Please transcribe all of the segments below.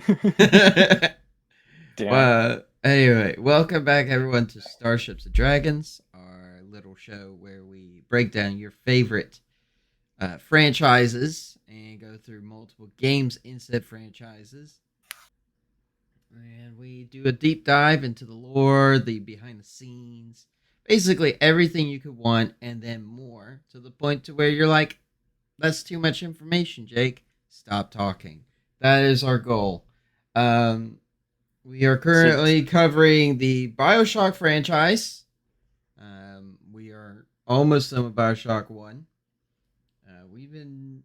Damn. Well, anyway, welcome back everyone to Starships and Dragons, our little show where we break down your favorite franchises and go through multiple games in said franchises. And we do a deep dive into the lore, the behind the scenes, basically everything you could want, and then more to the point to where you're like, that's too much information, Jake. Stop talking. That is our goal. Um, we are So, currently covering the Bioshock franchise. We are almost done with Bioshock One. We've been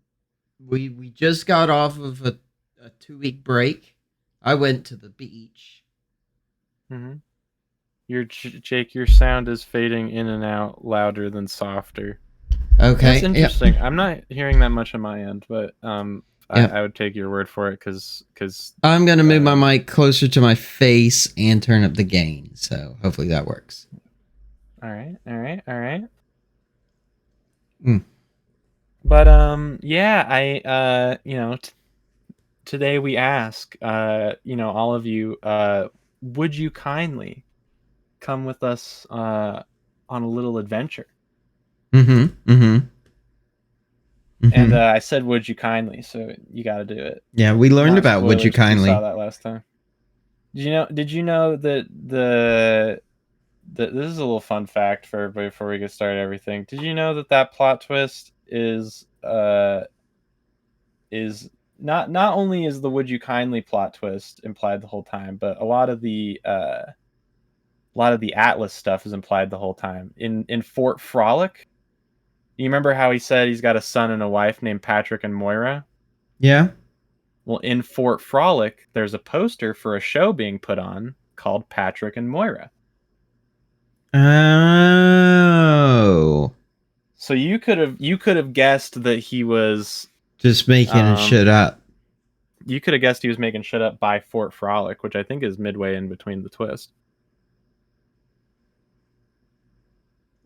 we just got off of a 2 week break. I went to the beach. mhm. Jake, your sound is fading in and out louder than softer. That's Okay. Yep. interesting. I'm not hearing that much on my end, but Yep. I would take your word for it because I'm gonna move my uh, mic closer to my face and turn up the gain. So hopefully that works. all right, all right, all right. Mm. But yeah, today we ask all of you, would you kindly come with us on a little adventure? Mm-hmm. Mm-hmm. And Mm-hmm. I said, "Would you kindly?" So you got to do it. Yeah, we learned Not about Would You spoilers because we saw Kindly. that last time. Did you know that this is a little fun fact for everybody before we get started everything. Did you know that that plot twist is not only is the "Would you kindly" plot twist implied the whole time, but a lot of the Atlas stuff is implied the whole time. In Fort Frolic, you remember how he said he's got a son and a wife named Patrick and Moira? Yeah. Well, in Fort Frolic, there's a poster for a show being put on called Patrick and Moira. Oh. So you could have guessed that he was Just making um shit up. you could have guessed he was making shit up by Fort Frolic, which I think is midway in between the twist.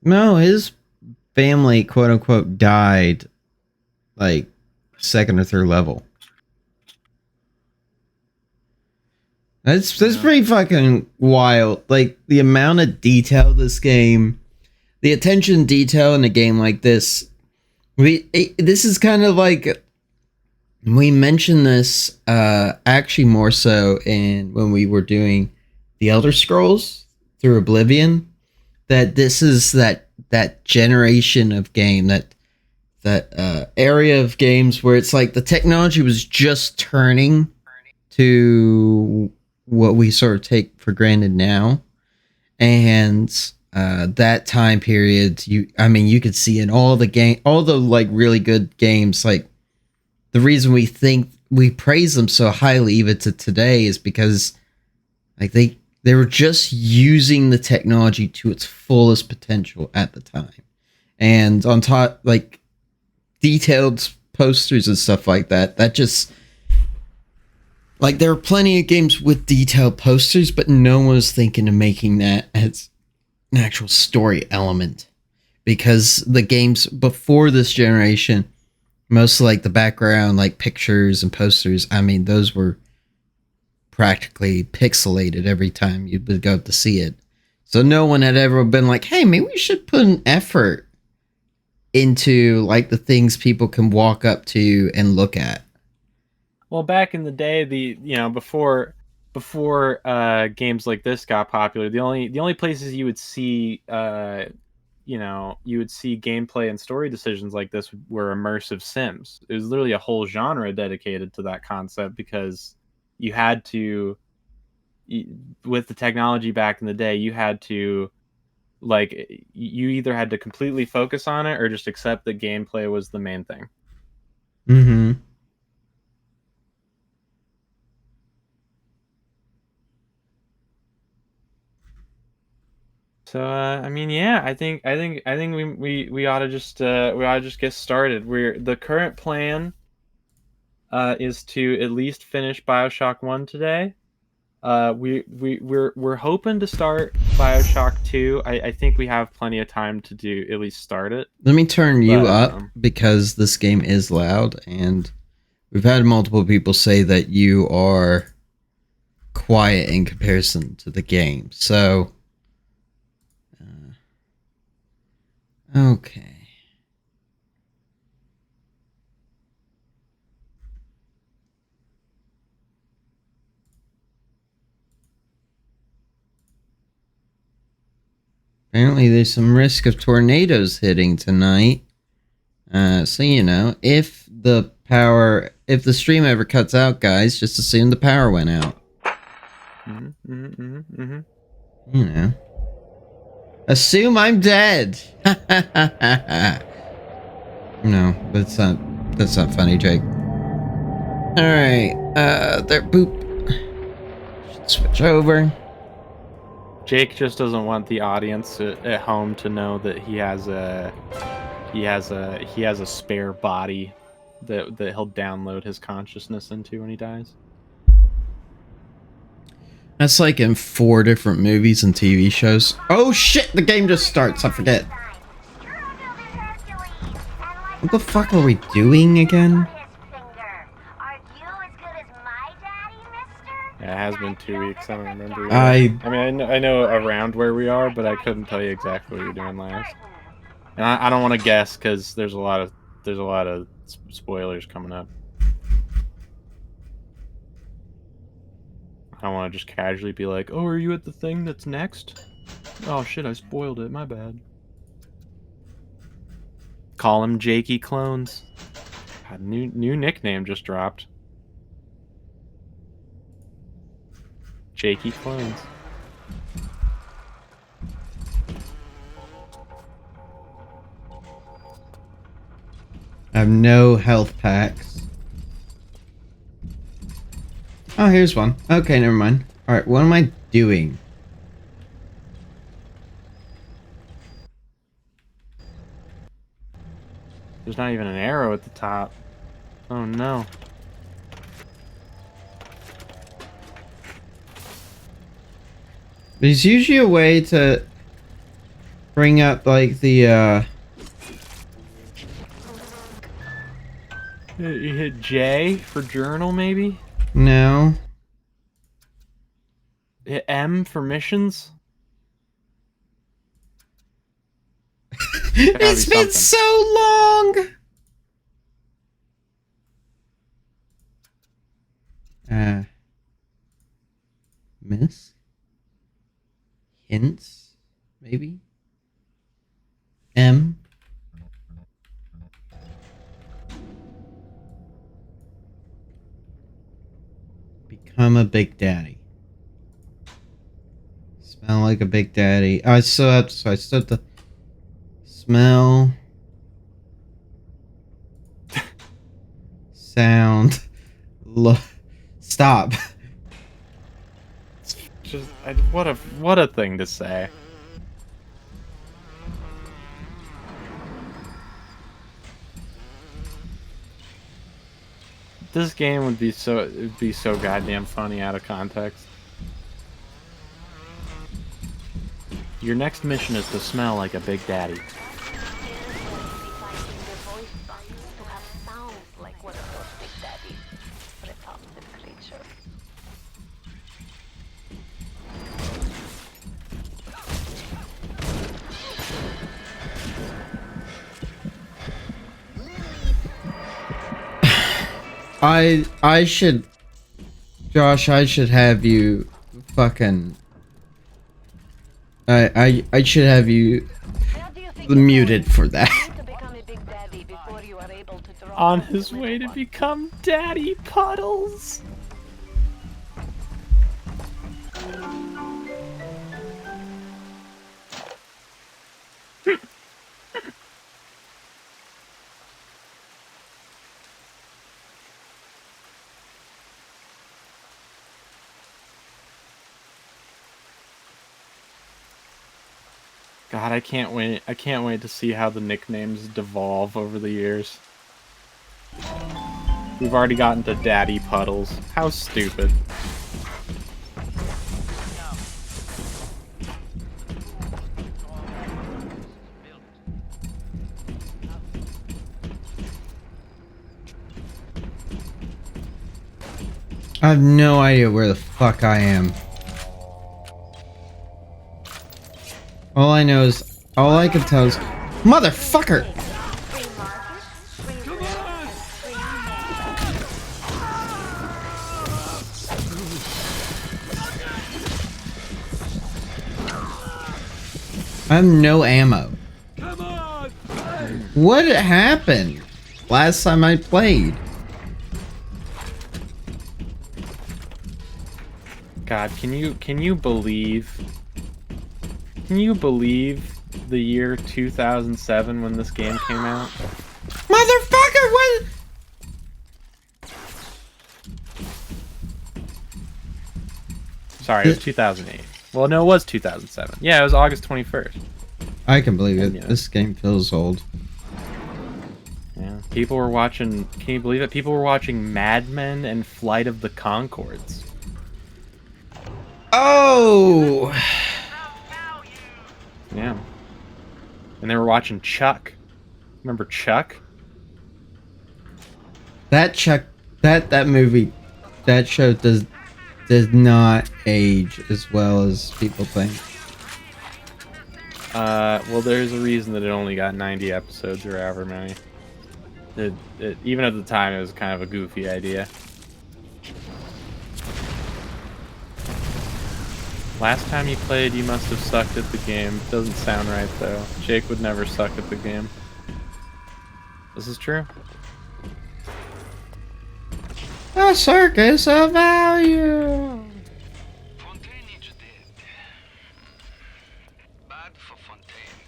No, his family, quote unquote, died like second or third level. That's Yeah. pretty fucking wild. Like the amount of detail this game, the attention detail in a game like this. This is kind of like we mentioned this actually more so in when we were doing the Elder Scrolls through Oblivion. That this is that generation of game that area of games where it's like the technology was just turning to what we sort of take for granted now, and that time period, you could see in all the like really good games, like the reason we think we praise them so highly even to today is because like they were just using the technology to its fullest potential at the time, and on top like detailed posters and stuff like that. That just like there are plenty of games with detailed posters, but no one was thinking of making that as an actual story element because the games before this generation, most like the background, like pictures and posters. I mean, those were practically pixelated every time you would go to see it. So no one had ever been like, "Hey, maybe we should put an effort into like the things people can walk up to and look at." Well, back in the day, before games like this got popular, the only places you would see gameplay and story decisions like this were immersive sims. It was literally a whole genre dedicated to that concept because you had to with the technology back in the day, you had to you either had to completely focus on it or just accept that gameplay was the main thing. Mm-hmm. So I mean, yeah, I think we ought to just get started. The current plan is to at least finish Bioshock One today. We're hoping to start Bioshock Two. I think we have plenty of time to do at least start it. Let me turn you But up because this game is loud, and we've had multiple people say that you are. quiet in comparison to the game. So, okay. Apparently there's some risk of tornadoes hitting tonight. So you know, if the stream ever cuts out, guys, just assume the power went out. You know. Assume I'm dead. No, that's not funny, Jake. Alright, there, boop. Should switch over. Jake just doesn't want the audience at home to know that he has a spare body that he'll download his consciousness into when he dies. That's like in 4 different movies and TV shows. Oh shit, the game just starts, I forget. What the fuck are we doing again? Yeah, it has been 2 weeks. I don't remember. I mean, I know around where we are, but I couldn't tell you exactly what you were doing last. And I don't want to guess because there's a lot of spoilers coming up. I don't want to just casually be like, "Oh, are you at the thing that's next?" Oh shit, I spoiled it. My bad. Call him Jakey Clones. God, new nickname just dropped. Jakey Clones. I have no health packs. Oh, here's one. Okay, never mind. Alright, what am I doing? There's not even an arrow at the top. Oh no. There's usually a way to bring up, like, the, You hit J for journal, maybe? No. Hit M for missions? It's been so long! Miss? Hints? Maybe? M? Become a big daddy. Smell like a big daddy. Oh, I still have to smell. Sound. Look. Stop. Just what a thing to say. This game would be so goddamn funny out of context. Your next mission is to smell like a big daddy. I should, Josh, I should have you fucking, I should have you muted for that. On his way to become Daddy Puddles. God, I can't wait. I can't wait to see how the nicknames devolve over the years. We've already gotten to Daddy Puddles. How stupid. I have no idea where the fuck I am. All I know is, all I can tell is, motherfucker! I have no ammo. What happened last time I played? God, can you believe the year 2007 when this game came out? Motherfucker, what? Sorry, it was 2008. Well, no, it was 2007. Yeah, it was August 21st. I can believe it. Yeah. This game feels old. Yeah, people were watching. Can you believe it? People were watching Mad Men and Flight of the Conchords. Oh! Yeah. And they were watching Chuck. Remember Chuck? That Chuck, that movie, that show does not age as well as people think. Well, there's a reason that it only got 90 episodes or however many. Even at the time, it was kind of a goofy idea. Last time you played, you must have sucked at the game. Doesn't sound right, though. Jake would never suck at the game. This is true. A circus of value! Fontaine is dead. Bad for Fontaine.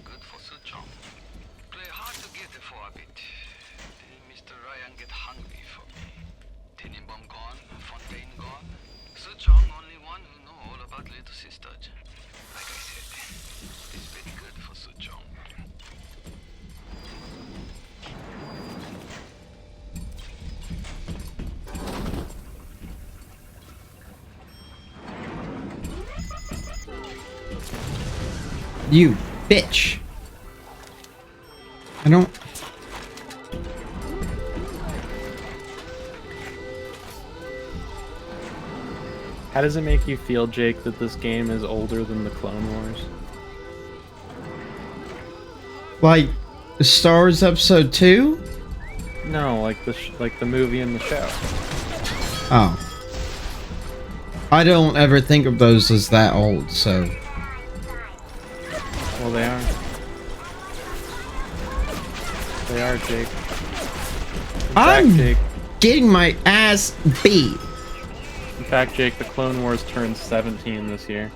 Good for Suchong. Play hard to get it for a bit. Then Mr. Ryan get hungry for me. Tenenbaum gone, Fontaine gone. Suchong only one who know all about little sister. Like I said, it's been good for Suchong. You bitch! I don't... How does it make you feel, Jake, that this game is older than the Clone Wars? Like, Star Wars Episode 2? No, like the movie and the show. Oh. I don't ever think of those as that old, so... Well, they are. They are, Jake. I'm Jake. getting my ass beat. In fact, Jake, the Clone Wars turned 17 this year.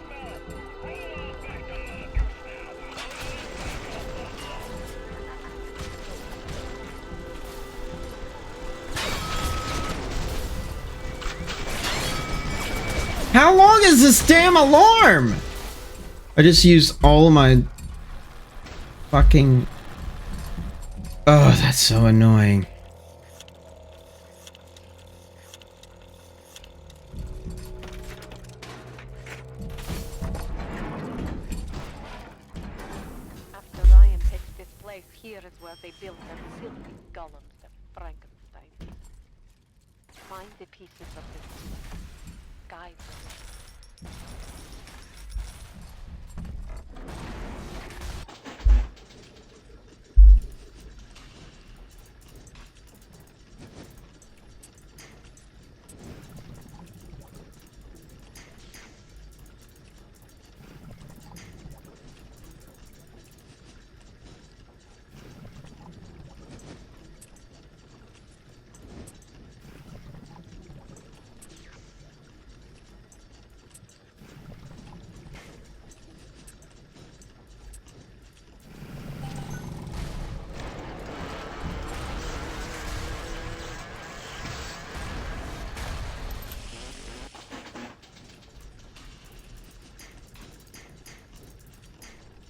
How long is this damn alarm? I just used all of my fucking... Oh, that's so annoying. After Ryan takes this place, here is where they built their filthy golems, the Frankenstein. Find the pieces of this. Guide them.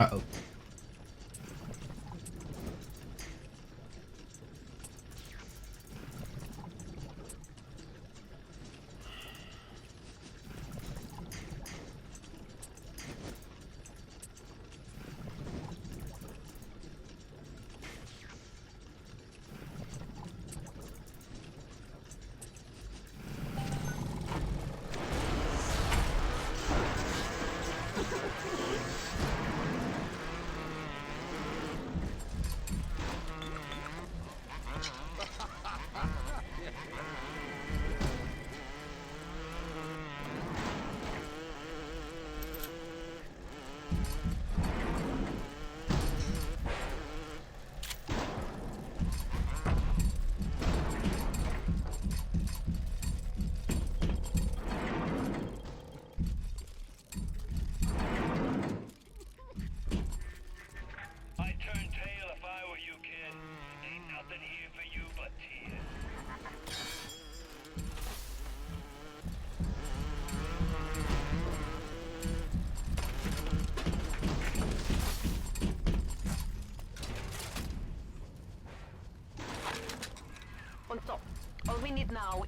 Uh-oh.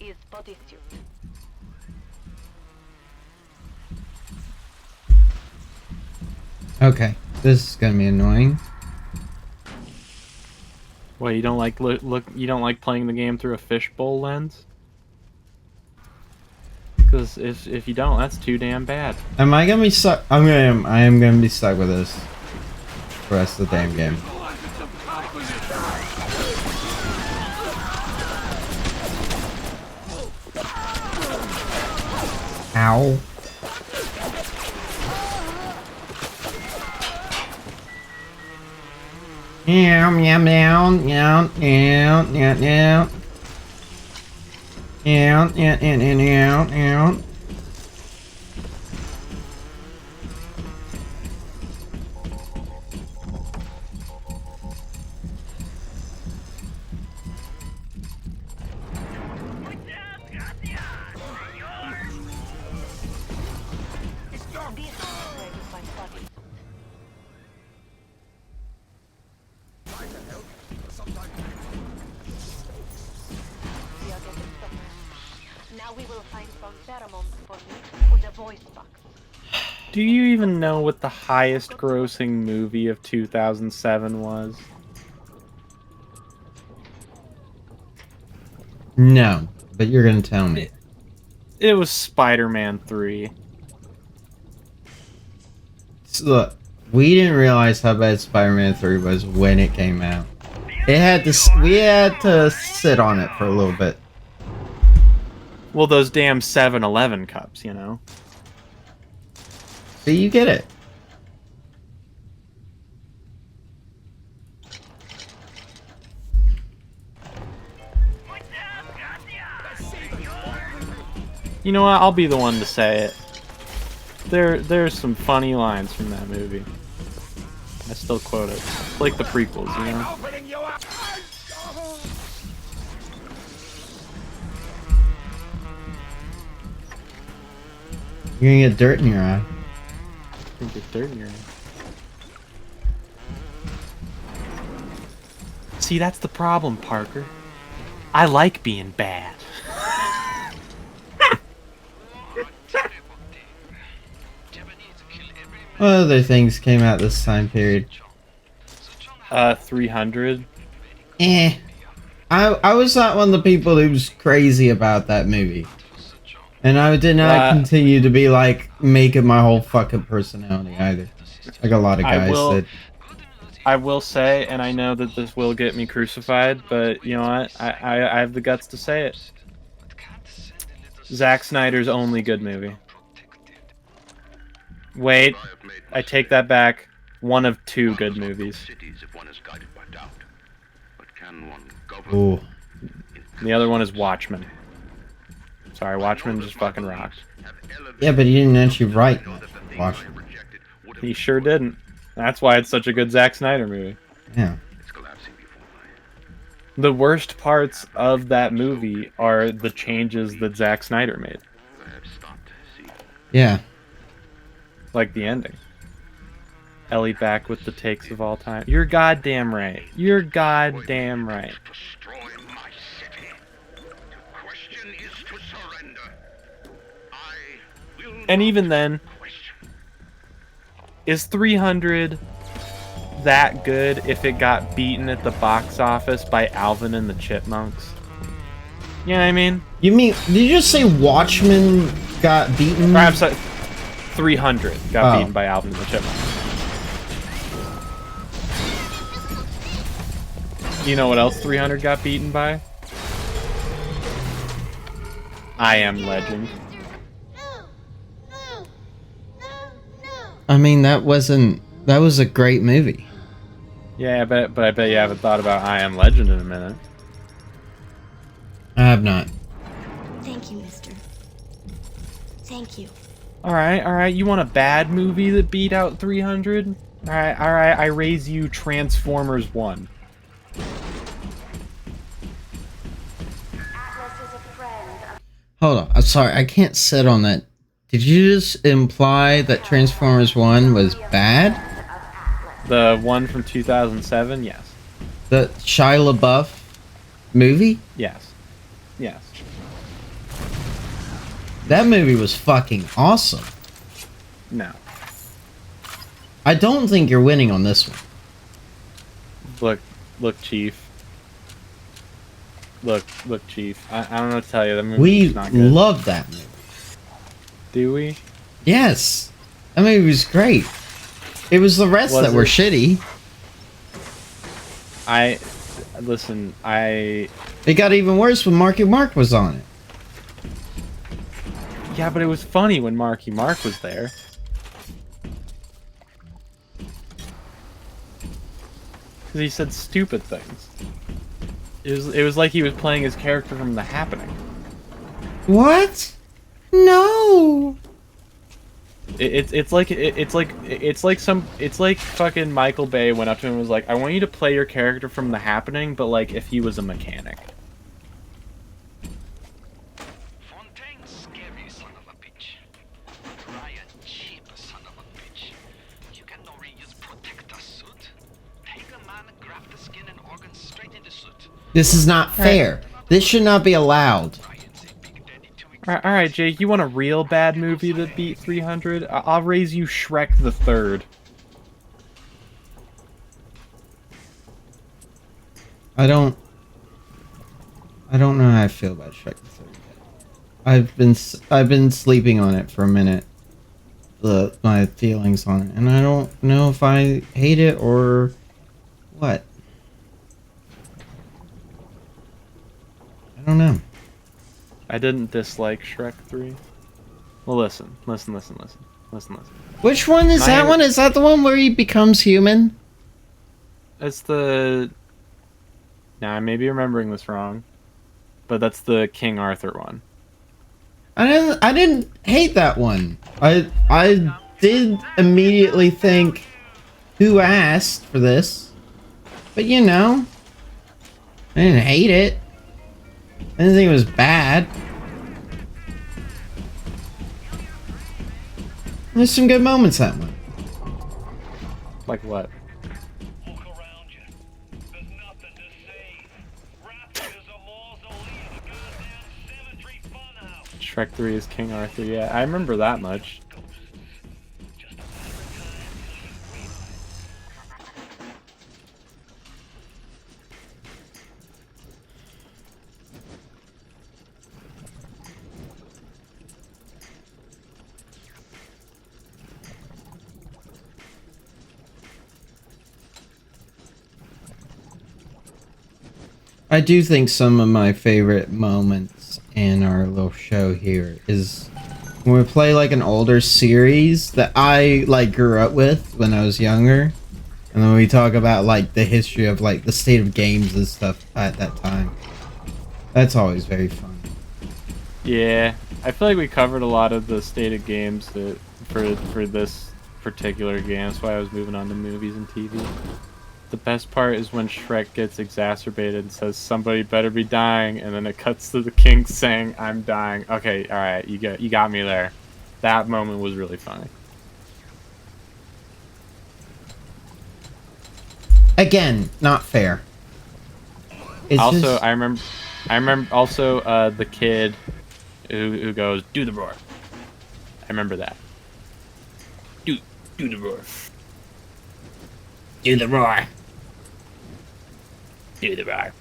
is bodysuit. Okay, this is gonna be annoying. Well, you don't like you don't like playing the game through a fishbowl lens? Because if you don't, that's too damn bad. Am I gonna be stuck? I am gonna be stuck with this for the rest of the damn game. Ow. Meow meow meow meow meow meow meow. Meow meow meow meow meow. This is where you find bodies. We are getting somewhere. Now we will find some pheromones for me and a voice box. Do you even know what the highest grossing movie of 2007 was? No, but you're gonna tell me. It was Spider-Man 3. So, look, we didn't realize how bad Spider-Man 3 was when it came out. We had to sit on it for a little bit. Well, those damn 7-Eleven cups, you know? So you get it. You know what? I'll be the one to say it. There's some funny lines from that movie. I still quote it. It's like the prequels, you know? You're gonna get dirt in your eye. I think it's dirt in your eye. See, that's the problem, Parker. I like being bad. What other things came out this time period? 300. Eh. I was not one of the people who was crazy about that movie. And I did not continue to be like, make it my whole fucking personality either. Like a lot of guys did. I will say, and I know that this will get me crucified, but you know what? I have the guts to say it. Zack Snyder's only good movie. Wait, I take that back. One of two good movies. Ooh. The other one is Watchmen. Sorry, Watchmen just fucking rocked. Yeah, but he didn't actually write Watchmen. He sure didn't. That's why it's such a good Zack Snyder movie. Yeah. The worst parts of that movie are the changes that Zack Snyder made. Yeah. Like the ending. Ellie back with the takes of all time. You're goddamn right. You're goddamn right. And even then, is 300 that good if it got beaten at the box office by Alvin and the Chipmunks? You know what I mean? You mean, did you just say Watchmen got beaten? Perhaps 300 got beaten by Alvin and the Chipmunks. You know what else 300 got beaten by? I Am Legend. I mean, that was a great movie. Yeah, but I bet you haven't thought about I Am Legend in a minute. I have not. Thank you, mister. Thank you. Alright, you want a bad movie that beat out 300? Alright, I raise you Transformers 1. Hold on, I'm sorry, I can't sit on that. Did you just imply that Transformers 1 was bad? The one from 2007? Yes. The Shia LaBeouf movie? Yes. Yes. That movie was fucking awesome. No. I don't think you're winning on this one. Look, Chief. Look, Chief. I don't know what to tell you. That movie We was not good. love that movie. Do we? Yes. That movie was great. It was the rest that were shitty. Listen, It got even worse when Marky Mark was on it. Yeah, but it was funny when Marky Mark was there. Because he said stupid things. It was like he was playing his character from The Happening. What? No. It's like fucking Michael Bay went up to him and was like, I want you to play your character from The Happening, but like if he was a mechanic. Fontaine, scary son of a bitch. Ryan, cheap son of a bitch. You can no reuse protector suit. Take a man, grab the skin and organs straight in the suit. This is not fair. This should not be allowed. Alright, Jake, you want a real bad movie that beat 300? I'll raise you Shrek the Third. I don't know how I feel about Shrek the Third. I've been sleeping on it for a minute. My feelings on it, and I don't know if I hate it or what. I don't know. I didn't dislike Shrek 3. Well, listen. Which one is that one? Is that the one where he becomes human? It's the... Now, I may be remembering this wrong, but that's the King Arthur one. I didn't hate that one. I did immediately think, who asked for this? But you know, I didn't hate it. I didn't think it was bad. There's some good moments that one. Like what? Look around you. There's nothing to see. Rapture is a mausoleum, a goddamn cemetery funhouse. Shrek 3 is King Arthur, yeah. I remember that much. Just a matter of time till you realize. I do think some of my favorite moments in our little show here is when we play like an older series that I like grew up with when I was younger, and then we talk about like the history of like the state of games and stuff at that time. That's always very fun. Yeah, I feel like we covered a lot of the state of games that for this particular game. That's why I was moving on to movies and TV. The best part is when Shrek gets exacerbated and says, "Somebody better be dying," and then it cuts to the king saying, "I'm dying." Okay, all right, you got me there. That moment was really funny. Again, not fair. It's Also, just... I remember also the kid who goes, "Do the roar." I remember that. Do the roar. Do the roar. Do the roar.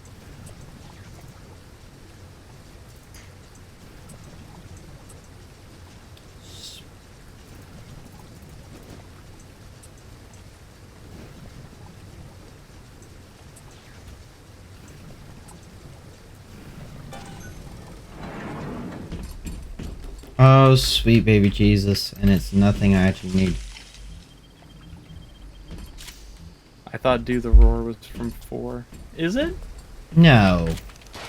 Oh, sweet baby Jesus, and it's nothing I actually need. I thought "Do the Roar" was from 4. Is it? No.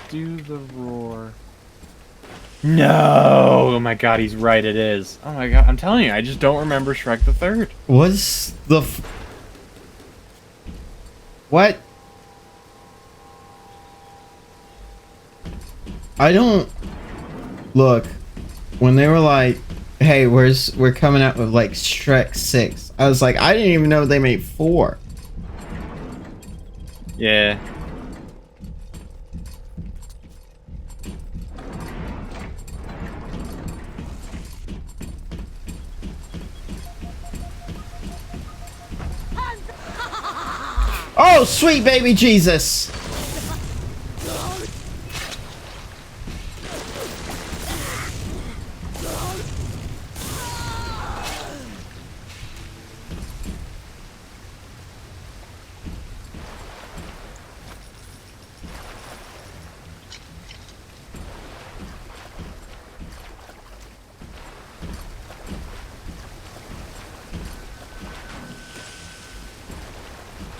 Do the Roar. No! Oh my god, he's right, it is. Oh my god, I'm telling you, I just don't remember Shrek the Third. What's the what? I don't... Look, when they were like, hey, we're coming out with like Shrek 6, I was like, I didn't even know they made 4. Yeah. Oh, sweet baby Jesus!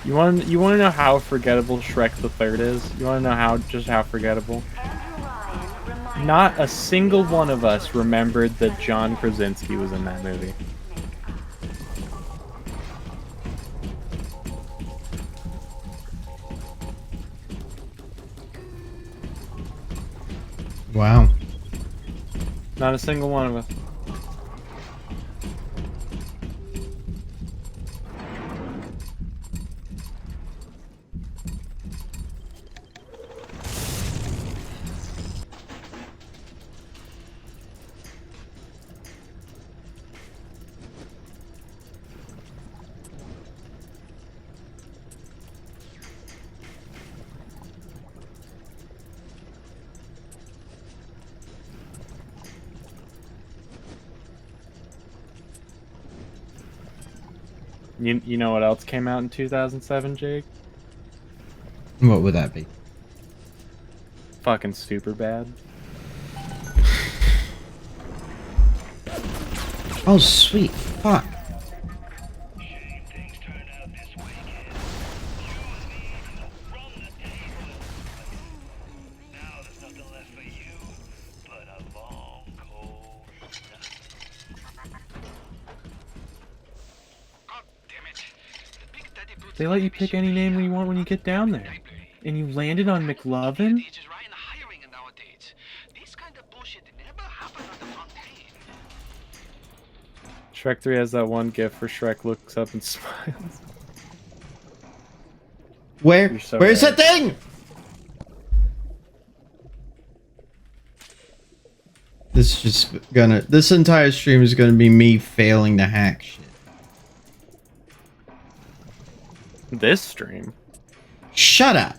You want to know how forgettable Shrek the Third is? You want to know how forgettable? Not a single one of us remembered that John Krasinski was in that movie. Wow. Not a single one of us. You know what else came out in 2007, Jake? What would that be? Fucking super bad. Oh, sweet fuck. Shame things turned out this way, kid. You and me run the table. Now there's nothing left for you but a long, cold night. God damn it. The Big Daddy puts They let you pick any name you want when you get down there. And you landed on McLovin? Is Ryan hiring nowadays. This kind of bullshit never happened on the Fontaine. Shrek 3 has that one gif where Shrek looks up and smiles. You're so Where's right. the thing? This entire stream is gonna be me failing to hack shit. This stream? Shut up.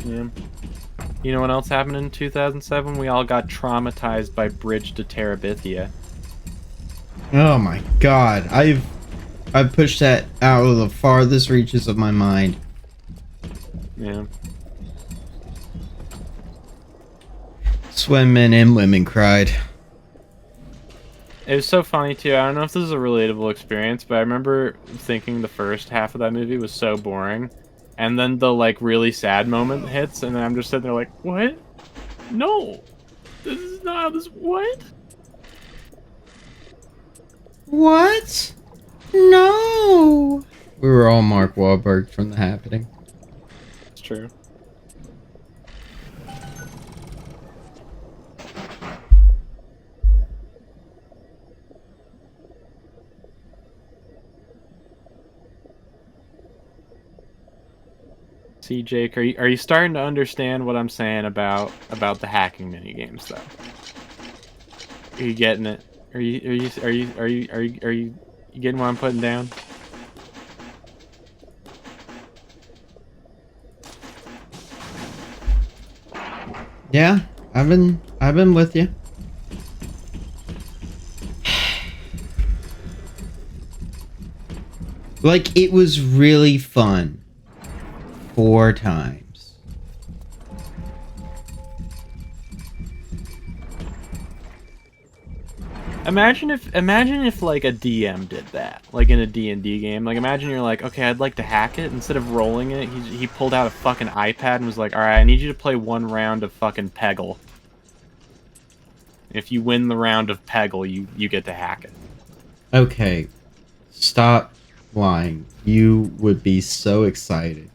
Yeah. You know what else happened in 2007? We all got traumatized by Bridge to Terabithia. Oh my god. I've pushed that out of the farthest reaches of my mind. Yeah. Swim men and women cried. It was so funny too. I don't know if this is a relatable experience, but I remember thinking the first half of that movie was so boring. And then the like really sad moment hits, and then I'm just sitting there like, what? No! This is not how this what? What? No! We were all Mark Wahlberg from The Happening. It's true. See, Jake, are you starting to understand what I'm saying about the hacking mini games, though? Are you getting it? Are you getting what I'm putting down? Yeah, I've been with you. Like, it was really fun. 4 times. Imagine if like a DM did that, like in a D&D game. Like imagine you're like, okay, I'd like to hack it. Instead of rolling it, he pulled out a fucking iPad and was like, all right, I need you to play one round of fucking Peggle. If you win the round of Peggle, you get to hack it. Okay, stop lying. You would be so excited.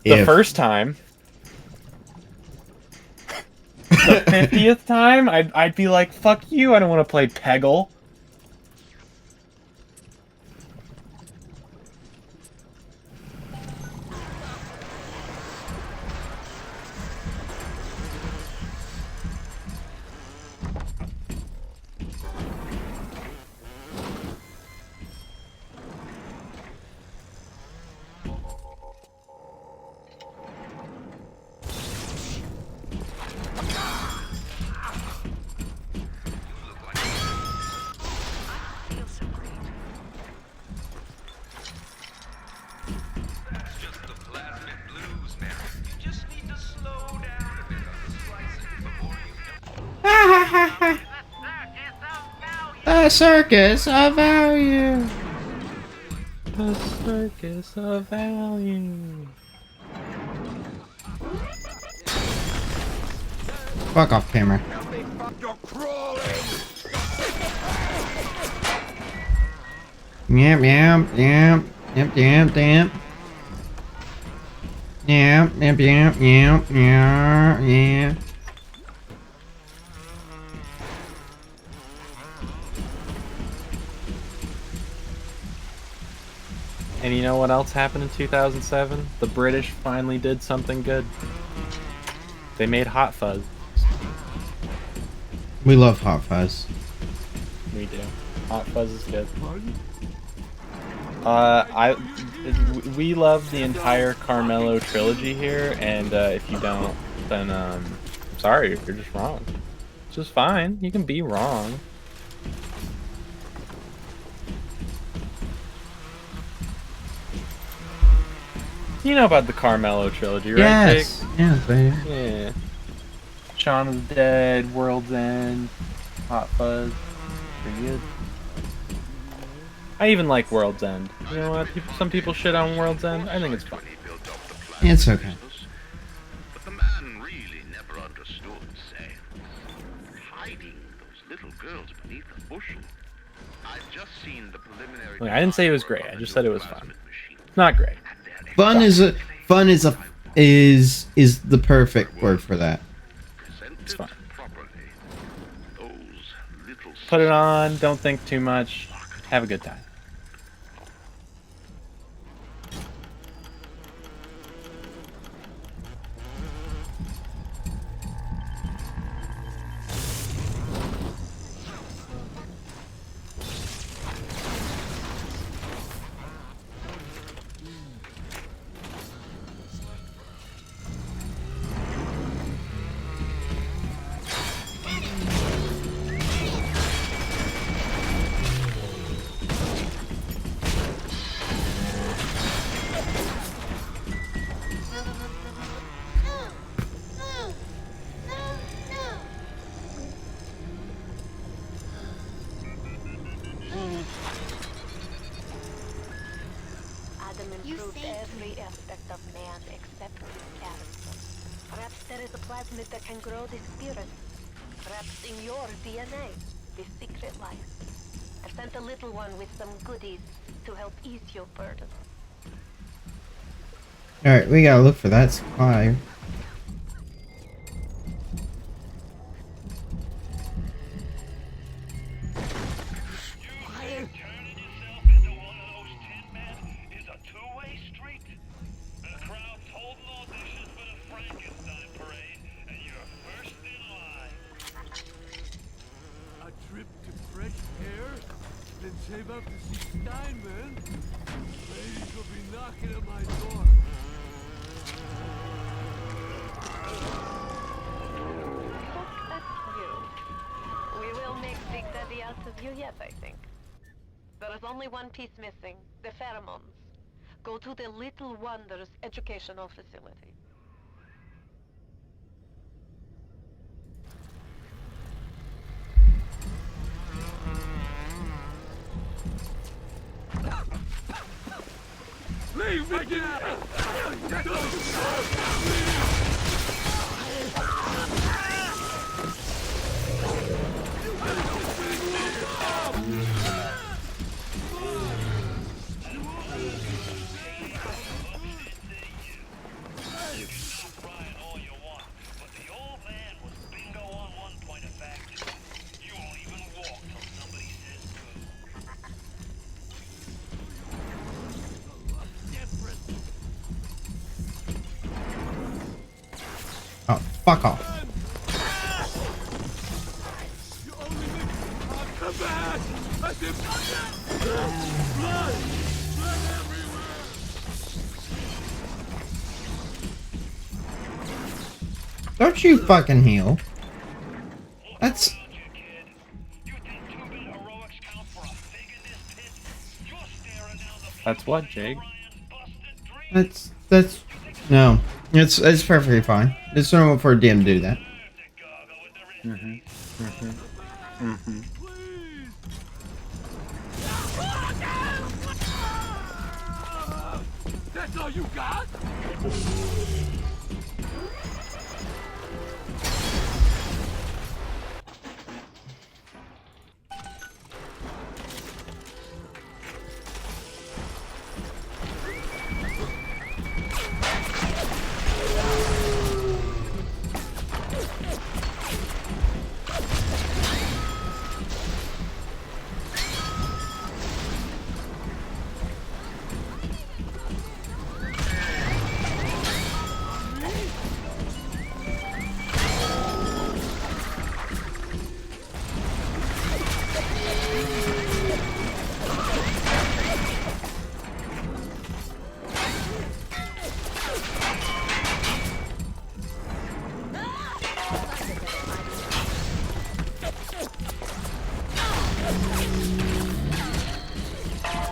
The if first time. The 50th time, I'd be like, fuck you, I don't want to play Peggle. Feel so great. That's just the plasmid blues, Mary. You just need to slow down a bit on the slicing before you a circus of value. The circus of value. Fuck off, camera. Yep, yep, yep, yep, yep, yep. Yep, yep, yep, yep, yeah, yeah. And you know what else happened in 2007? The British finally did something good. They made Hot Fuzz. We love Hot Fuzz. We do. Hot Fuzz is good. We love the entire Carmelo trilogy here, and if you don't, then sorry, you're just wrong. It's just fine. You can be wrong. You know about the Carmelo trilogy, right? Yes, Jake? yes, baby. Yeah. Shaun of the Dead, World's End, Hot Fuzz. Pretty good. I even like World's End. You know what? Some people shit on World's End. I think it's fun. It's okay. But the man really never understood, say, hiding those little girls beneath a bushel. I've just seen the preliminary. Look, I didn't say it was great. I just said it was fun. It's not great. Fun is the perfect word for that. It's fun. Put it on. Don't think too much. Have a good time. Adam improved every aspect of man except his character. Perhaps there is a plasmid that can grow the spirit. Perhaps in your DNA, the secret life. I've sent a little one with some goodies to help ease your burden. Alright, we gotta look for that supply. Turning yourself into one of those tin men is a two-way street. The crowd's holding auditions for the Frankenstein parade, and you're first in line. A trip to fresh air? Then save up to see Steinman? Ladies will be knocking at my door. That's you. We will make Big Daddy out of you yet, I think. There is only one piece missing, the pheromones. Go to the Little Wonders educational facility. Crying all you want, but the old man was bingo on one point of fact. You won't even walk till somebody says boo. Oh, fuck off. Come back! I said, blood! Blood everywhere! Don't you fucking heal. That's... You kid. You think 2-bit heroics count for a fig in this pit? You're staring down the That's what, Jake? Ryan's busted dreams. That's... No. It's perfectly fine. It's normal for a DM to do that. That's all you got?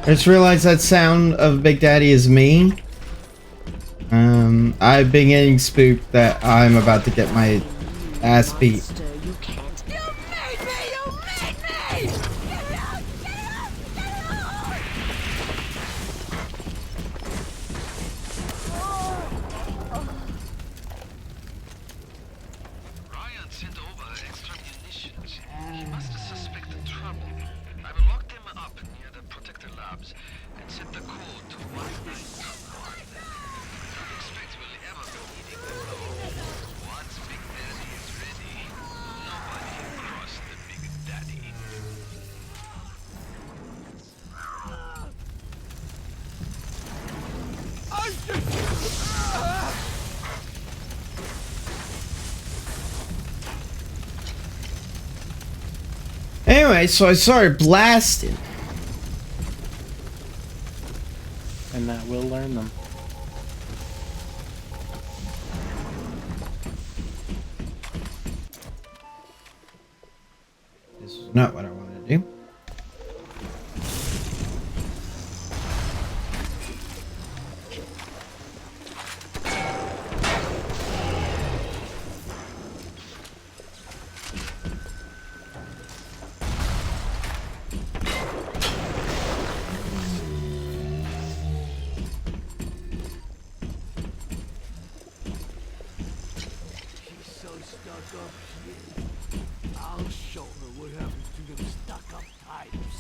I just realized that sound of Big Daddy is me. I've been getting spooked that I'm about to get my ass beat. You can't. You made me! You made me! Get it out! Get it out! Get it out! Ryan sent over extra munitions. He must have suspected trouble. I will lock them up near the protector labs and set the code to 192. Don't expect we'll ever be needing them though. Once Big Daddy is ready, nobody can cross the Big Daddy. Anyway, so I started blasting. And that will learn them. This is not what I wanted to do. She's so stuck up here. I'll show her what happens to them stuck up types.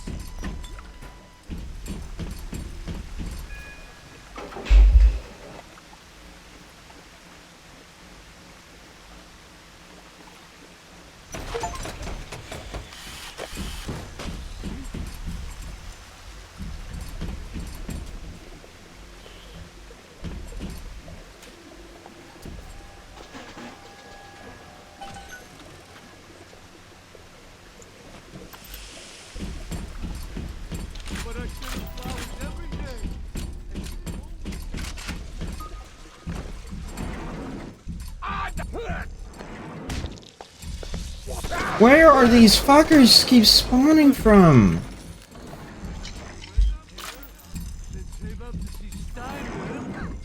But I should have flowers every day. Where are these fuckers keep spawning from? Then save up to see Steinman.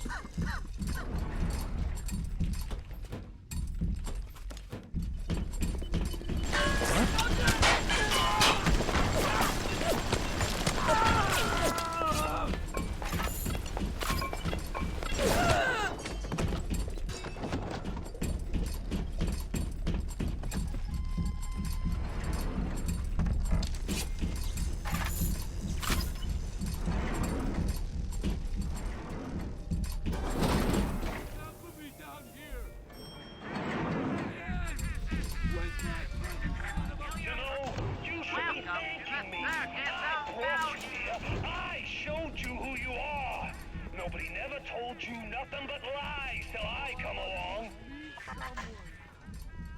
told you nothing but lies till I come along.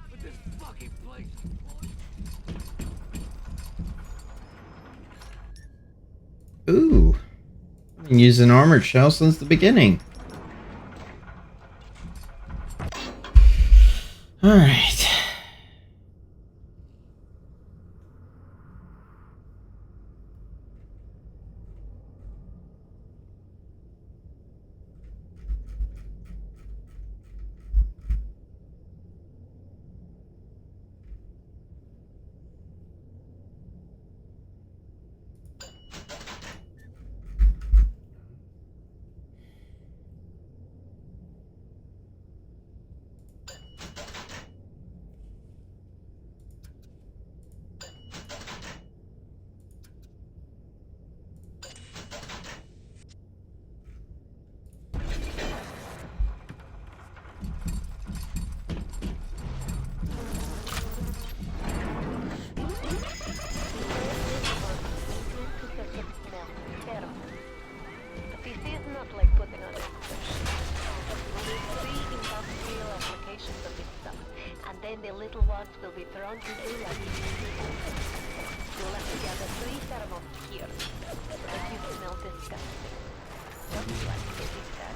But this fucking place. Ooh. I've been using armored shell since the beginning. Alright. But this is not like putting on a three industrial applications of this stuff, and then the little ones will be thrown to the like. You'll have to gather 3 pheromones here, so that you smell disgusting. Just like baby cat.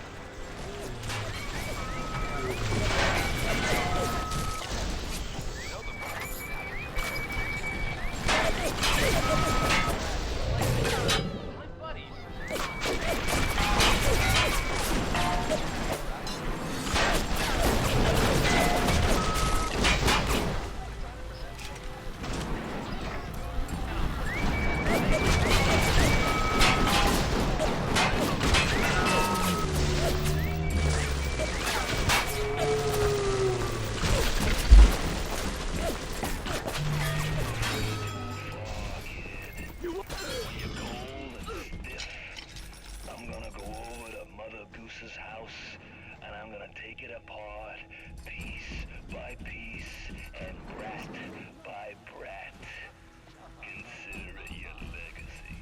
I'm gonna go over to Mother Goose's house, and I'm gonna take it apart, piece by piece, and brat by brat. Consider it your legacy.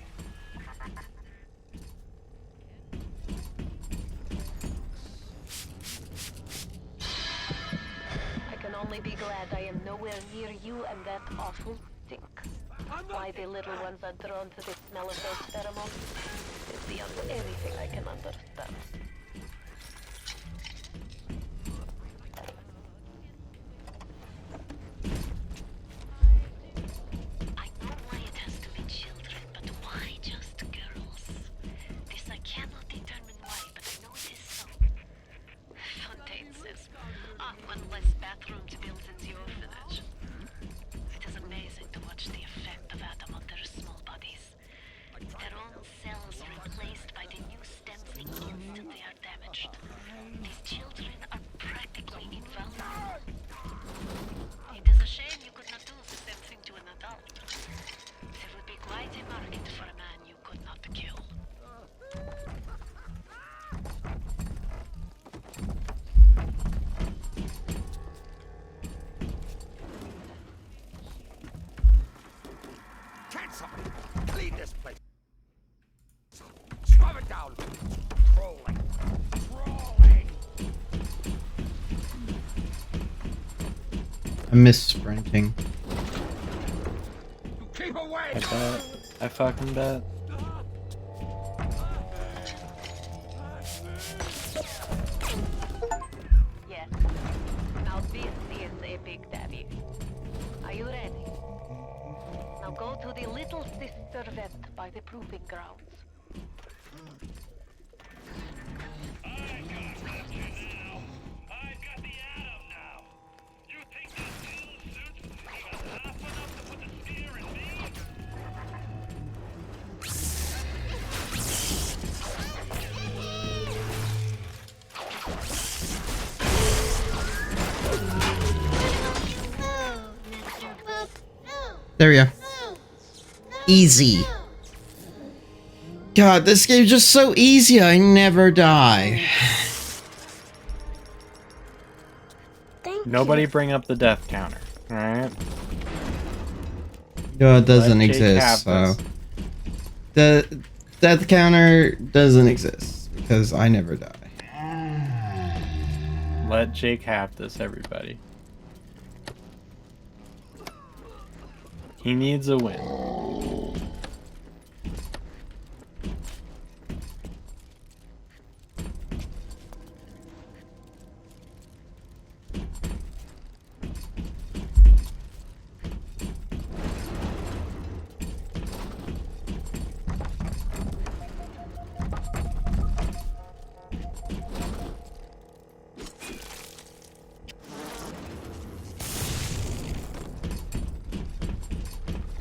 I can only be glad I am nowhere near you and that awful stink. Why the little ones are drawn to the smell of those pheromones is beyond anything I can understand. I know why it has to be children, but why just girls? This I cannot determine why, but I know it is so. Fontaine says, one less bathroom to build in the orphanage. It is amazing to watch the effect of Adam on their small bodies. Their own cells replaced by the new stems the instant they are damaged. These children are practically invulnerable. It is a shame you could not do the same thing to an adult. There would be quite a market for a man you could not kill. Can somebody clean this place? Scrub it down. Trolling. Trolling. I miss sprinting. You keep away. I bet. I fucking bet. Yes. Now this is a big daddy. Are you ready? Now go to the little sister vent by the proving grounds. I've got the Atom now. You think this cool suit's even half enough to put the spear in me? There we go. Easy. God, this game's just so easy. I never die. Nobody bring up the death counter. Alright? No, it doesn't Let Jake exist, have so... this. The death counter doesn't exist, because I never die. Let Jake have this, everybody. He needs a win.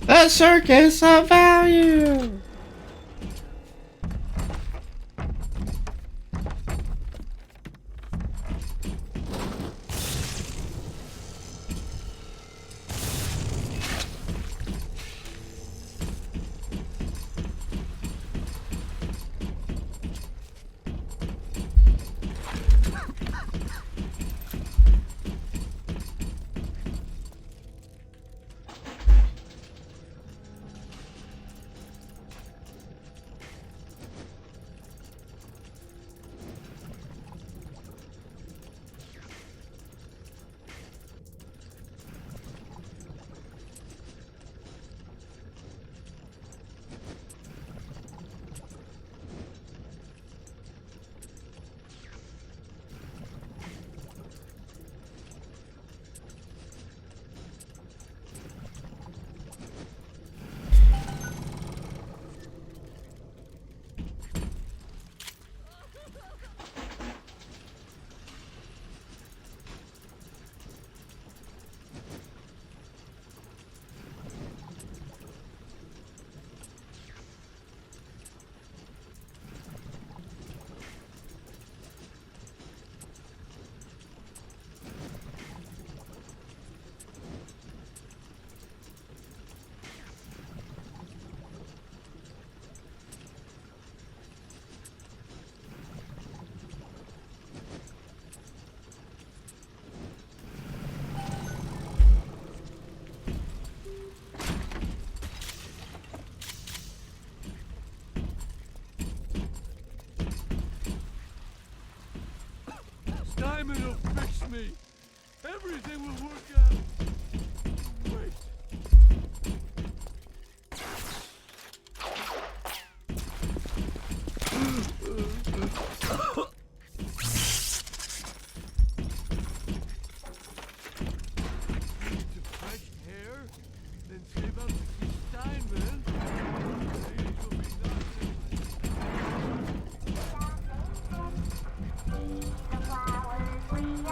The circus of value. Diamond will fix me. Everything will work out. Wait. Need to fresh hair, then save up to see Steinman. Ladies will be knocking at my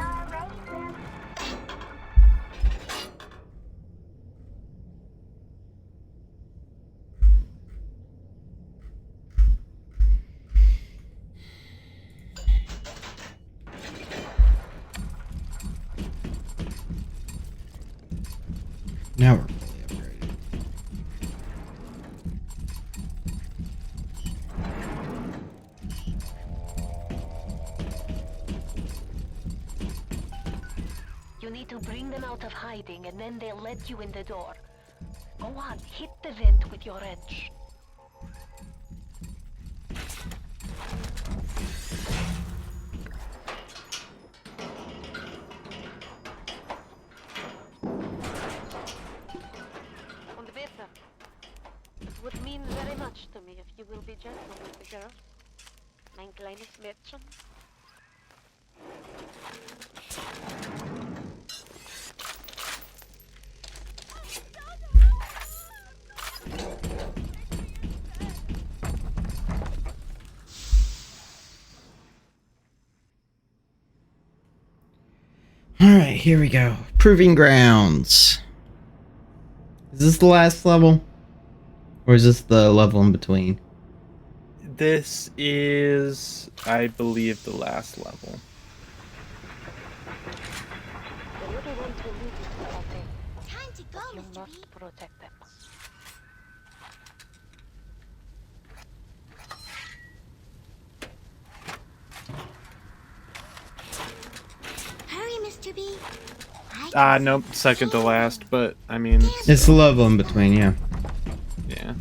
Now we're fully upgraded. You need to bring them out of hiding, and then they'll let you in the door. Go on, hit the vent with your wrench. Und bitte, es would mean very much to me if you will be gentle with the girl. Mein kleines Mädchen. Alright, here we go. Proving grounds. Is this the last level? Or is this the level in between? This is, I believe, the last level. The little ones will leave you to something. Time to go, You Mr. B. must protect them. Hurry, Mr. B. I can Nope, see second to Jane. last, but I mean, It's the level in between, yeah. yeah.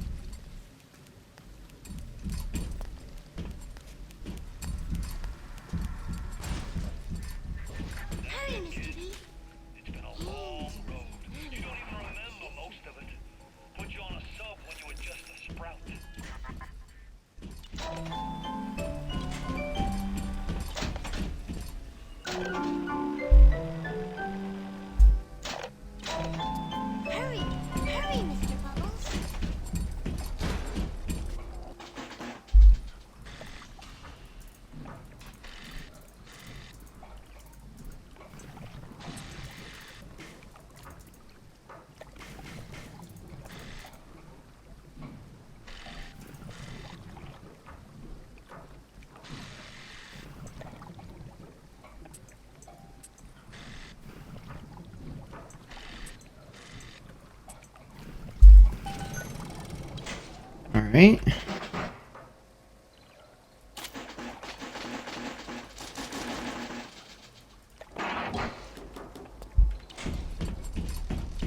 Alright.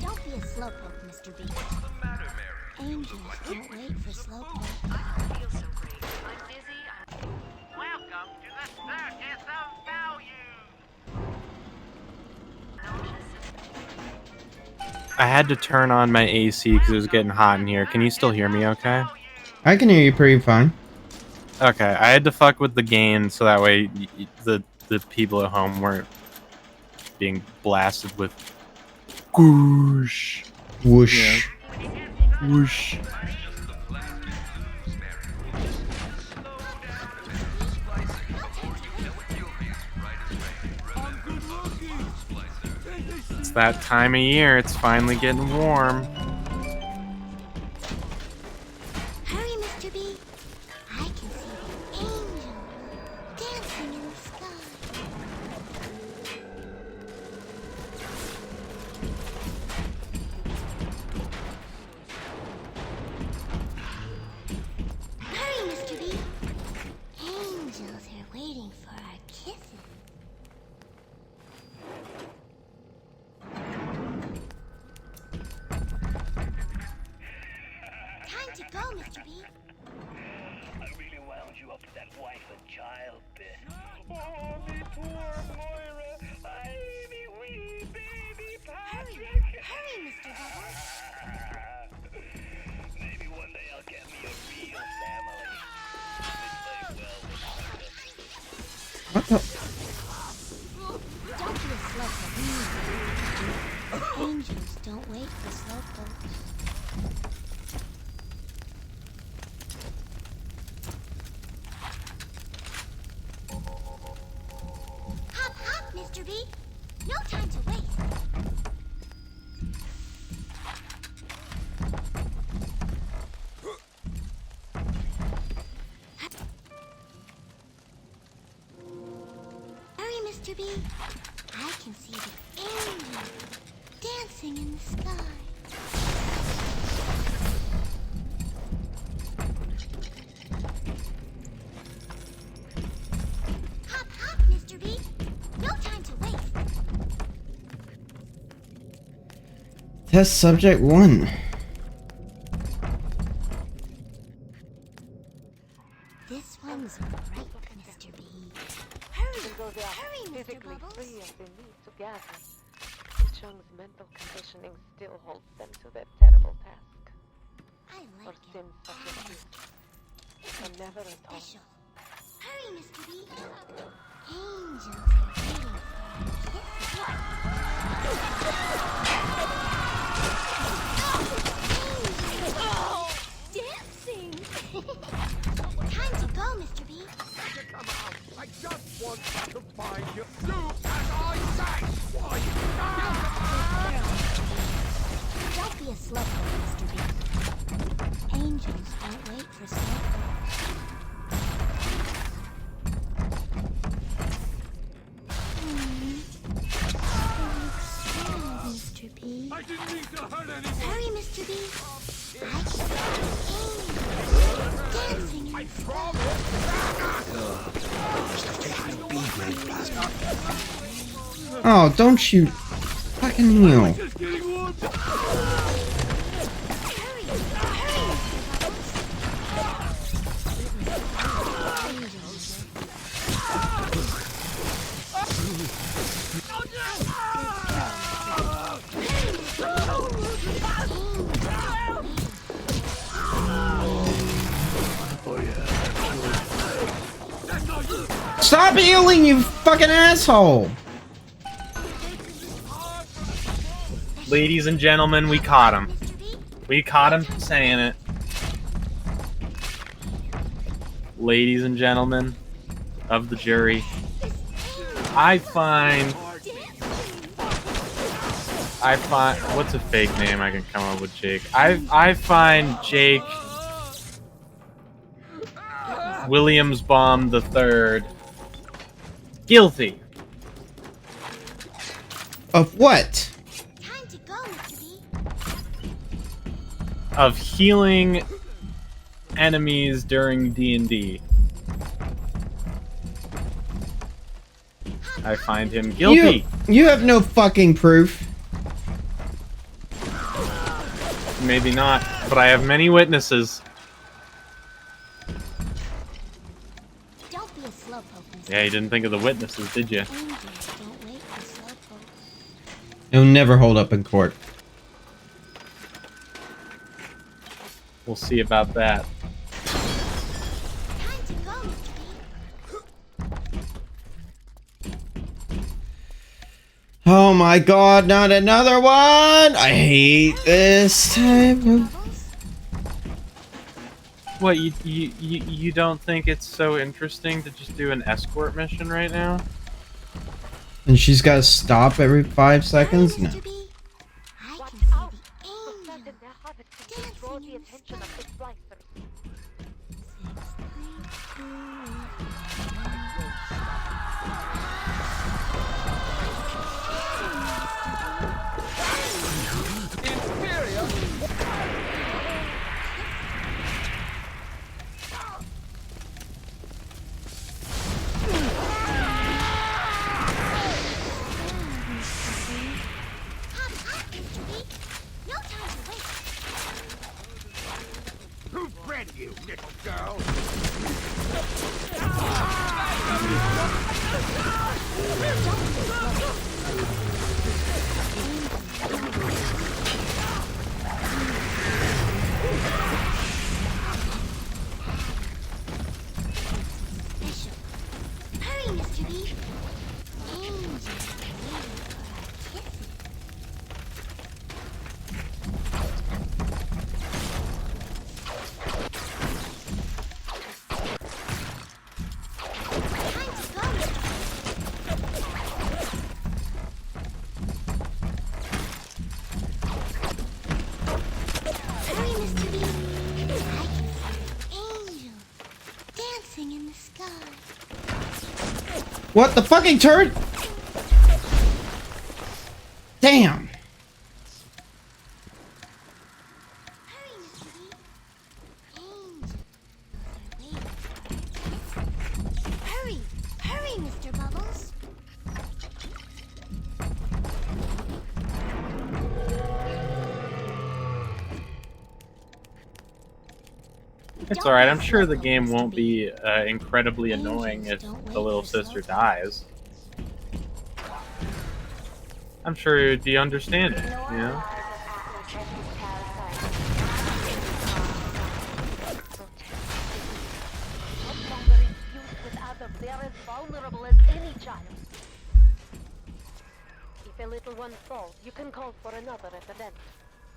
Don't be a slowpoke, Mr. B. What's the matter, Mary? You Angels look like don't wait for slowpoke. I don't feel so great. I'm busy. Welcome to the Circus of Value! I had to turn on my AC because it was getting hot in here. Can you still hear me okay? I can hear you pretty fine. Okay, I had to fuck with the gain so that way the people at home weren't being blasted with whoosh. Whoosh. Whoosh. It's that time of year. It's finally getting warm. Hurry, Mr. B. I can see the angels dancing in the sky. Hurry, Mr. B. Angels are waiting for our kisses. Time to go, Mr. B. I really wound you up with that wife and child bit. Oh, me poor Moira. I me wee baby Patrick. Hurry, Mr. Bubbles. Maybe one day I'll get me a real family. They play well with What the? Don't be a slowpoke. Angels don't wait for slowpokes. Hop, hop, Mr. B. No time to waste. Hurry, Mr. B. I can see the angels dancing in the sky. Hop, hop, Mr. B. No time to waste. Test subject 1. This one's right, Mr. B. Hurry, Even though they are hurry, Mr. physically Bubbles. free as they need to gather, Chung's mental conditioning still holds them to their terrible task. I For like it. sins such as this are never atoned. Special. Hurry, Mr. B. Angels are waiting for our kisses. Dancing! Time to go, Mr. B. Come on! I just want to find you. Do as I say! Why? Don't be a slowpoke, Mr. B. Angels don't wait for slowpokes. Mr. B. I didn't mean to hurt anyone. Hurry, Mr. B. I can see dancing in the Oh, don't you fucking kneel. Just getting warmed. Hurry, hurry, Stop healing, you fucking asshole! Ladies and gentlemen, we caught him. Mr. B. We caught him saying it. Ladies and gentlemen of the jury, I find what's a fake name I can come up with, Jake? I find Jake Williamsbaum III guilty Of what? Time to go, Mr. B. of healing enemies during D&D. I find him guilty. You have no fucking proof. Maybe not, but I have many witnesses. Don't be a slowpoke. Yeah, you didn't think of the witnesses, did you? Angels don't wait for slowpokes. It'll never hold up in court. We'll see about that. Time to go, Mr. B. Oh my god, not another one! I hate this type of... What, you don't think it's so interesting to just do an escort mission right now? And she's gotta stop every 5 seconds? No. Mr. B, I Watch can see out! the angel. Suspended their habit can draw the attention of the splicers. 6, 3, 2, 1. Who bred you, little girl? Special. Hurry, Mr. B. Angels are waiting for our kisses. Time to go, Mr. B. Hurry, Mr. B. I can see angels dancing in the sky. What the fucking turd? Damn. Hurry, Mr. B. Angels are waiting. Hurry! Hurry, Mr. Bubbles! It's alright, I'm sure the game won't be incredibly annoying if the little sister dies. I'm sure it would be understanding, you know? No longer infused with Adam, they are as vulnerable as any child. If a little one falls, you can call for another at the vent.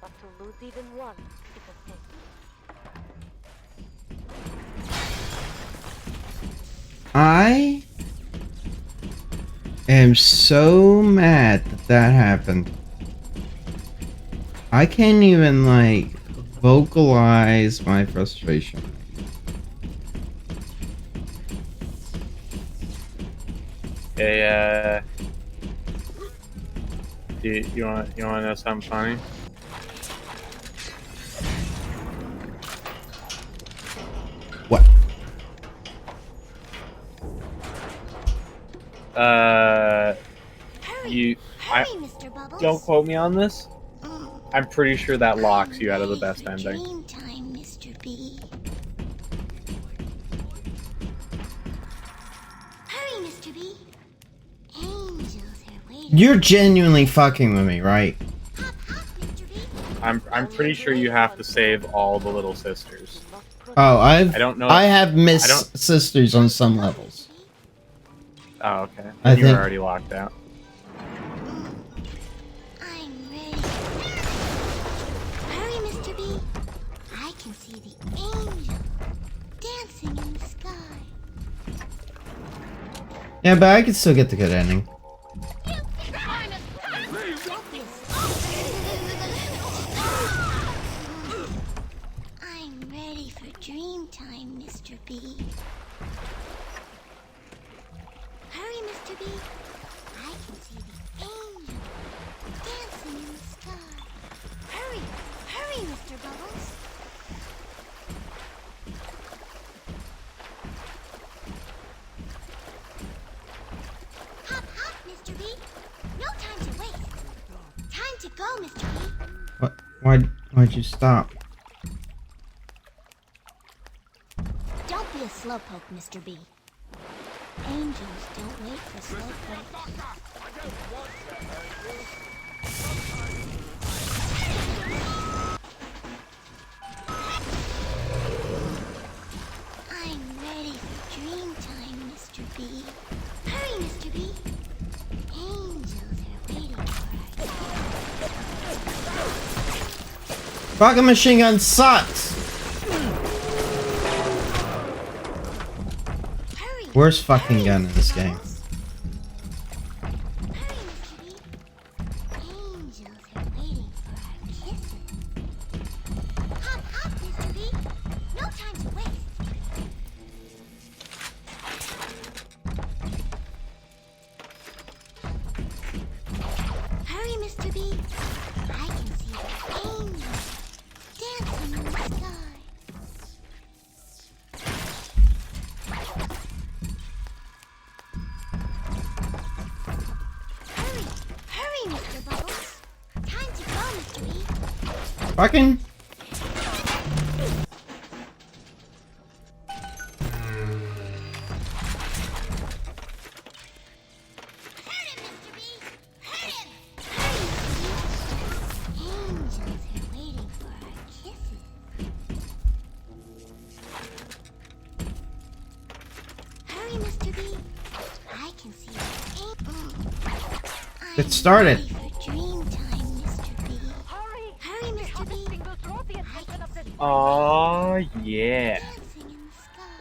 But to lose even one is a sin. I am so mad that that happened. I can't even, like, vocalize my frustration. Hey, you want to know something funny? What? Hurry, Mr. Bubbles. Don't quote me on this. Mm. I'm pretty sure that locks you out of the Ready best for ending. Dream time, Mr. B. Hurry, Mr. B. Angels are waiting. You're genuinely fucking with me, right? Hop, hop, Mr. B. I'm pretty sure you have to save all the little sisters. Oh, I don't know. I have I missed don't- sisters on some levels. Oh, okay. I You were think- already locked out. I'm ready. Hurry, Mr. B. I can see the angel dancing in the sky. Yeah, but I could still get the good ending. I'm ready for dream time, Mr. B. Hurry, Mr. B. I can see the angel dancing in the sky. Hurry! Hurry, Mr. Bubbles! Why'd you stop? Don't be a slowpoke, Mr. B. Angels don't wait for slowpokes. I'm ready for dream time, Mr. B. Hurry, Mr. B. Angels are waiting for us. Fucking machine gun sucks! Hurry! Worst fucking gun in this game. Hurry, Mr. B. Angels are waiting for our kisses. Hop, hop, Mr. B. No time to waste. Hurry, Mr. B. I can see the angels dancing in the sky. Hurry, hurry, Mr. Bubbles. Time to go, Mr. B. Fucking. Hurt him, Mr. B. Hurt him. Hurry, Mr. B. Angels are waiting for our kisses. Hurry, Mr. B. I can see the Get started. ready for dream time, Mr. B. Hurry! Hurry, Mr. B. Harvesting will draw the attention of the Oh yeah. Dancing in the sky.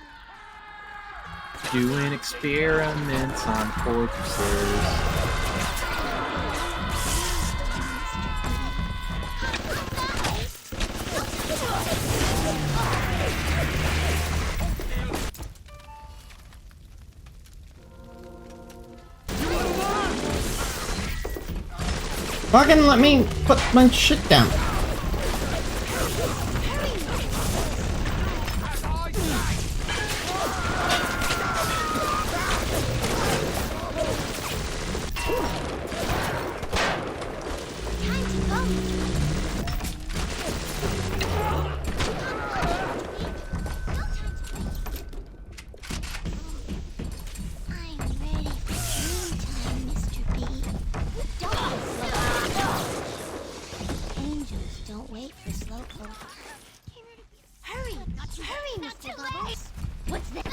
Doing experiments on corpses. Fucking let me put my shit down. Time to go, Mr. B. I'm ready for dream time, Mr. B. Don't be slow. Angels don't wait for slowpoke. Hurry! Hurry, Mr. Bubbles! What's that?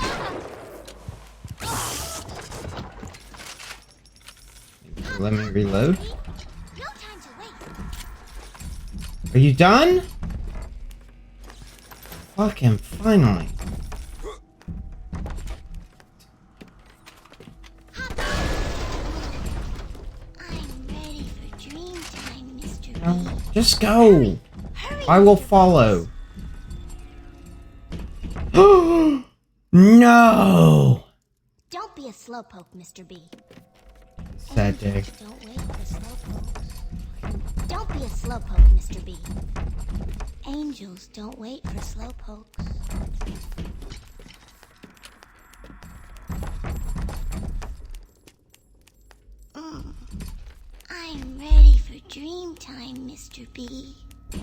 Let me reload. No time to wait. Are you done? Fucking finally. I'm ready for dream time, Mr. No, B. just go. Hurry, I will Mr. follow. No. Don't be a slowpoke, Mr. B. Sad day. Don't wait for slowpokes. Don't be a slowpoke, Mr. B. Angels don't wait for slowpokes. I'm ready for dream time, Mr. B.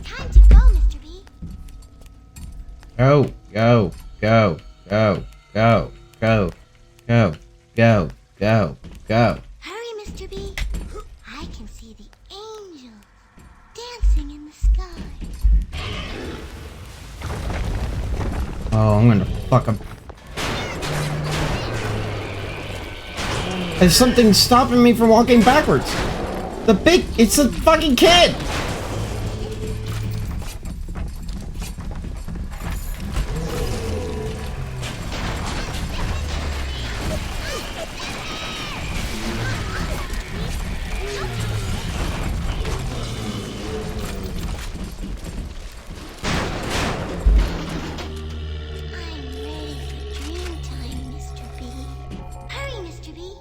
Time to go, Mr. B. Go, go, go, go, go, go, go, go, go, go. Hurry, Mr. B. I can see the angels dancing in the sky. Oh, I'm gonna fuck up. There's something stopping me from walking backwards. It's a fucking kid. I'm ready for dream time, Mr. B. Hurry, Mr. B.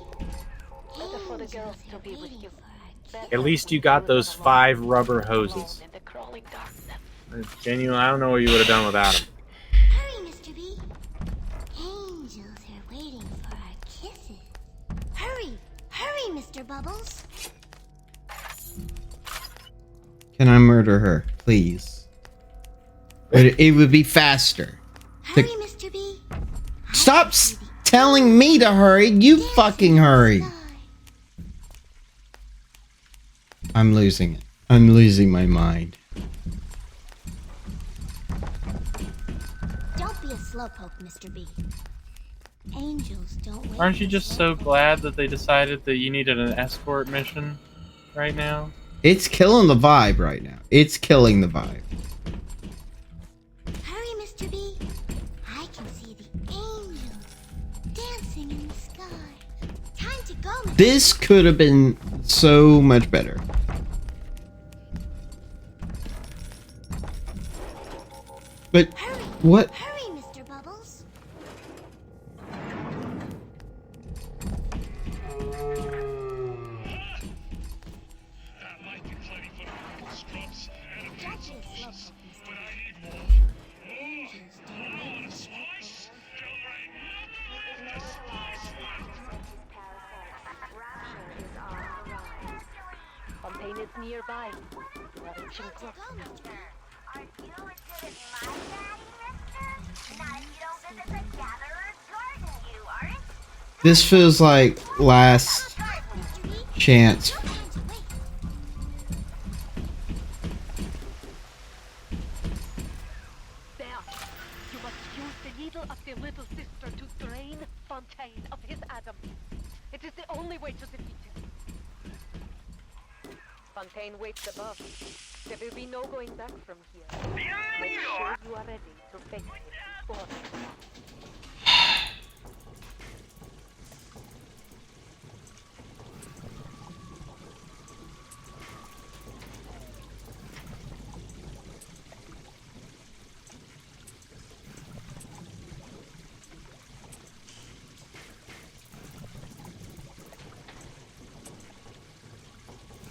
Better for the girls Angels to are be with waiting you. for our Better At least you for got you those than 5 alone rubber hoses. in the crawling darkness. Genuine, I don't know what you would have done without them. Hurry, Mr. B. Angels are waiting for our kisses. Hurry, hurry, Mr. Bubbles. Can I murder her, please? It would be faster. Hurry, Mr. B. Stop telling me to hurry. You fucking hurry. I'm losing it. I'm losing my mind. Don't be a slowpoke, Mr. B. Angels don't wait. Aren't you just so glad that they decided that you needed an escort mission right now? It's killing the vibe right now. It's killing the vibe. Hurry, Mr. B. I can see the angels dancing in the sky. Time to go, Mr. This could have been so much better. But Hurry. what? Hurry, Mr. Bubbles. That might be plenty for the local scrubs and a few Don't be a solutions, slowpoke, but Mr. I need more. Angels don't More wait of the for spice? Till there ain't nothing left to spice left. Fontaine is nearby. Watching Time to close. go, Mr. Aren't you as good as my daddy, mister? Not if you don't visit the gatherer's garden, you aren't. This feels like last Mr. B. chance. No time to wait. There. You must use the needle of the little sister to drain Fontaine of his Adam. It is the only way to defeat him. Fontaine waits above. There will be no going back from here. Make sure you are ready to face him before him.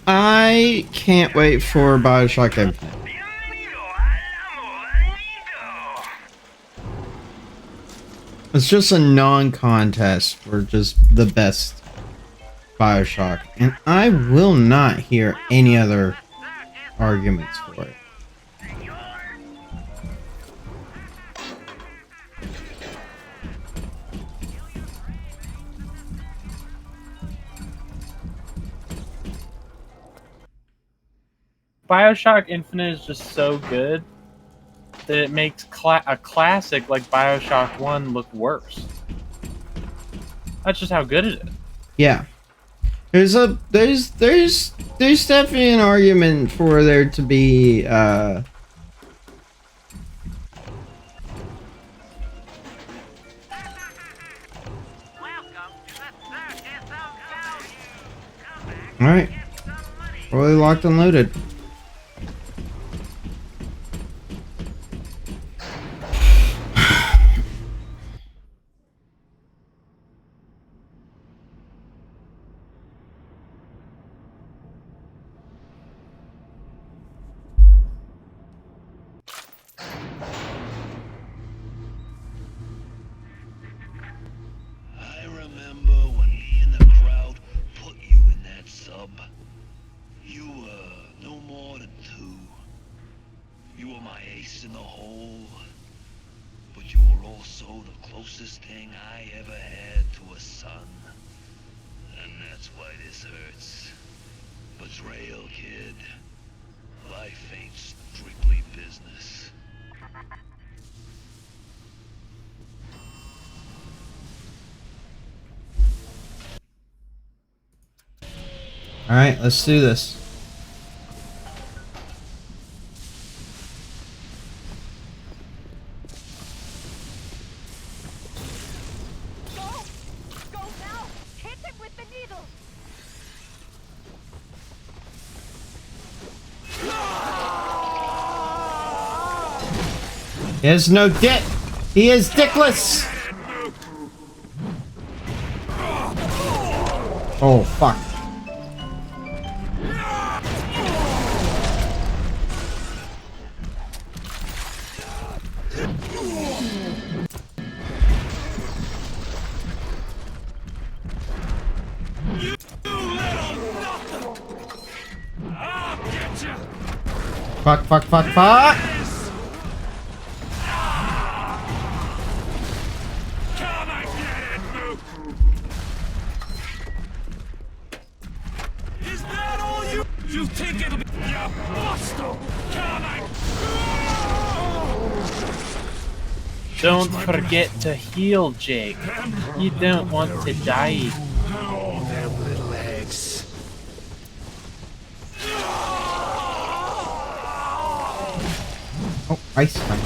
I can't wait for Bioshock Infinite. It's just a non-contest for just the best Bioshock, and I will not hear any other arguments for it. Bioshock Infinite is just so good that it makes a classic like Bioshock 1 look worse. That's just how good it is. Yeah, there's definitely an argument for there to be all right, fully locked and loaded. I remember when me and the crowd put you in that sub. You were no more than two. You were my ace in the hole. But you were also the closest thing I ever had to a son. And that's why this hurts. Betrayal, kid. Life ain't strictly business. All right, let's do this. Go! Go now! Hit him with the needle! He has no dick. He is dickless. Oh fuck. I'll get you! Fuck, fuck, fuck, fuck! Come and get it, Luke! Is that all you think it'll be? You buster! Come and... Don't forget to heal, Jake. You don't want to die. Oh, them little eggs. Oh, ice cream.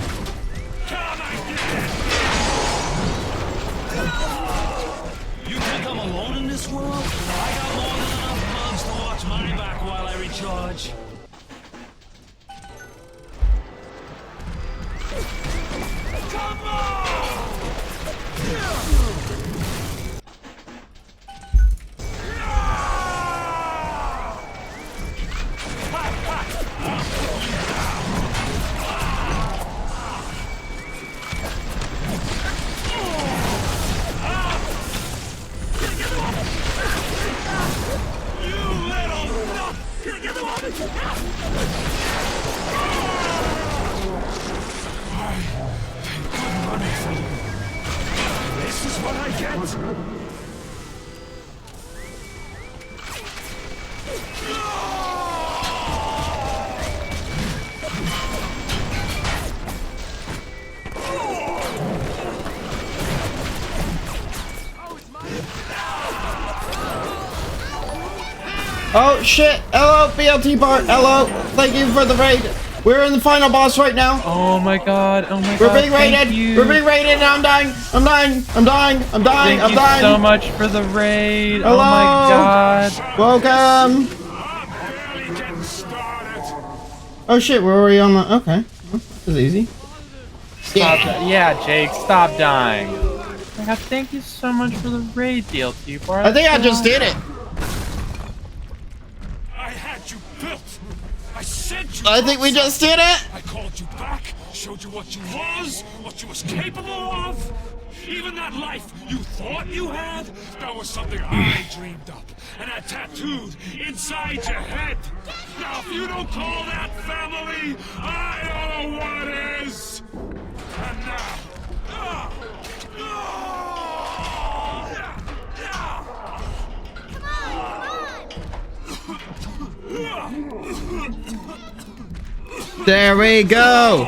You think I'm alone in this world? I got more than enough bugs to watch my back while I recharge. Come on! This is what I get! Oh shit! Hello, BLT bar. Hello. Thank you for the raid. We're in the final boss right now. Oh my god. Oh my god. We're being raided. Thank you. We're being raided and I'm dying. I'm dying. I'm dying. I'm dying. Thank I'm you dying. so much for the raid. Hello. Oh my god. Welcome. Oh shit, we're already on the... Okay. Well, that was easy. Yeah, Jake, stop dying. Oh my god, thank you so much for the raid, DLT bar. I think I just did it. I had you built. I sent you. I think we just did it. I called you back, showed you what you was capable of. Even that life you thought you had, that was something I dreamed up and had tattooed inside your head. Now, if you don't call that family, I don't know what is. And now, There we go.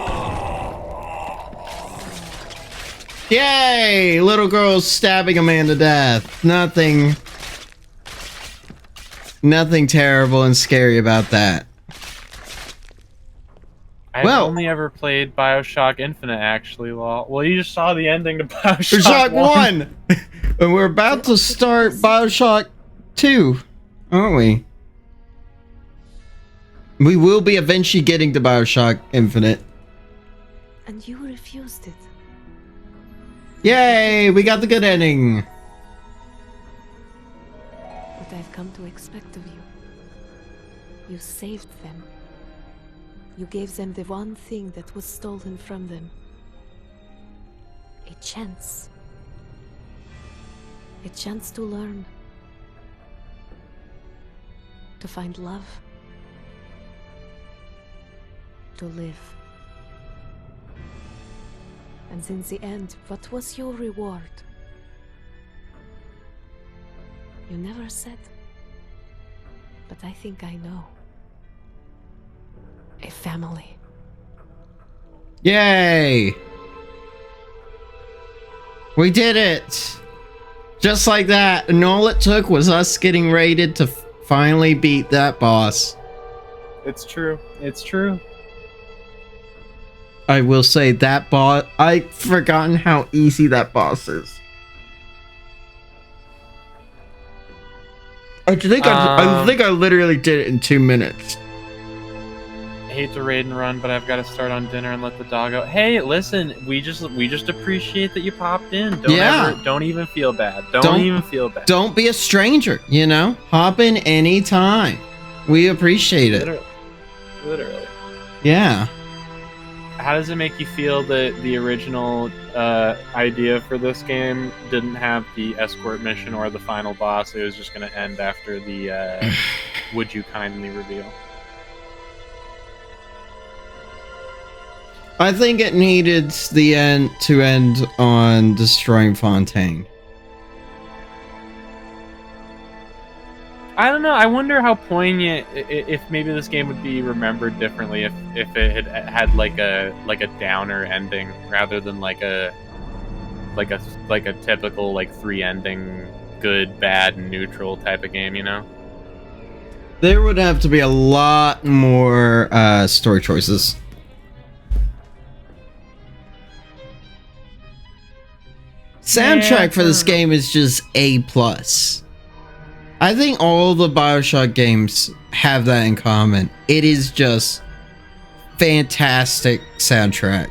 Yay! Little girl's stabbing a man to death. Nothing terrible and scary about that. I've only ever played Bioshock Infinite, actually, lol. Well, you just saw the ending to Bioshock 1! And we're about to start Bioshock 2, aren't we? We will be eventually getting to Bioshock Infinite. And you refused it. Yay! We got the good ending! What I've come to expect of you. You saved them. You gave them the one thing that was stolen from them. A chance. A chance to learn. To find love. To live. And in the end, what was your reward? You never said. But I think I know. A family. Yay! We did it! Just like that, and all it took was us getting raided to finally beat that boss. It's true. It's true. I will say that boss... I've forgotten how easy that boss is. I think I literally did it in 2 minutes. I hate to raid and run, but I've got to start on dinner and let the dog out. Hey, listen, we just appreciate that you popped in. Don't even feel bad. Don't even feel bad. Don't be a stranger, you know? Hop in anytime. We appreciate it. Literally. Yeah. How does it make you feel that the original idea for this game didn't have the escort mission or the final boss? It was just going to end after the would you kindly reveal? I think it needed the end to end on destroying Fontaine. I don't know. I wonder how poignant if maybe this game would be remembered differently if it had like a downer ending rather than like a typical like 3 ending good, bad, and neutral type of game, you know? There would have to be a lot more story choices. Soundtrack for this game is just A+. I think all the Bioshock games have that in common. It is just fantastic soundtrack.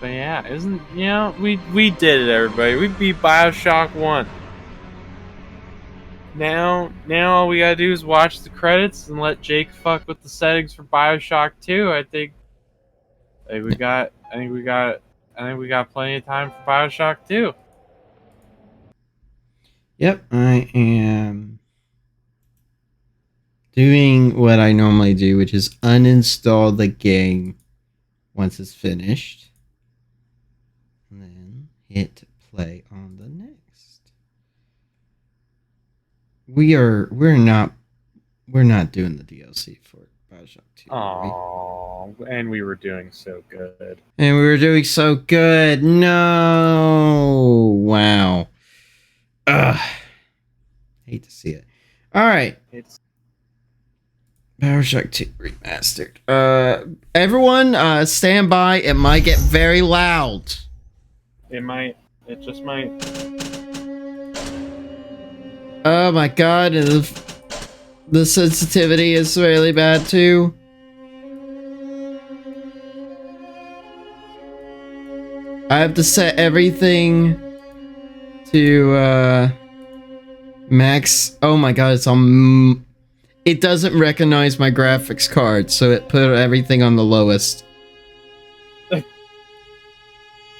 But yeah, we did it, everybody. We beat Bioshock 1. Now all we gotta do is watch the credits and let Jake fuck with the settings for Bioshock 2. I think we got plenty of time for Bioshock 2. Yep, I am doing what I normally do, which is uninstall the game once it's finished. And then hit play on the next. We're not doing the DLC for Bioshock 2. Oh, and we were doing so good. And we were doing so good. No. Wow. Ugh. Hate to see it. Alright. Bioshock 2 remastered. Everyone, stand by. It might get very loud. It might. It just might. Oh my god, and the sensitivity is really bad too. I have to set everything to max. Oh my god, it's on. It doesn't recognize my graphics card, so it put everything on the lowest.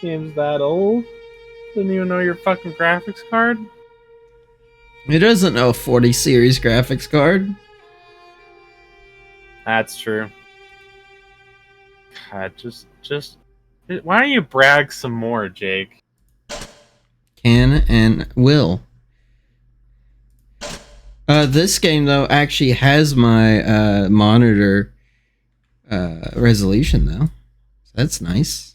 Game's that old? Didn't even know your fucking graphics card? It doesn't know a 40 series graphics card. That's true. God, just why don't you brag some more, Jake? Can and will. This game though actually has my monitor resolution though. So that's nice.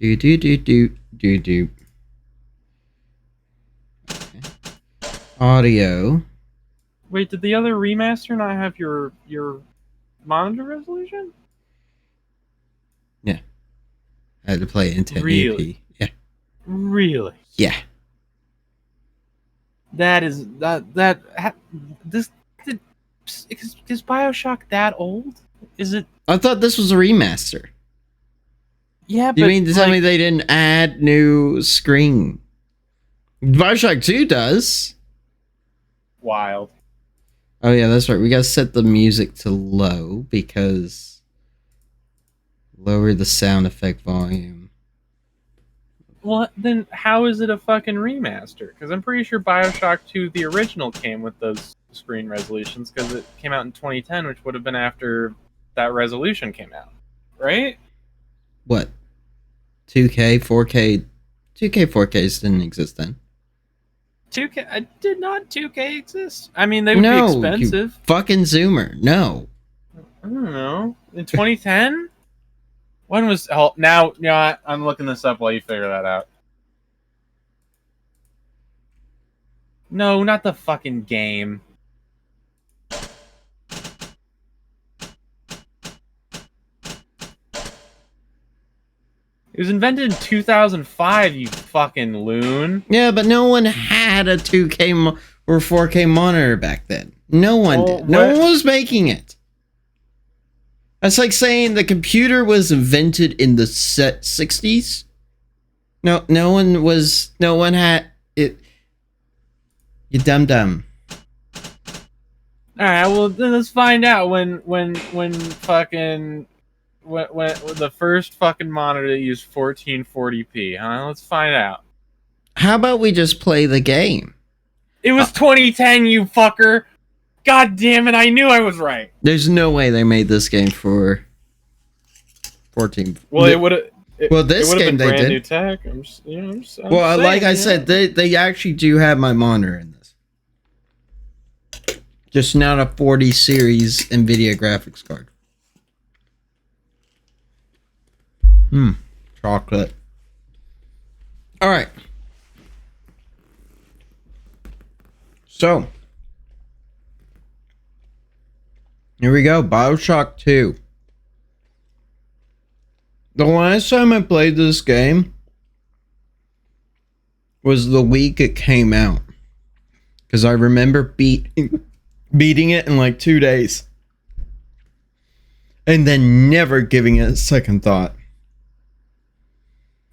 Do. Okay. Audio. Wait, did the other remaster not have your monitor resolution? Yeah. I had to play it in 1080p. Really? Yeah. Really? Yeah. Is Bioshock that old? Is it? I thought this was a remaster. Yeah, but you mean to tell me they didn't add new screen? Bioshock 2 does. Wild. Oh yeah, that's right. We gotta set the music to low because lower the sound effect volume. Well, then how is it a fucking remaster? Because I'm pretty sure Bioshock 2, the original, came with those screen resolutions because it came out in 2010, which would have been after that resolution came out, right? What? 2K, 4K? 2K, 4Ks didn't exist then. 2K? Did not 2K exist? I mean, they would be expensive. You fucking Zoomer. No. I don't know. In 2010? When was... Oh, now, you know what? I'm looking this up while you figure that out. No, not the fucking game. It was invented in 2005, you fucking loon. Yeah, but no one had a 2K or 4K monitor back then. No one did. No one was making it. That's like saying the computer was invented in the 60s. No one had it. You dumb. All right, well then let's find out when fucking when the first fucking monitor used 1440p. Huh? Let's find out. How about we just play the game? It was 2010, you fucker. God damn it! I knew I was right. There's no way they made this game for 14. Well, it would have. Well, this it would have game been they brand did. new tech. I'm just, I'm Well, saying, like I said, they actually do have my monitor in this. Just not a 40 series NVIDIA graphics card. Chocolate. All right. So, here we go. Bioshock 2. The last time I played this game was the week it came out. Because I remember beating it in like 2 days. And then never giving it a second thought.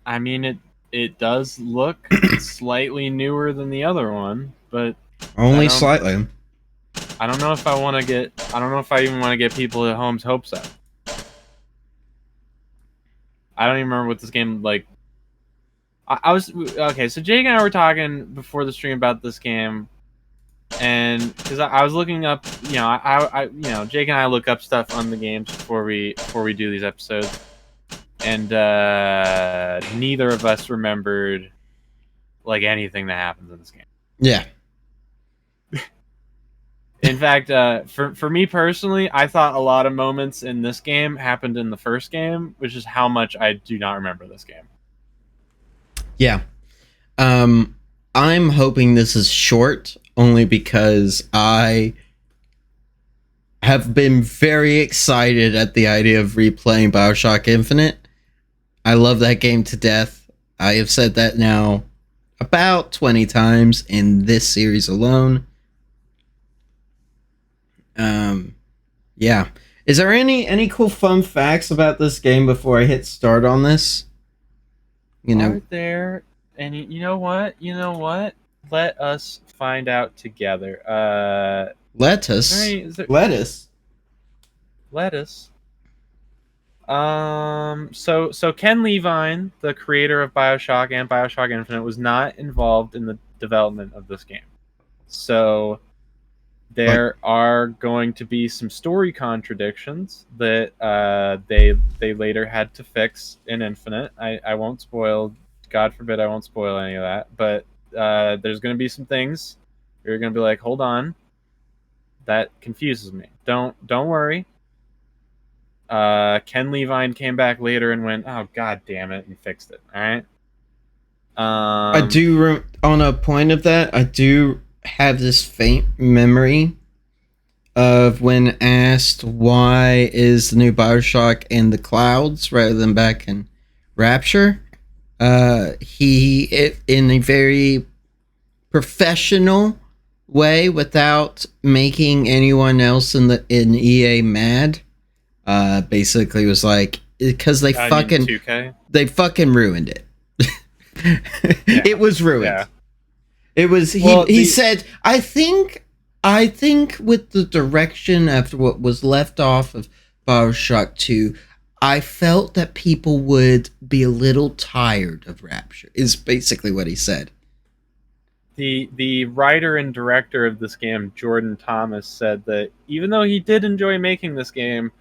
I mean, it does look slightly newer than the other one, but Only slightly. I don't know if I want to get. I don't know if I even want to get people at home's hopes up. I don't even remember what this game like. I was okay. So Jake and I were talking before the stream about this game, and because I was looking up, you know, Jake and I look up stuff on the games before we do these episodes, and neither of us remembered like anything that happens in this game. Yeah. In fact, for me personally, I thought a lot of moments in this game happened in the first game, which is how much I do not remember this game. Yeah. I'm hoping this is short, only because I have been very excited at the idea of replaying Bioshock Infinite. I love that game to death. I have said that now about 20 times in this series alone. Yeah. Is there any cool fun facts about this game before I hit start on this? You know, Are there any? You know what? Let us find out together. lettuce. Lettuce. Lettuce. So Ken Levine, the creator of Bioshock and Bioshock Infinite, was not involved in the development of this game. So there are going to be some story contradictions that they later had to fix in Infinite. I won't spoil. God forbid I won't spoil any of that. But there's going to be some things you're going to be like, hold on, that confuses me. Don't worry. Ken Levine came back later and went, oh god damn it, and fixed it. All right. I do on a point of that. I do have this faint memory of when asked why is the new Bioshock in the clouds rather than back in Rapture. He in a very professional way, without making anyone else in EA mad. Basically was like, because they fucking 2K? they fucking ruined it. Yeah. It was ruined. Yeah. It was he said, I think with the direction after what was left off of Bioshock 2, I felt that people would be a little tired of Rapture, is basically what he said. The writer and director of this game, Jordan Thomas, said that even though he did enjoy making this game,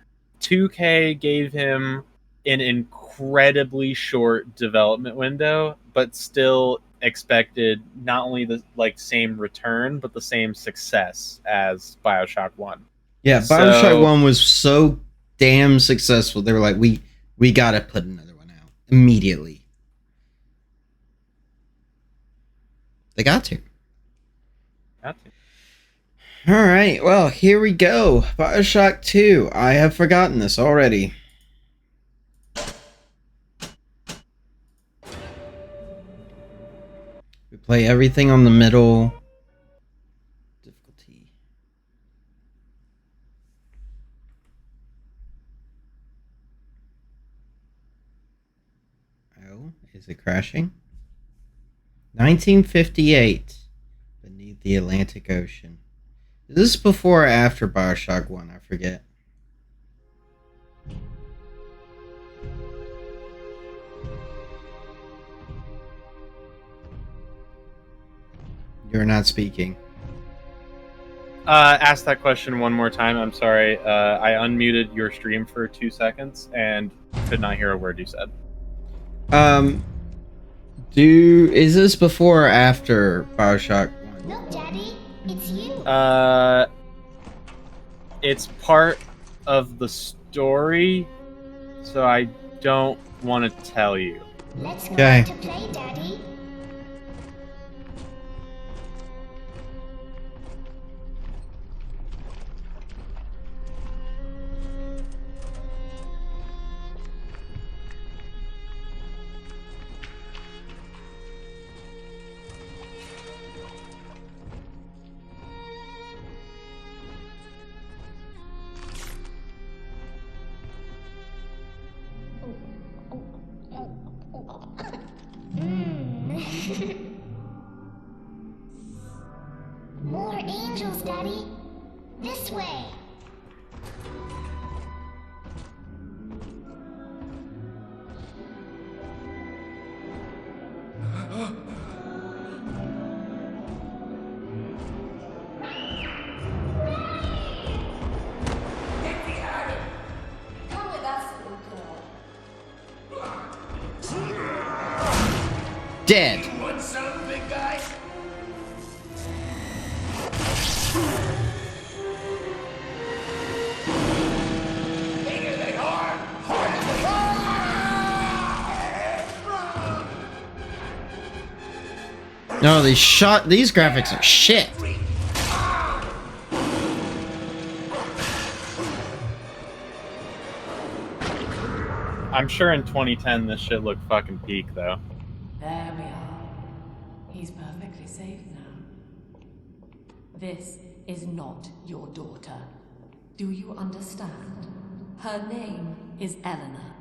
2K gave him an incredibly short development window, but still expected not only the same return, but the same success as Bioshock 1. Yeah, Bioshock 1 was so damn successful. They were like, we gotta put another one out immediately. They got to. Alright, well, here we go. Bioshock 2. I have forgotten this already. We play everything on the middle. Difficulty. Oh, is it crashing? 1958. Beneath the Atlantic Ocean. Is this before or after Bioshock 1? I forget. You're not speaking. Ask that question one more time. I'm sorry. I unmuted your stream for 2 seconds and could not hear a word you said. Is this before or after Bioshock 1? Look, Daddy, it's you. It's part of the story, so I don't want to tell you. Let's go Okay. to play, Daddy. More angels, Daddy. This way. Come with us, little girl. Dead. Want some, big guy? Bigger they are, harder they are! No, these graphics are shit. I'm sure in 2010 this shit looked fucking peak though. There we are. He's perfectly safe now. This is not your daughter. Do you understand? Her name is Eleanor,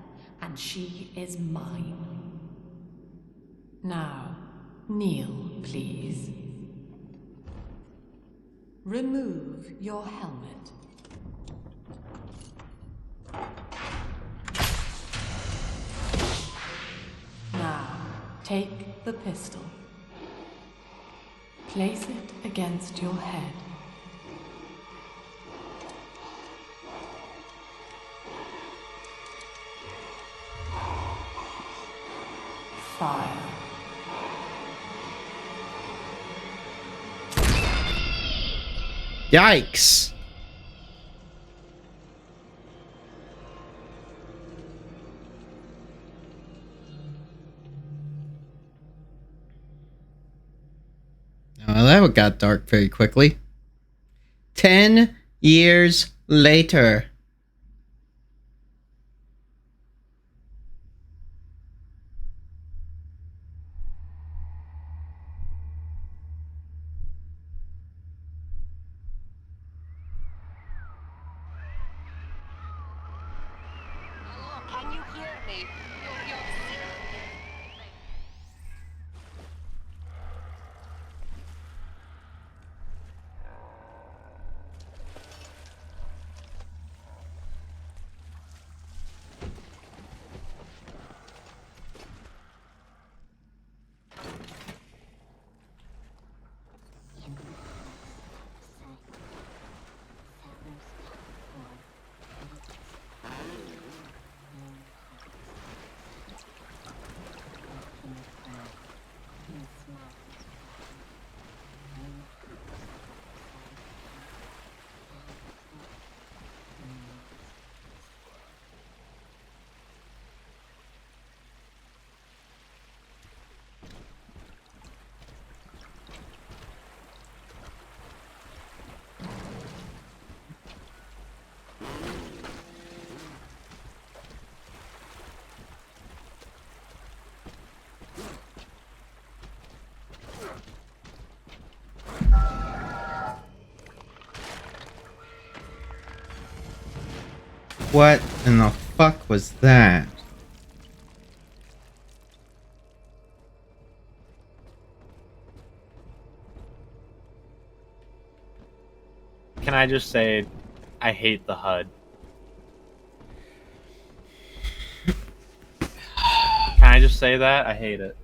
and she is mine. Now, kneel, please. Remove your helmet. Now, take the pistol. Place it against your head. Fire. Yikes. Oh, that got dark very quickly. 10 years later. Hello, can you hear me? You're What in the fuck was that? I just say I hate the HUD? Can I just say that? I hate it.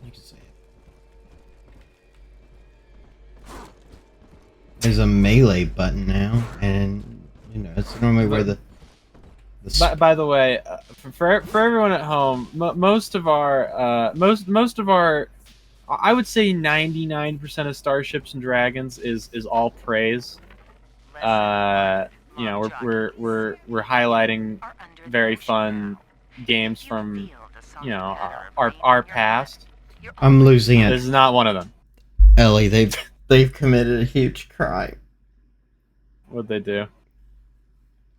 You can say it. There's a melee button now, and you know it's normally where the. By the way, for everyone at home, most of our I would say 99% of Starships and Dragons is all praise. You know, we're highlighting very fun games from, you know, our past. I'm losing it. This is not one of them. Ellie, they've committed a huge crime. What'd they do?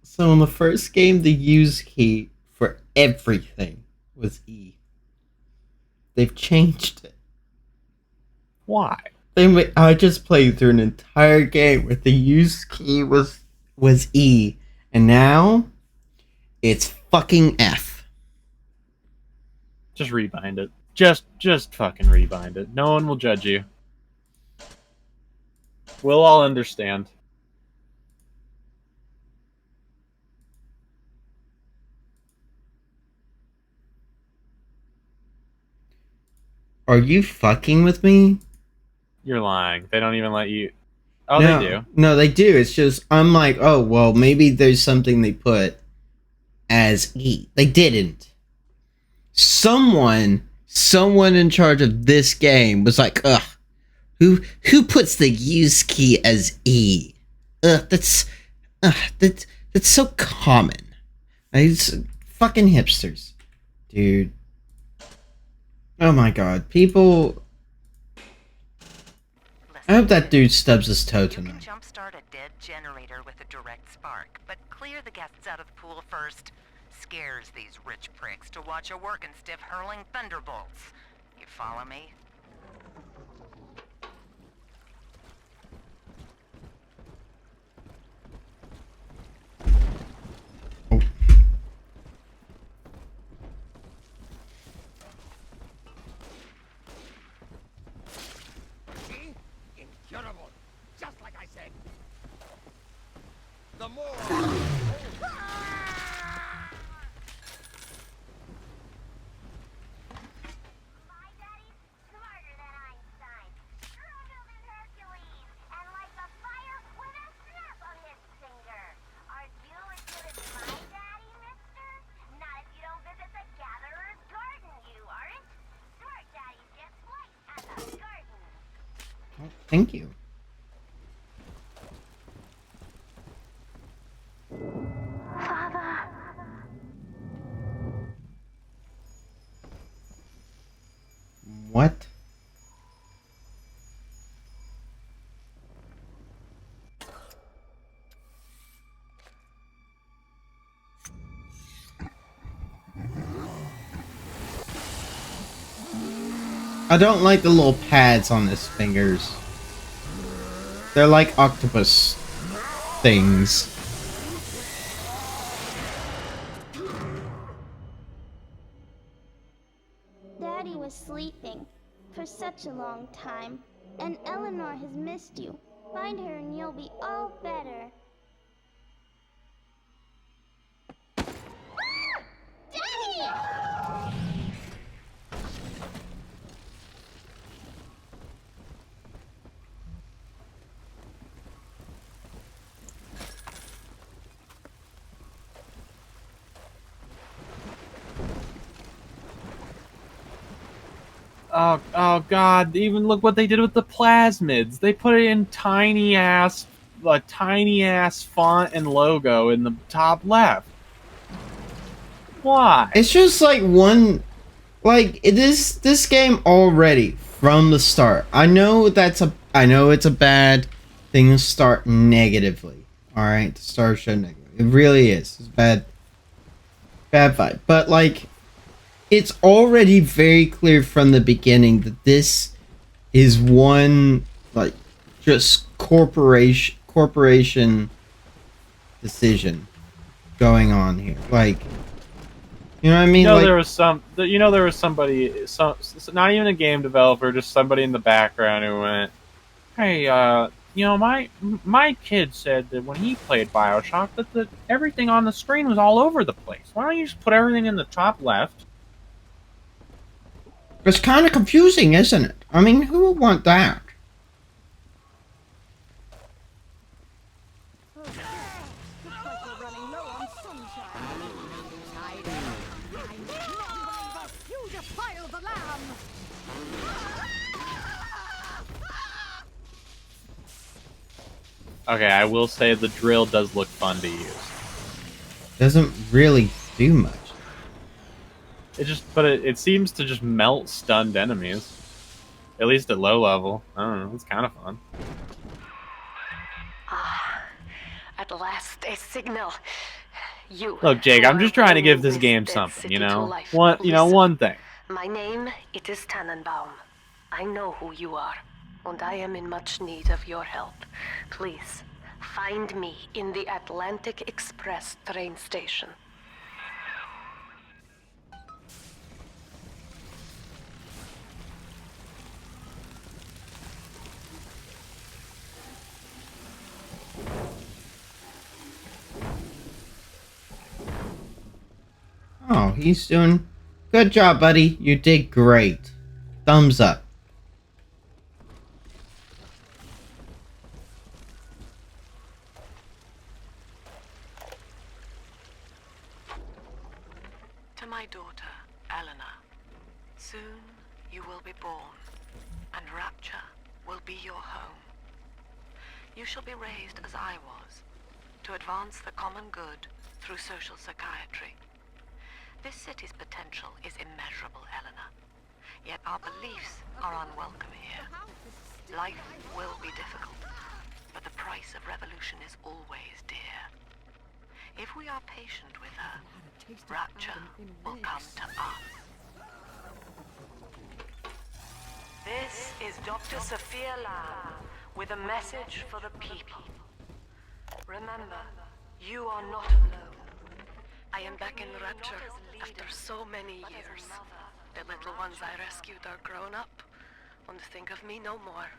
So in the first game, the use key for everything was E. They've changed it. Why? I just played through an entire game where the use key was E, and now it's fucking F. Just rebind it. Just fucking rebind it. No one will judge you. We'll all understand. Are you fucking with me? You're lying. They don't even let you. Oh, no, they do. No, they do. It's just I'm like, oh well, maybe there's something they put as E. They didn't. Someone in charge of this game was like, ugh, who puts the use key as E? That's so common. It's fucking hipsters, dude. Oh my god, people. I hope that dude stubs his toe tonight. You can jumpstart a dead generator with a direct spark, but clear the guests out of the pool first. Scares these rich pricks to watch a working stiff hurling thunderbolts. You follow me? Oh. See? Incurable. Just like I said. The more... My daddy's smarter than Einstein, stronger than Hercules, and like a fire with a snap of his finger. Aren't you as good as my daddy, mister? Not if you don't visit the Gatherer's Garden, you aren't. Smart daddies get flights at the garden. Oh, thank you. Father. What? I don't like the little pads on his fingers. They're like octopus things. Daddy was sleeping for such a long time, and Eleanor has missed you. Find her and you'll be all better. Daddy! Oh god, even look what they did with the plasmids. They put it in a tiny ass font and logo in the top left. Why? It's just like this game already from the start. I know it's a bad thing to start negatively. All right, to start a show negatively. It really is. It's bad vibe. But like, it's already very clear from the beginning that this is one like just corporation decision going on here. Like, you know what I mean? Like, there was somebody, not even a game developer, just somebody in the background who went, "Hey, my kid said that when he played Bioshock that everything on the screen was all over the place. Why don't you just put everything in the top left? It's kind of confusing, isn't it? I mean, who would want that? Looks like we're running low on sunshine. I'm not you defile the lamb! Okay, I will say the drill does look fun to use. Doesn't really do much. But it seems to just melt stunned enemies. At least at low level. I don't know, it's kind of fun. Ah, at last a signal. Look, Jake, I'm just trying to give this game something, you know? One thing. My name, it is Tannenbaum. I know who you are, and I am in much need of your help. Please, find me in the Atlantic Express train station. Oh, he's doing... Good job, buddy. You did great. Thumbs up. To my daughter, Eleanor, soon you will be born, and Rapture will be your home. You shall be raised as I was, to advance the common good through social psychiatry. This city's potential is immeasurable, Eleanor. Yet our beliefs are unwelcome here. Life will be difficult, but the price of revolution is always dear. If we are patient with her, Rapture will come to us. This is Dr. Sophia Lamb with a message for the people. Remember, you are not alone. I am back in Rapture after so many years. The little ones I rescued are grown up and think of me no more.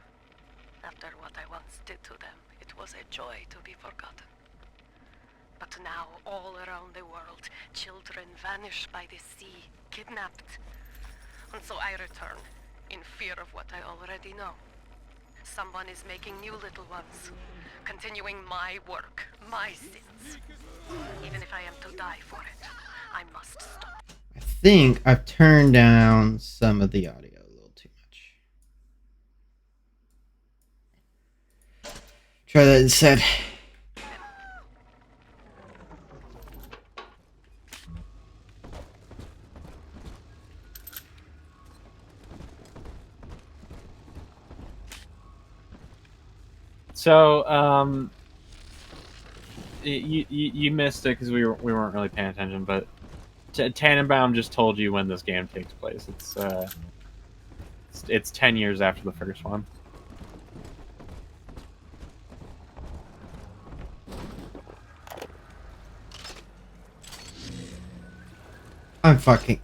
After what I once did to them, it was a joy to be forgotten. But now, all around the world, children vanish by the sea, kidnapped. And so I return, in fear of what I already know. Someone is making new little ones, continuing my work, my sins. Even if I am to die for it, I must stop. I think I've turned down some of the audio a little too much. Try that instead. So, you missed it because we weren't really paying attention, but Tannenbaum just told you when this game takes place. It's 10 years after the first one. I'm fucking...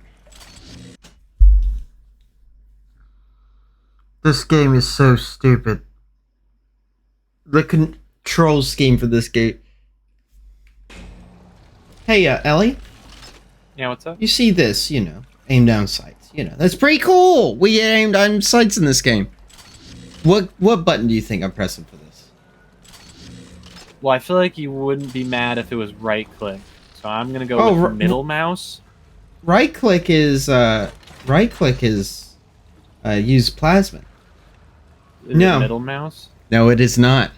This game is so stupid. The control scheme for this game. Hey, Ellie? Yeah, what's up? You see this, aim down sights. That's pretty cool! We aim down sights in this game. What button do you think I'm pressing for this? Well, I feel like you wouldn't be mad if it was right click. So I'm gonna go with middle mouse. Right click is use plasma. Is it middle mouse? No, it is not.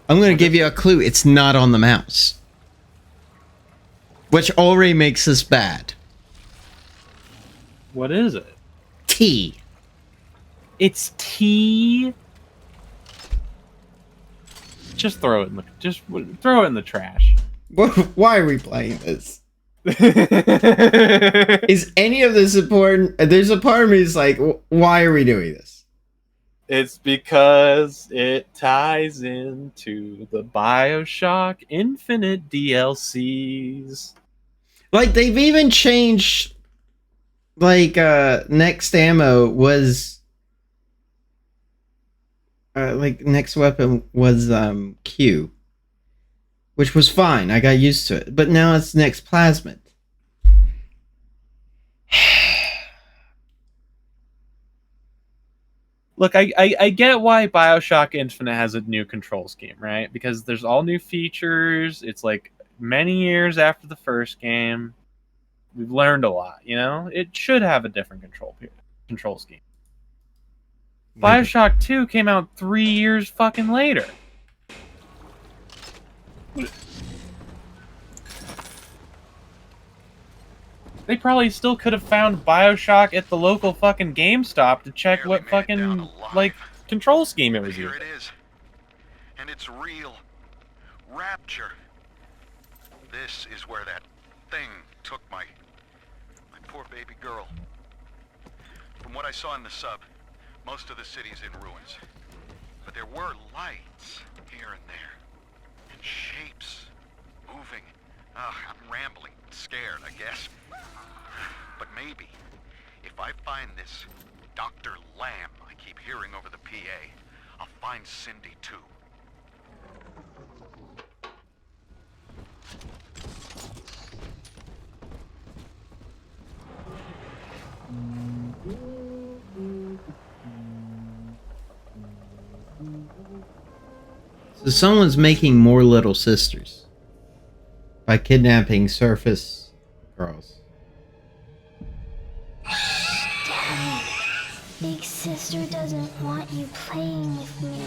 I'm going to give you a clue. It's not on the mouse. Which already makes this bad. What is it? T. It's T. Just throw it in the trash. Why are we playing this? Is any of this important? There's a part of me that's like, why are we doing this? It's because it ties into the Bioshock Infinite DLCs. Like, they've even changed, like, Next Ammo was like next weapon was Q, which was fine. I got used to it. But now it's next plasmid. Look, I get why Bioshock Infinite has a new control scheme, right? Because there's all new features. It's like many years after the first game. We've learned a lot, you know? It should have a different control scheme. Bioshock 2 came out 3 years fucking later. They probably still could have found Bioshock at the local fucking GameStop to check what fucking, like, control scheme it was Here using. it is. And it's real. Rapture. This is where that thing took my poor baby girl. From what I saw in the sub, most of the city's in ruins. But there were lights here and there. And shapes. Moving. I'm rambling. Scared, I guess. But maybe, if I find this Dr. Lamb I keep hearing over the PA, I'll find Cindy too. So someone's making more little sisters by kidnapping surface girls. Daddy, Big Sister doesn't want you playing with me.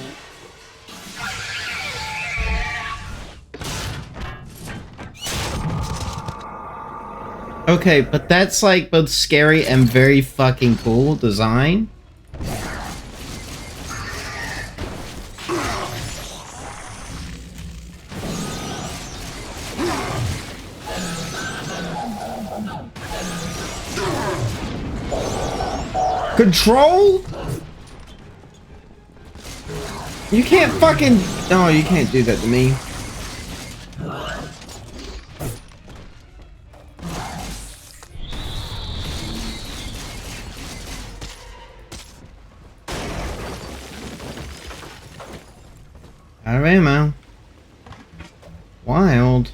Okay, but that's like both scary and very fucking cool design. Control? You can't fucking... No, you can't do that to me. Out of ammo. Wild.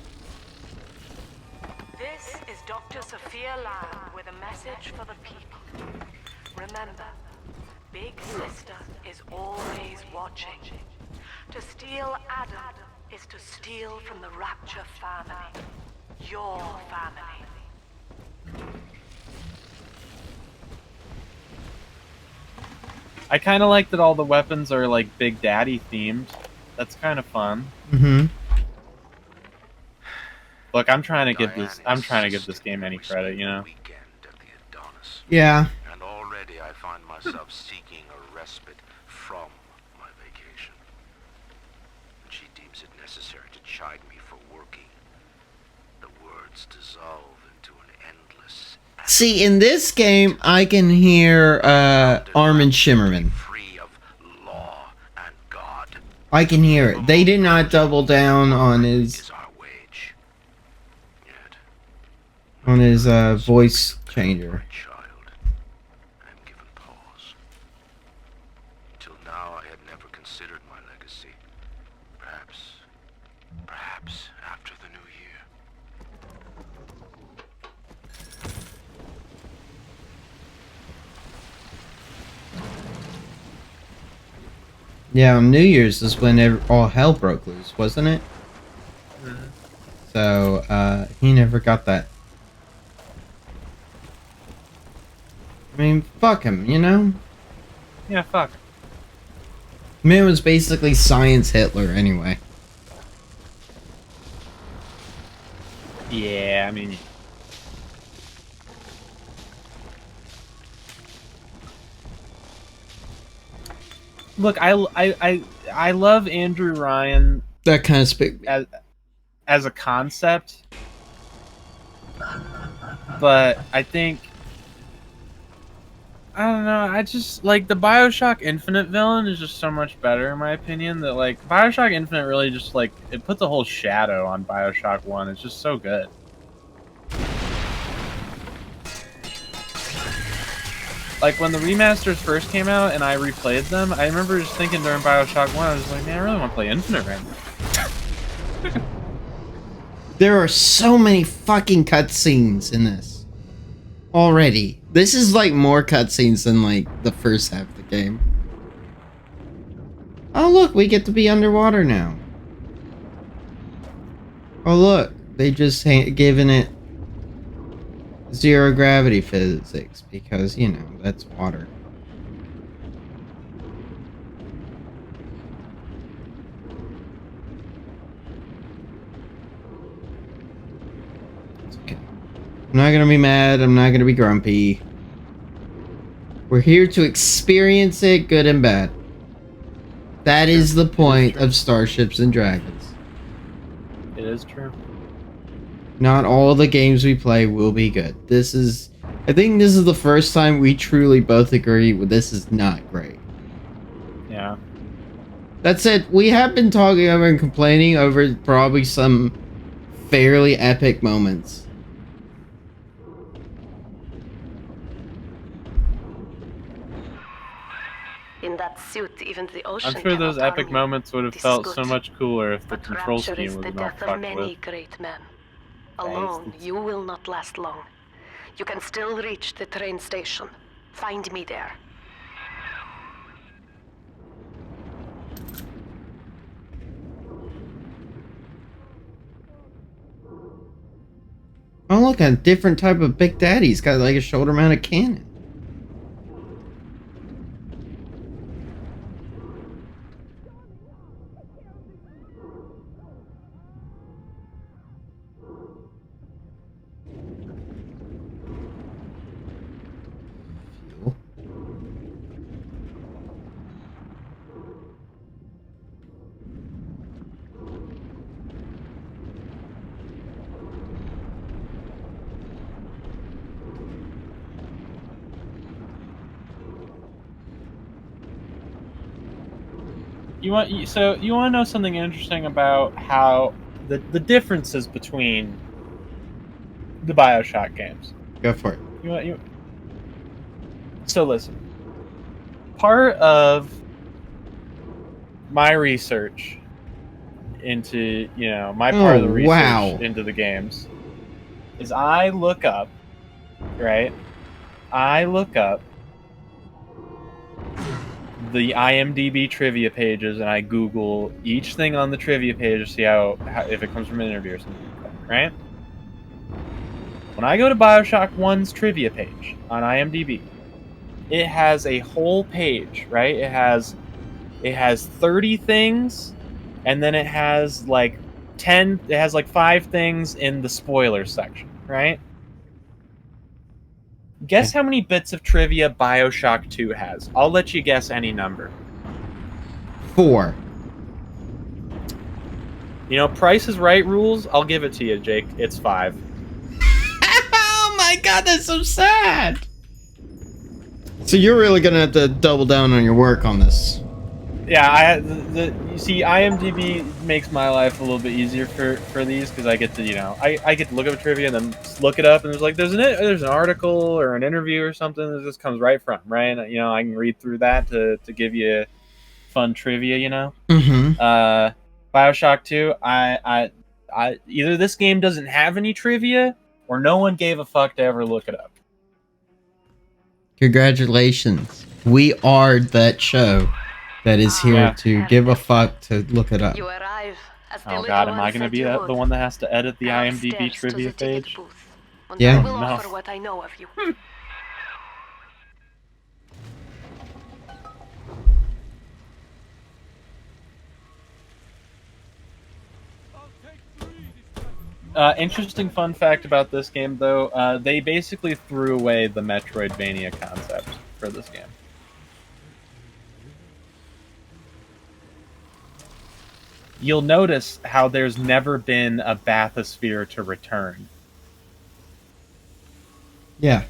This is Dr. Sophia Lamb with a message for the people. Remember, Big Sister is always watching. To steal Adam is to steal from the Rapture family. Your family. I kind of like that all the weapons are like Big Daddy themed. That's kind of fun. Mm-hmm. Look, I'm trying to give this game any credit, you know. Yeah. And already I find myself seeking a respite from my vacation. And she deems it necessary to chide me for working. The words dissolve into an endless... See, in this game, I can hear Armin Shimmerman. I can hear it. They did not double down on his voice changer. Till now I had never considered my legacy. Perhaps after the new year. Yeah, on New Year's is when all hell broke loose, wasn't it? Mm-hmm. So, he never got that. I mean, fuck him, you know? Yeah, fuck. Man was basically science Hitler anyway. Yeah, I mean... Look, I love Andrew Ryan. That kind of speak as a concept, but I think I don't know. I just like the Bioshock Infinite villain is just so much better in my opinion. That like Bioshock Infinite really just like it puts a whole shadow on Bioshock 1. It's just so good. like when the remasters first came out and I replayed them, I remember just thinking during Bioshock 1, I was just like, man, I really want to play Infinite right now. There are so many fucking cutscenes in this already. This is like more cutscenes than like the first half of the game. Oh look, we get to be underwater now. Oh look, they just given it zero gravity physics because, you know, that's water. It's okay. I'm not gonna be mad, I'm not gonna be grumpy. We're here to experience it, good and bad. That is the point of Starships and Dragons. It is true. Not all the games we play will be good. I think this is the first time we truly both agree this is not great. Yeah. That said, we have been talking over and complaining over probably some fairly epic moments. In that suit, even the ocean I'm sure those cannot harm epic you. moments would have This is felt good. so much cooler if the But control rapture scheme is was the not death of fucked many with. great men. Alone, you will not last long. You can still reach the train station. Find me there. Oh look, a different type of Big Daddy. He's got like a shoulder mounted cannon. You want to know something interesting about how the differences between the Bioshock games? Go for it. So listen. Part of my research into, my part of the research into the games is I look up, right? I look up the IMDb trivia pages and I Google each thing on the trivia page to see how if it comes from an interview or something like that, right? When I go to Bioshock 1's trivia page on IMDb, it has a whole page, right? It has 30 things, and then it has like 5 things in the spoiler section, right? Guess how many bits of trivia Bioshock 2 has? I'll let you guess any number. 4. Price is Right rules, I'll give it to you, Jake. It's 5. Oh my god, that's so sad! So you're really gonna have to double down on your work on this. Yeah, you see, IMDb makes my life a little bit easier for these because I get to, I get to look up trivia and then look it up and there's an article or an interview or something that just comes right from, right? I can read through that to give you fun trivia, Mm-hmm. Bioshock 2, I either this game doesn't have any trivia or no one gave a fuck to ever look it up. Congratulations. We are that show that is here to give a fuck to look it up. You arrive as the Oh god, am little I going to be the one that has to edit the IMDb trivia page? Yeah. I will offer what I know of you. Interesting fun fact about this game, though, they basically threw away the Metroidvania concept for this game. You'll notice how there's never been a bathysphere to return. Yeah.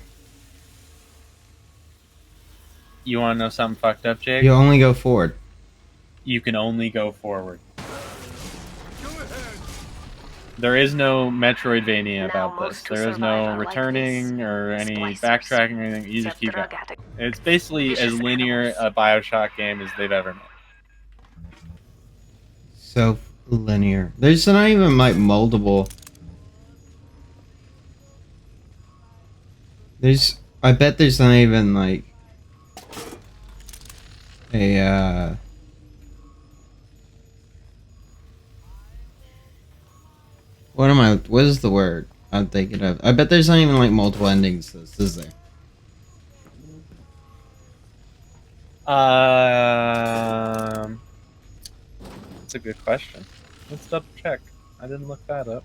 You want to know something fucked up, Jake? You only go forward. You can only go forward. There is no Metroidvania about most this. to There is survive no are like returning this. or any Splicers. backtracking or anything. You just They're keep going. drug addicts. It's basically as Vicious linear animals. a Bioshock game as they've ever made. So linear. There's not even like moldable. I bet there's not even like a what is the word I'm thinking of? I bet there's not even like multiple endings to this, is there? That's a good question. Let's double check. I didn't look that up.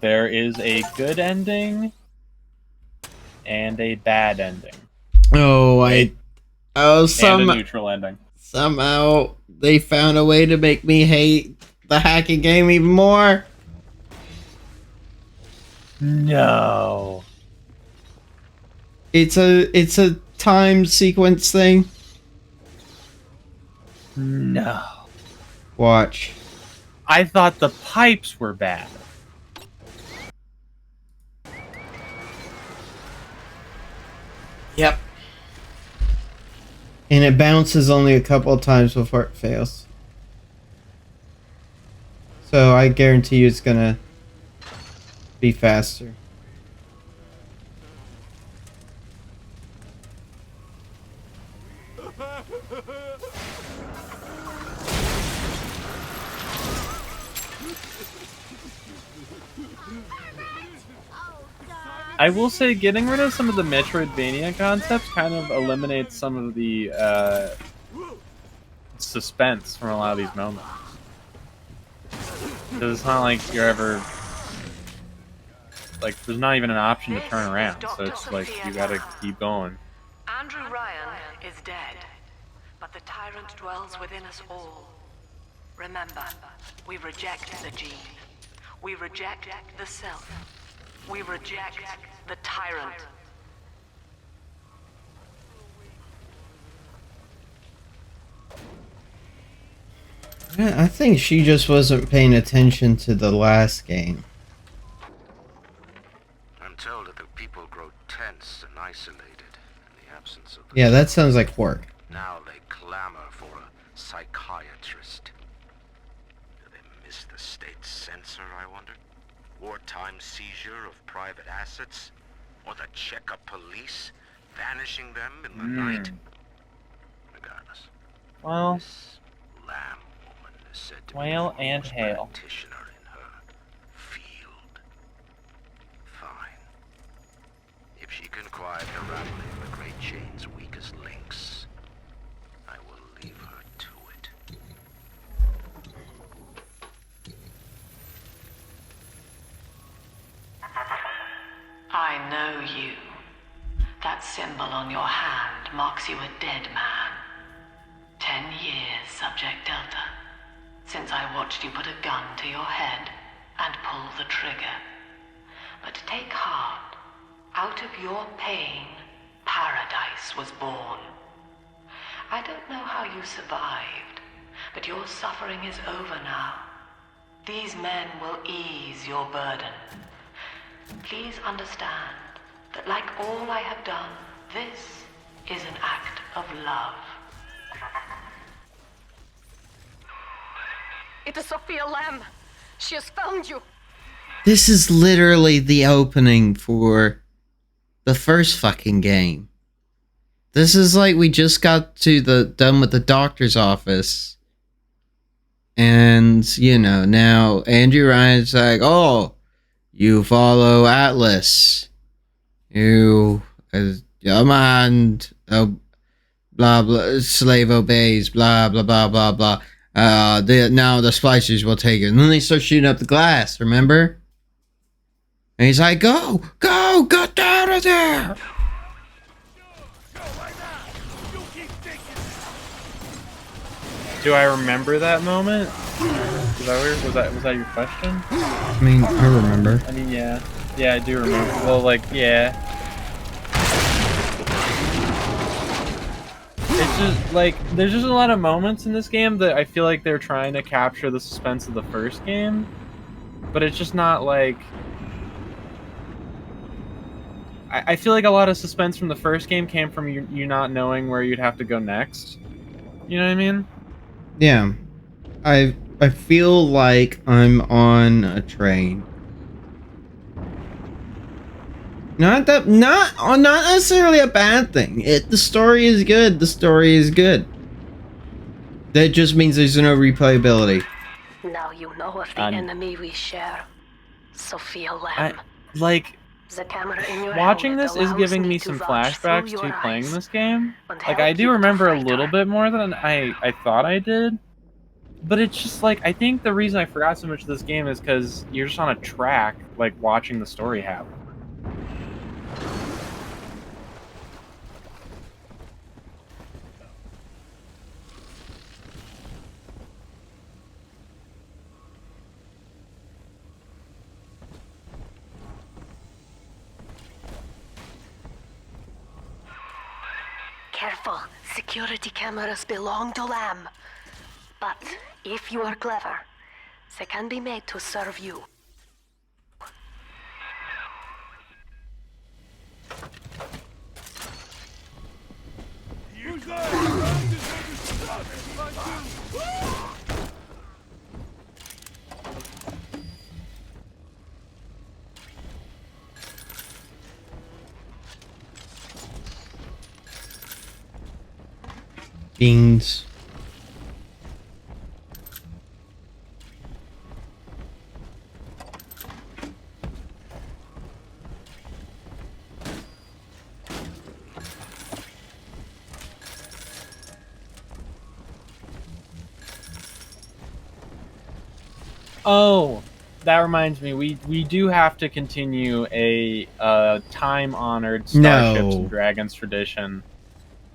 There is a good ending and a bad ending. Oh, and a neutral ending. Somehow they found a way to make me hate the hacking game even more. No. It's a time sequence thing. No. Watch. I thought the pipes were bad. Yep. And it bounces only a couple of times before it fails. So I guarantee you it's gonna be faster. I will say getting rid of some of the Metroidvania concepts kind of eliminates some of the suspense from a lot of these moments. Because it's not like you're ever... Like, there's not even an option to turn around, so it's like, you gotta keep going. Andrew Ryan is dead, but the tyrant dwells within us all. Remember, we reject the gene. We reject the self. We reject the tyrant. I think she just wasn't paying attention to the last game. I'm told that the people grow tense and isolated in the absence of the Yeah, that sounds like work. Now they clamor for a psychiatrist. Do they miss the state censor, I wonder? Wartime seizure of private assets? Or the Cheka police vanishing them in the night? Regardless. Well... This lamb woman is said to Whale be the and foremost hail. practitioner in her field. Fine. If she can quiet the rattling of the great chain's weakest links, I will leave her to it. I know you. That symbol on your hand marks you a dead man. 10 years, Subject Delta, since I watched you put a gun to your head and pull the trigger. But take heart. Out of your pain, paradise was born. I don't know how you survived, but your suffering is over now. These men will ease your burden. Please understand that like all I have done, this is an act of love. It is Sophia Lamb. She has found you. This is literally the opening for the first fucking game. This is like we just got to done with the doctor's office. And, you know, now Andrew Ryan's like, oh, you follow Atlas. You, command, blah, blah, slave obeys, blah, blah, blah, blah, blah. Now the splicers will take it. And then they start shooting up the glass, remember? And he's like, go, get out of there! Do I remember that moment? Was that your question? I mean, I remember. I mean, yeah. Yeah, I do remember. Well, like, yeah. It's just, like, there's just a lot of moments in this game that I feel like they're trying to capture the suspense of the first game, but it's just not, like... I feel like a lot of suspense from the first game came from you not knowing where you'd have to go next. You know what I mean? Yeah. I feel like I'm on a train. Not necessarily a bad thing. The story is good. The story is good. That just means there's no replayability. Now you know of the enemy we share. Sophia Lamb. Like, The camera in your watching helmet this is allows giving me me to some watch through flashbacks your to playing eyes this game. and Like, help I you do to remember a fight little her. bit more than I thought I did. But it's just like, I think the reason I forgot so much of this game is because you're just on a track, like, watching the story happen. Careful, security cameras belong to Lamb. But if you are clever, they can be made to serve you. Beans. Oh, that reminds me. We do have to continue a time-honored Starships and Dragons tradition,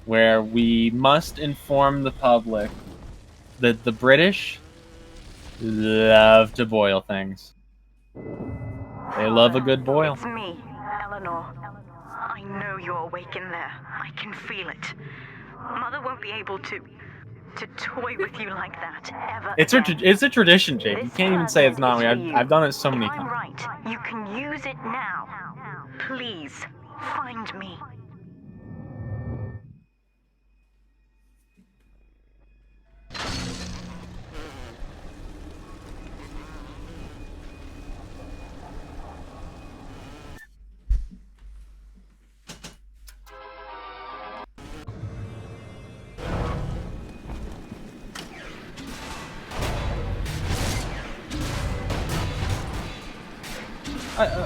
where we must inform the public that the British love to boil things. They love a good boil. It's me, Eleanor. I know you're awake in there. I can feel it. Mother won't be able to toy with you like that ever. It's a tradition, Jake. You can't even say it's not. I've done it so many I'm times. right. You can use it now. Please, find me.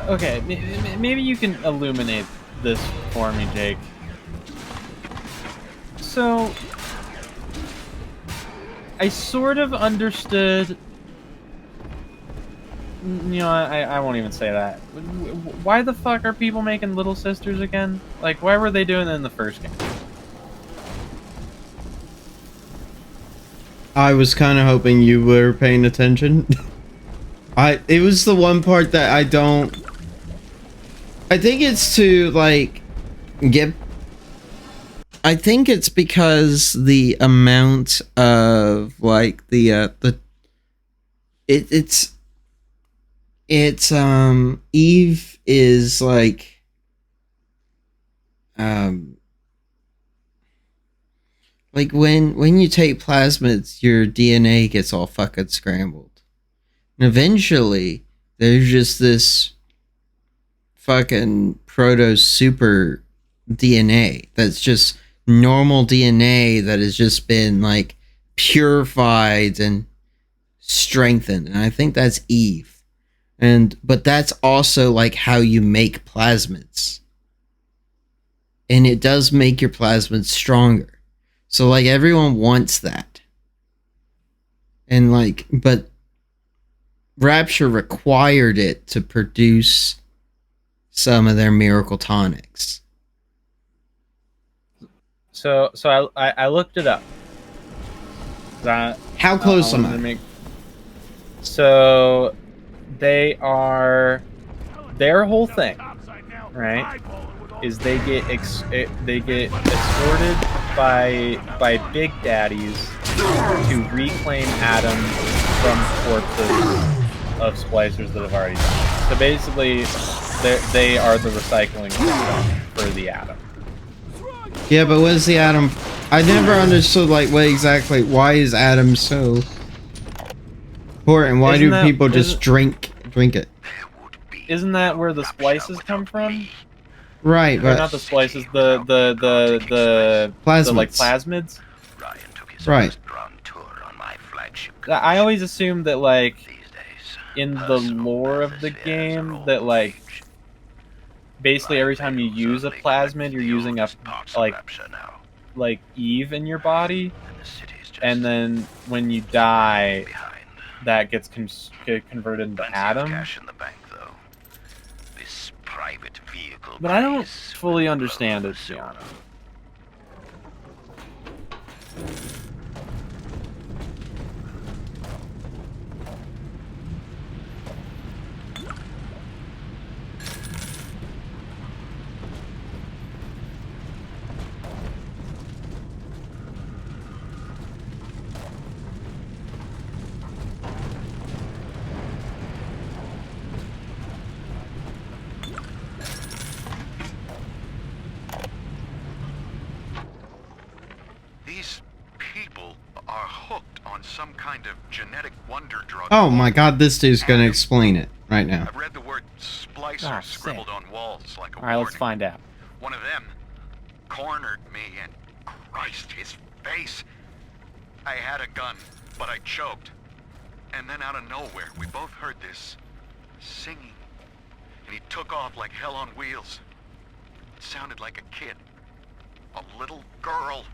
Okay, maybe you can illuminate this for me, Jake. So, I sort of understood... You know, I won't even say that. Why the fuck are people making Little Sisters again? Like, why were they doing it in the first game? I was kind of hoping you were paying attention. It was the one part that I don't... I think it's to, like, get... I think it's because the amount of, like, it's Eve is, like, like, when you take plasmids, your DNA gets all fucking scrambled. And eventually, there's just this fucking proto-super DNA that's just normal DNA that has just been, like, purified and strengthened. And I think that's Eve. But that's also, like, how you make plasmids. And it does make your plasmids stronger. So, like, everyone wants that. And, like, but Rapture required it to produce some of their miracle tonics. So I looked it up. How close am I? So they are their whole thing, right, is they get escorted by big daddies to reclaim Adam from corpses of splicers that have already died. So basically, they are the recycling system for the Atom. Yeah, but what is the Atom? I never understood, like, what exactly, why is Atom so important? Why do people just drink it? Isn't that where the splices come from? Right, Or but not the splices, the like plasmids. Right. I always assumed that, like, in the lore of the game, that, like, basically every time you use a plasmid, you're using a like Eve in your body, and then when you die, that gets converted into Atom. But I don't fully understand it, to be honest. These people are hooked on some kind of genetic wonder drug. Oh my god, this dude's gonna explain it right now. I've read the word splicer scribbled on walls like a Alright, let's find out. One of them cornered me and Christ, his face. I had a gun, but I choked. And then out of nowhere, we both heard this singing. And he took off like hell on wheels. It sounded like a kid. A little girl.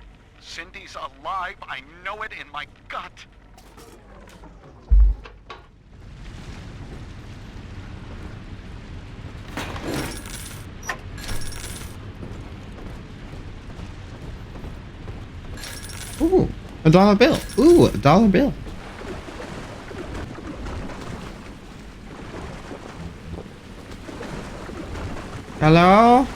Cindy's alive. I know it in my gut. Ooh, $1 bill. Ooh, $1 bill. Hello?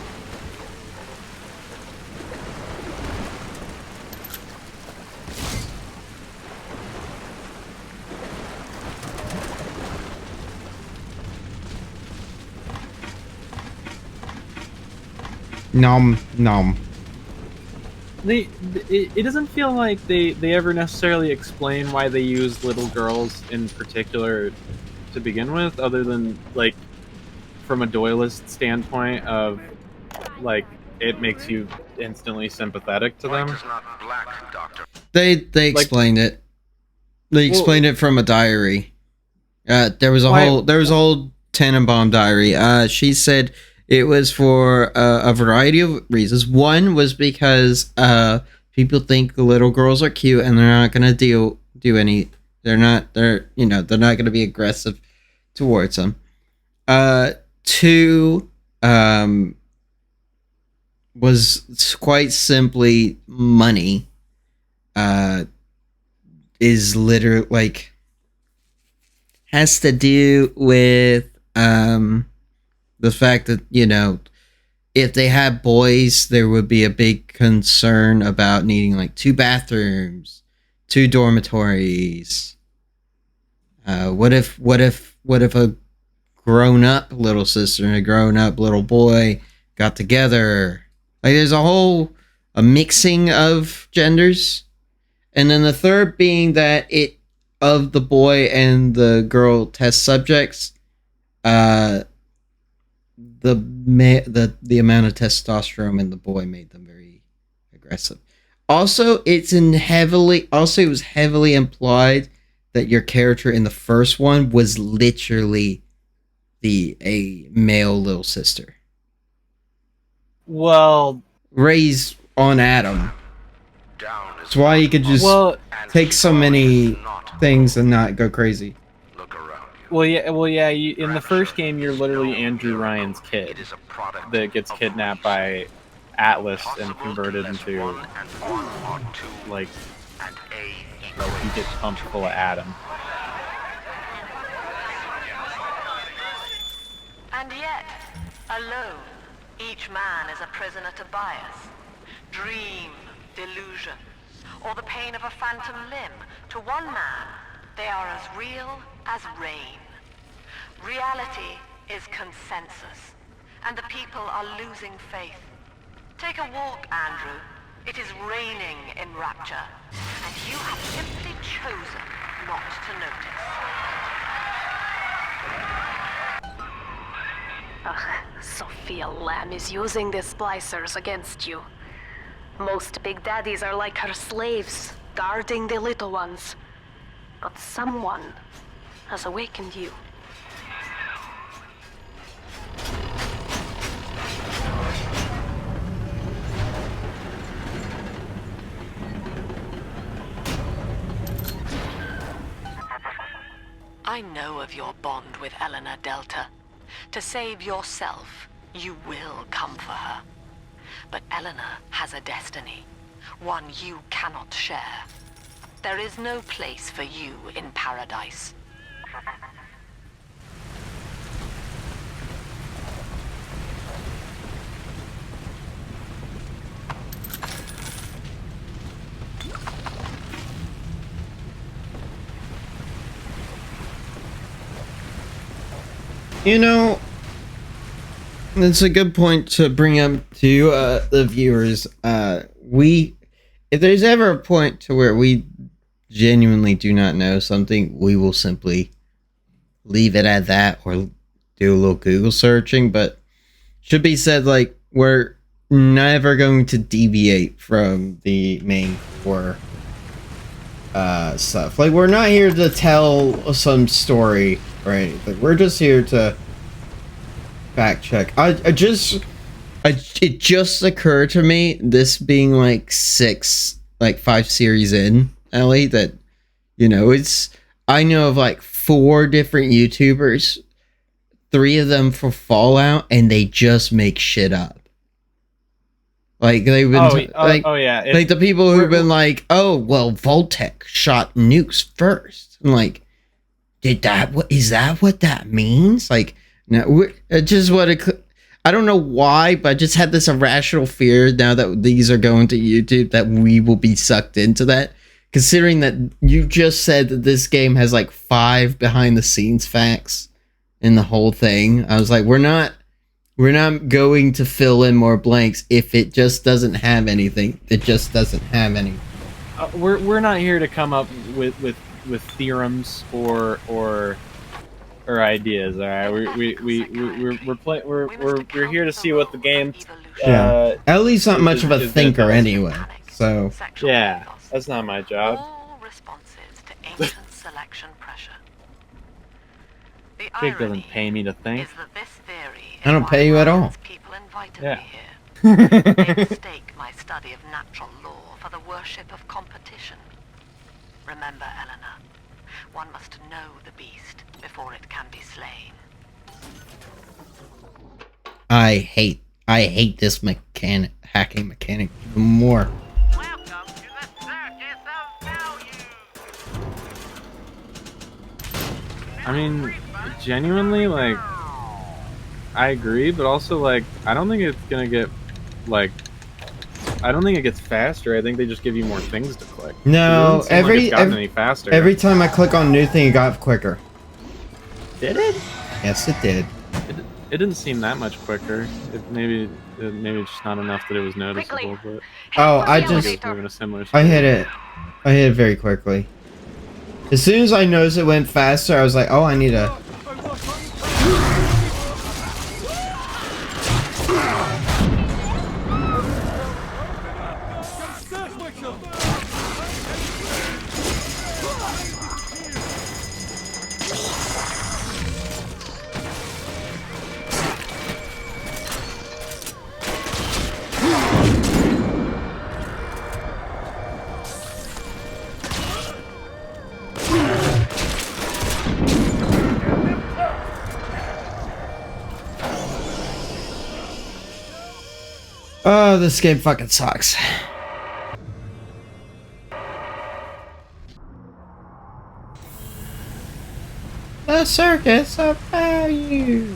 Nom nom. It doesn't feel like they ever necessarily explain why they use little girls in particular to begin with, other than, like, from a Doyleist standpoint of, like, it makes you instantly sympathetic to them. They explained it. They explained it from a diary. There was a whole Tannenbaum diary. She said it was for a variety of reasons. One was because people think the little girls are cute and they're not gonna do any. They're not gonna be aggressive towards them. Two was quite simply money. Is literally like has to do with the fact that, you know, if they had boys, there would be a big concern about needing like 2 bathrooms, 2 dormitories. What if a grown-up little sister and a grown-up little boy got together? Like, there's a mixing of genders. And then the third being that of the boy and the girl test subjects, the amount of testosterone in the boy made them very aggressive. Also, it was heavily implied that your character in the first one was literally a male little sister. Well, raised on Adam. That's why you could just take so many things and not go crazy. Well, yeah. In the first game, you're literally Andrew Ryan's kid that gets kidnapped by Atlas and converted into like he gets pumped full of Adam. And yet, alone, each man is a prisoner to bias, dream, delusion, or the pain of a phantom limb. To one man, they are as real as rain. Reality is consensus, and the people are losing faith. Take a walk, Andrew. It is raining in Rapture, and you have simply chosen not to notice. Ugh, Sophia Lamb is using the splicers against you. Most big daddies are like her slaves, guarding the little ones. But someone has awakened you. I know of your bond with Eleanor Delta. To save yourself, you will come for her. But Eleanor has a destiny, one you cannot share. There is no place for you in paradise. You know, that's a good point to bring up to the viewers. If there's ever a point to where we genuinely do not know something, we will simply leave it at that or do a little Google searching. But should be said, like, we're never going to deviate from the main core stuff. Like, we're not here to tell some story or anything. We're just here to fact check. It just occurred to me, this being like 5 series in, Ellie, that, you know, I know of like 4 different YouTubers, 3 of them for Fallout, and they just make shit up. Like, they've been like the people who've been like, oh, well, Voltec shot nukes first. I'm like, is that what that means? Like, no, just what I don't know why, but I just had this irrational fear now that these are going to YouTube that we will be sucked into that. Considering that you just said that this game has like 5 behind the scenes facts in the whole thing, I was like, we're not going to fill in more blanks if it just doesn't have anything. It just doesn't have any. We're not here to come up with theorems or ideas. All right, we're here to see what the game. Ellie's not much of a thinker anyway, so yeah, that's not my job. All responses to ancient selection pressure. The Jake doesn't pay me to think. is that this theory I don't pay you at all. people invited Yeah. me here. They mistake my study of natural law for the worship of competition. Remember, Eleanor, one must know the beast before it can be slain. I hate this hacking mechanic even more. I mean, genuinely, like, I agree, but also, like, I don't think it's gonna get, like, I don't think it gets faster. I think they just give you more things to click. No, it's gotten any faster. Every time I click on new thing, it got quicker. Did it? Yes, it did. It didn't seem that much quicker. Maybe it's just not enough that it was noticeable. But Oh, I think it was moving a similar I speed. hit it very quickly. As soon as I noticed it went faster, I was like, oh, I need to... Oh, this game fucking sucks. The circus of value.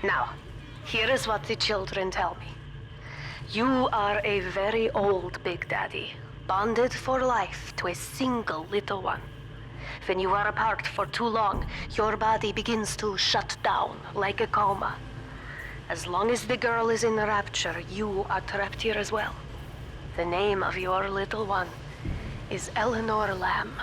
Now, here is what the children tell me. You are a very old Big Daddy, bonded for life to a single little one. When you are apart for too long, your body begins to shut down like a coma. As long as the girl is in the rapture, you are trapped here as well. The name of your little one is Eleanor Lamb,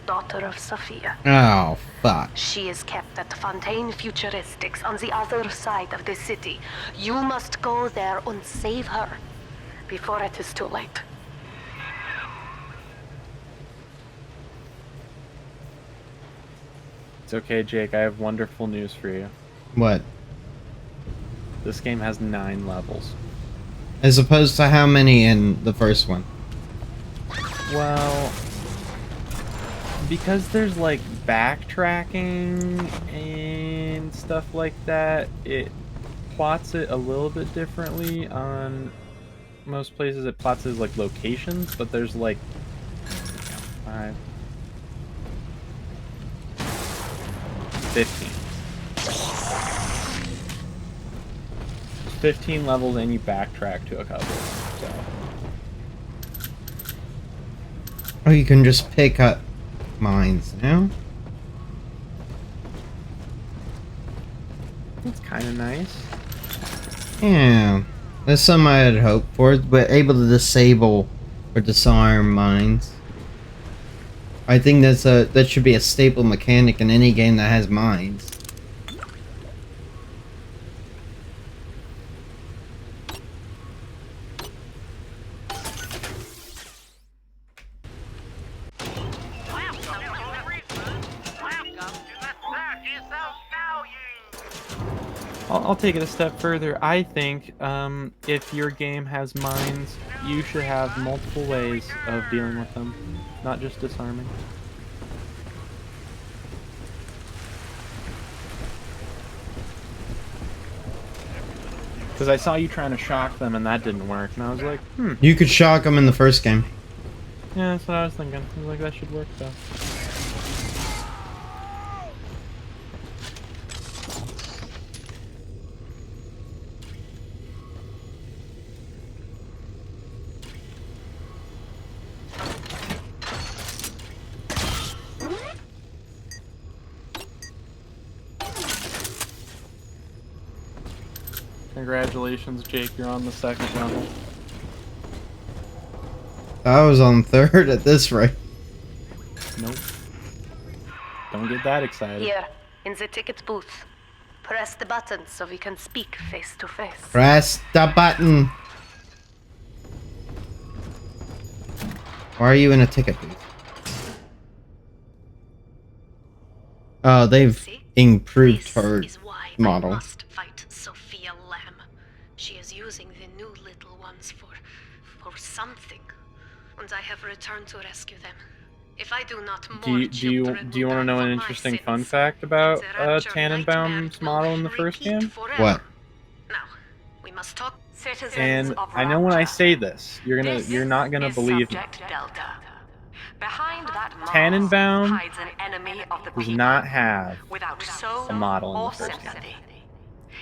daughter of Sophia. Oh, fuck. She is kept at Fontaine Futuristics on the other side of the city. You must go there and save her before it is too late. It's okay, Jake. I have wonderful news for you. What? This game has 9 levels. As opposed to how many in the first one? Well, because there's like backtracking and stuff like that, it plots it a little bit differently. On most places it plots it as like locations, but there's like 5, 15. 15 levels and you backtrack to a couple, so. Oh, you can just pick up mines now? That's kind of nice. Yeah. That's something I had hoped for, but able to disable or disarm mines. I think that should be a staple mechanic in any game that has mines. I'll take it a step further. I think if your game has mines, you should have multiple ways of dealing with them, not just disarming. Because I saw you trying to shock them and that didn't work, and I was like, You could shock them in the first game. Yeah, that's what I was thinking. I was like, that should work though. Congratulations, Jake, you're on the 2nd level. I was on 3rd at this rate. Nope. Don't get that excited. Here, in the ticket booth. Press the button so we can speak face to face. Press the button. Why are you in a ticket booth? Oh, they've improved her model. Fight Sophia Lamb. She is using the new little ones for something, and I have returned to rescue them. If I do not, Do you want to know an interesting fun fact about Tannenbaum's model in the first game? What? Now, we must talk. And I know when I say this, you're not gonna believe me. Delta. Behind that Tannenbaum hides an enemy of the does people not have without soul a model in or the first game. sympathy.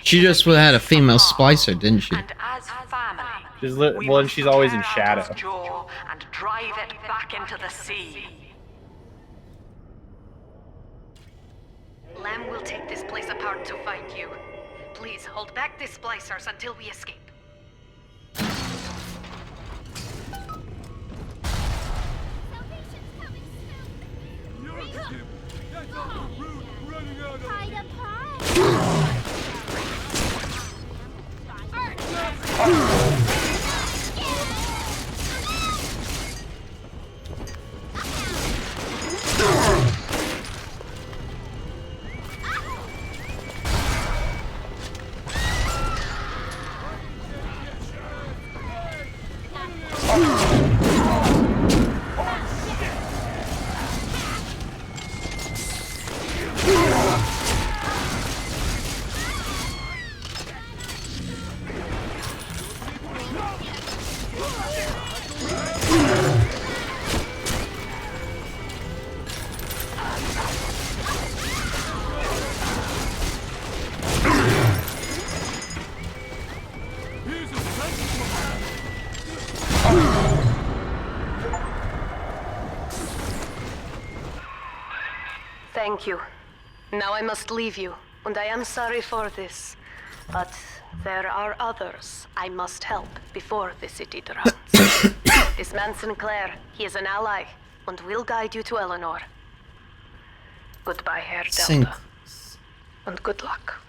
She just had a female splicer, didn't she? And as family, Well, and she's always in shadow. jaw and drive it back into the sea. Lamb will take this place apart to fight you. Please hold back the splicers until we escape. Thank you. Now I must leave you, and I am sorry for this. But there are others I must help before the city drowns. This man Sinclair, he is an ally, and will guide you to Eleanor. Goodbye, Herr Delta. And good luck.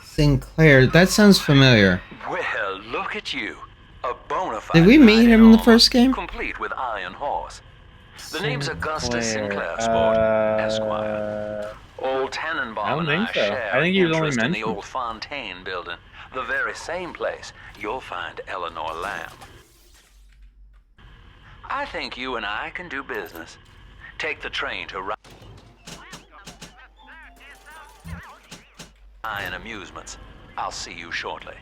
Sinclair, that sounds familiar. Well, look at you. A bona fide Did we meet him in the first game? complete with Iron Horse. The name's Augustus Sinclair, Sinclair, Sport, Esquire. Old Tannenbaum and I so. share I think he was only interest in the mentioned. old Fontaine building. The very same place you'll find Eleanor Lamb. I think you and I can do business. Take the train to Ryan Amusements. I'll see you shortly.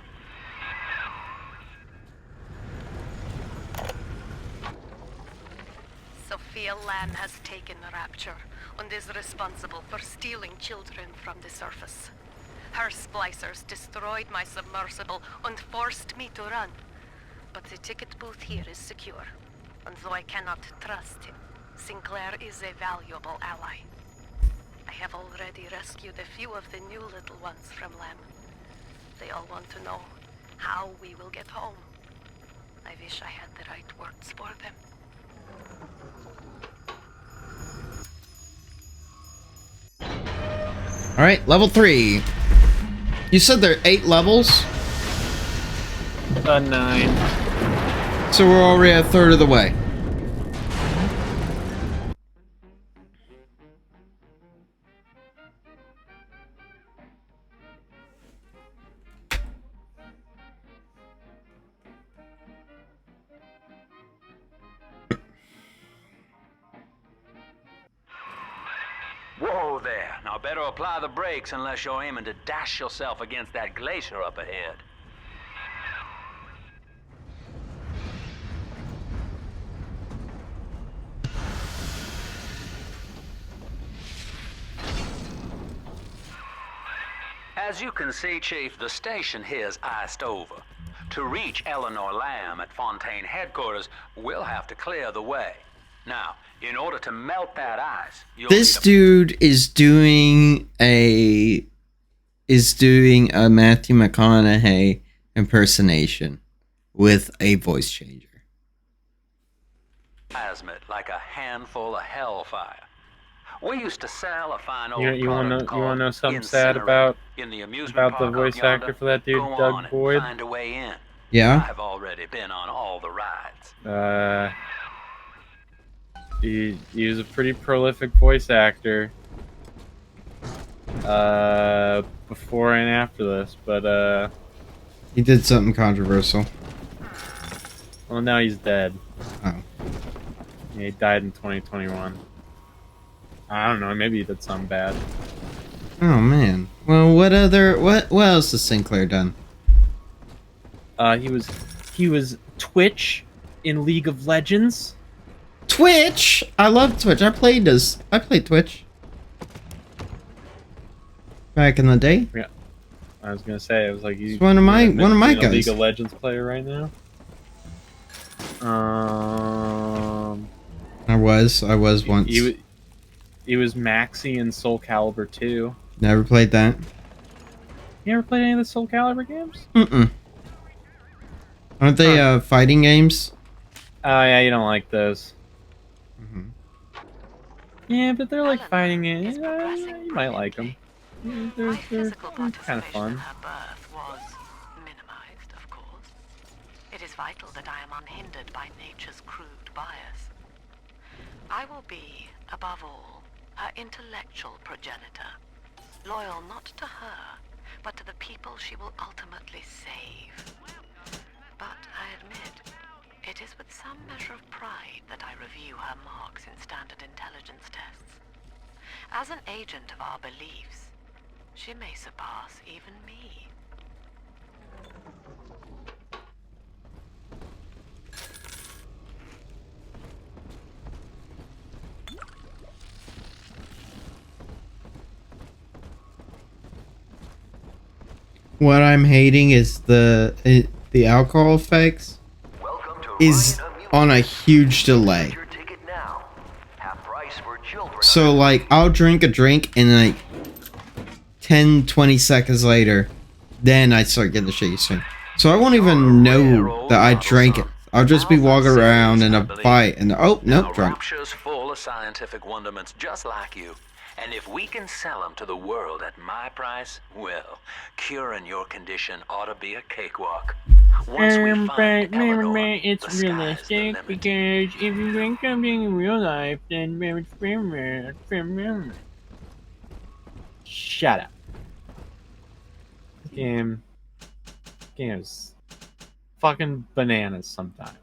Sophia Lamb has taken Rapture and is responsible for stealing children from the surface. Her splicers destroyed my submersible and forced me to run. But the ticket booth here is secure, and though I cannot trust him, Sinclair is a valuable ally. I have already rescued a few of the new little ones from Lamb. They all want to know how we will get home. I wish I had the right words for them. Alright, level 3. You said there are 8 levels? 9. So we're already a third of the way. Whoa there. Now better apply the brakes unless you're aiming to dash yourself against that glacier up ahead. As you can see, Chief, the station here's iced over. To reach Eleanor Lamb at Fontaine headquarters, we'll have to clear the way. Now, in order to melt that ice, This dude is doing a Matthew McConaughey impersonation with a voice changer. plasmid like a handful of hellfire. We used to sell a fine old You want product to know called something sad Incinerate about in the amusement the park voice up yonder? actor for that dude, Go on Doug and Boyd? find a way in. Yeah? I've already been on all the rides. He was a pretty prolific voice actor. Before and after this, but He did something controversial. well, now he's dead. Oh. Yeah, he died in 2021. I don't know, maybe he did something bad. Oh man. Well, what else has Sinclair done? He was Twitch in League of Legends. Twitch. I love Twitch. I played Twitch back in the day. Yeah, I was gonna say it was like It's one of my guys. League of Legends player right now. I was once. He was Maxi in Soul Calibur 2. Never played that. You ever played any of the Soul Calibur games? Aren't they fighting games? Oh yeah, you don't like those. Mm-hmm. Yeah, but they're like fighting games. You might like them. They're kind of fun. Her birth was minimized, of course. It is vital that I am unhindered by nature's crude bias. I will be, above all, her intellectual progenitor, loyal not to her, but to the people she will ultimately save. But I admit, it is with some measure of pride that I review her marks in standard intelligence tests. As an agent of our beliefs, she may surpass even me. What I'm hating is the alcohol effects is on a huge delay. So like I'll drink a drink and like 10-20 seconds later, then I start getting the shaky swing. So I won't even know that I drank it. I'll just be walking around in a bite and oh no, drunk. Rapture's full of scientific wonderments just like you. And if we can sell them to the world at my price, well, curing your condition ought to be a cakewalk. Once we find Eleanor, it's the sky's the realistic limit. because if you drink something in real life, then it's shut up. Game is fucking bananas sometimes.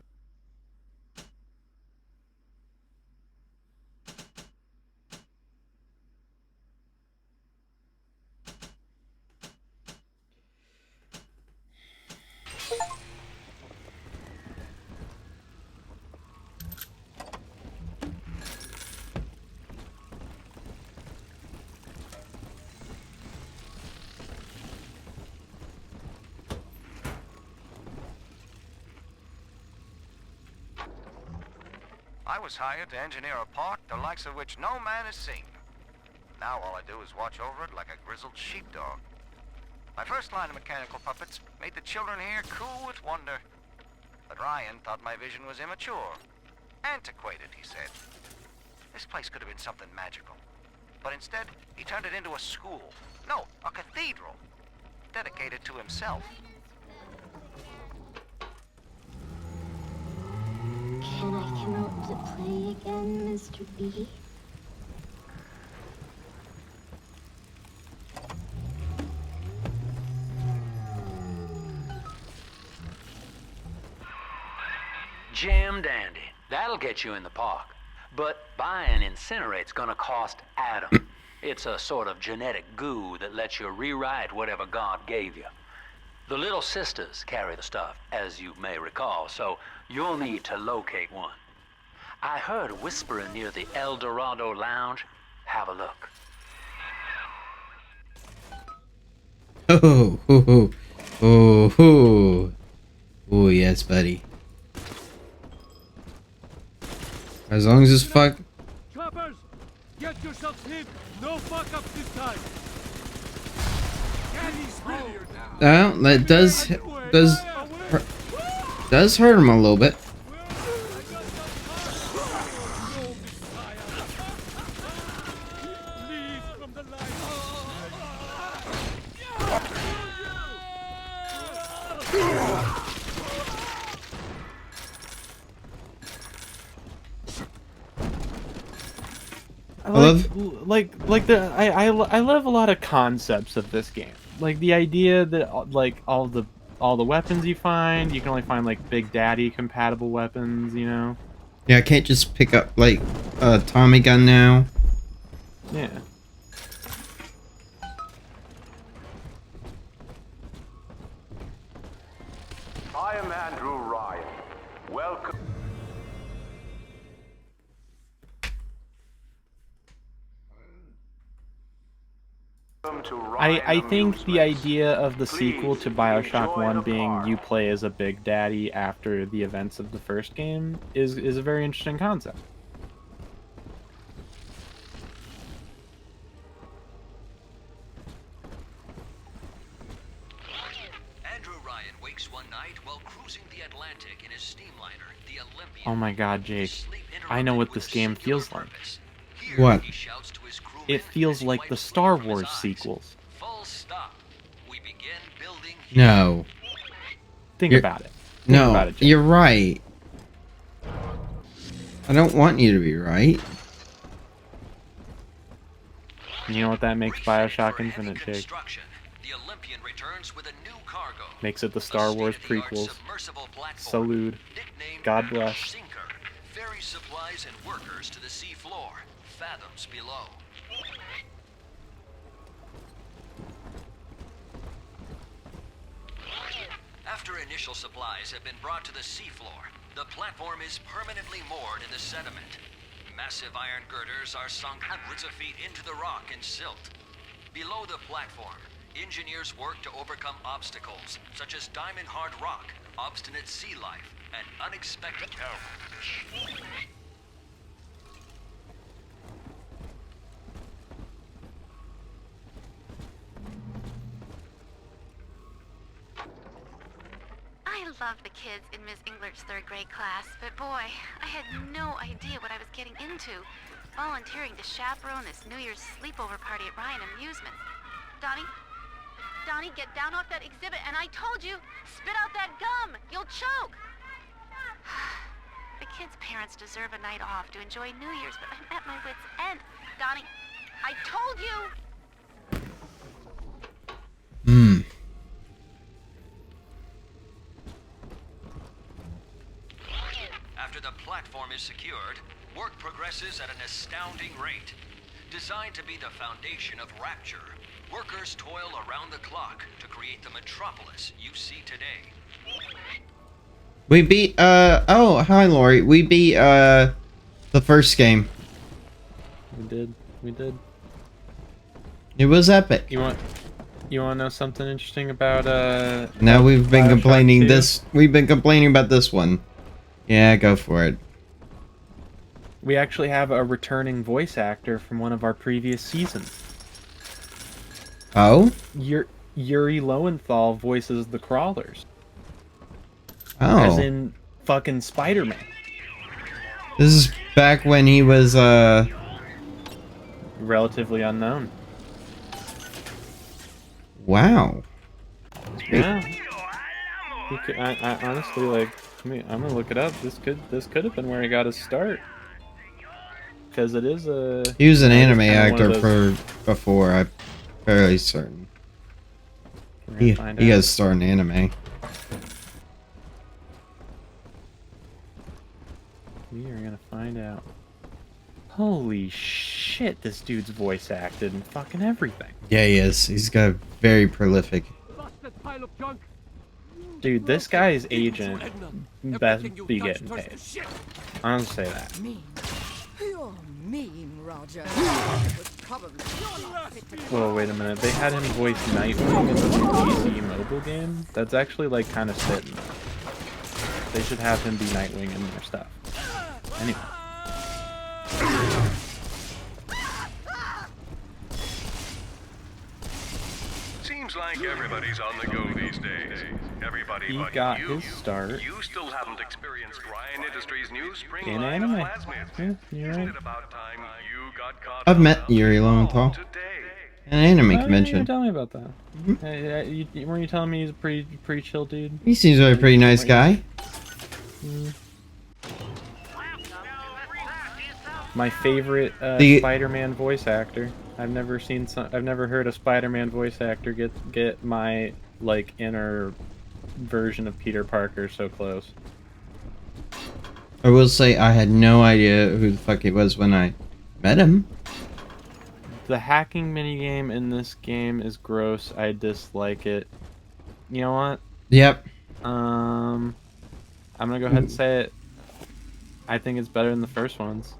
I was hired to engineer a park the likes of which no man has seen. Now all I do is watch over it like a grizzled sheepdog. My first line of mechanical puppets made the children here cool with wonder. But Ryan thought my vision was immature. Antiquated, he said. This place could have been something magical. But instead, he turned it into a school. No, a cathedral. Dedicated to himself. Can I come out to play again, Mr. B? Jam dandy. That'll get you in the park. But buying Incinerate's gonna cost Adam. It's a sort of genetic goo that lets you rewrite whatever God gave you. The little sisters carry the stuff, as you may recall, so you'll need to locate one. I heard whispering near the El Dorado Lounge. Have a look. Oh, oh, oh, oh, oh, yes, buddy. As long as it's fuck. Choppers, get yourselves hid. No fuck up this time. Well, that does hurt him a little bit. I love a lot of concepts of this game. Like the idea that like all the weapons you find, you can only find like Big Daddy compatible weapons, you know? Yeah, I can't just pick up like a Tommy gun now. Yeah. I am Andrew Ryan. Welcome. I think the idea of the sequel to Bioshock 1 being you play as a Big Daddy after the events of the first game is a very interesting concept. Andrew Ryan wakes one night while cruising the Atlantic in his steamliner, the Olympian. Oh my god, Jake. I know what this game feels like. What? It feels like the Star Wars sequels. No. Think about it. No, about it, Jake. you're right. I don't want you to be right. You know what that makes Bioshock Infinite, Jake? Makes it the Star Wars prequels. Salute. God bless. Ferry supplies and workers to the sea floor, fathoms below. After initial supplies have been brought to the seafloor, the platform is permanently moored in the sediment. Massive iron girders are sunk hundreds of feet into the rock and silt. Below the platform, engineers work to overcome obstacles such as diamond-hard rock, obstinate sea life, and unexpected peril. love the kids in Miss Englert's third grade class, but boy, I had no idea what I was getting into. Volunteering to chaperone this New Year's sleepover party at Ryan Amusements. Donnie, get down off that exhibit, and I told you, spit out that gum! You'll choke! The kids' parents deserve a night off to enjoy New Year's, but I'm at my wit's end. Donnie, I told you! After the platform is secured, work progresses at an astounding rate. Designed to be the foundation of Rapture, workers toil around the clock to create the metropolis you see today. We beat, oh, hi, Lori. We beat, the first game. We did. It was epic. You want to know something interesting about, Now we've been Bioshock complaining 2? we've been complaining about this one. Yeah, go for it. We actually have a returning voice actor from one of our previous seasons. Oh? Yuri Lowenthal voices the Crawlers. Oh. As in fucking Spider-Man. This is back when he was, relatively unknown. Wow. Yeah. I honestly, like, I'm gonna look it up. This could have been where he got his start. Because it is a... He was an it is anime kinda one actor of those- before, I'm fairly certain. He got his start in anime. We are gonna find out. Holy shit, this dude's voice acted in fucking everything. Yeah, he is. He's got very prolific. Dude, this guy's agent best be getting paid. I'm gonna say that. You're mean, Roger. Whoa, wait a minute. They had him voice Nightwing in the new PC mobile game? That's actually, like, kind of fitting. They should have him be Nightwing in their stuff. Anyway. Seems like everybody's on the go these days. Everybody He but got you. his start You still haven't experienced Ryan Industries' new spring in line anime. of plasmids. Yeah, you're right. Isn't it about time you got caught I've up? met Yuri Lowenthal. An anime Oh, convention. yeah, tell me about that. Weren't you telling me he's a pretty chill dude? He seems like a pretty nice guy. My favorite Spider-Man voice actor. I've never heard a Spider-Man voice actor get my like inner version of Peter Parker so close. I will say I had no idea who the fuck he was when I met him. The hacking minigame in this game is gross. I dislike it. You know what? Yep. I'm gonna go ahead and say it. I think it's better than the first ones.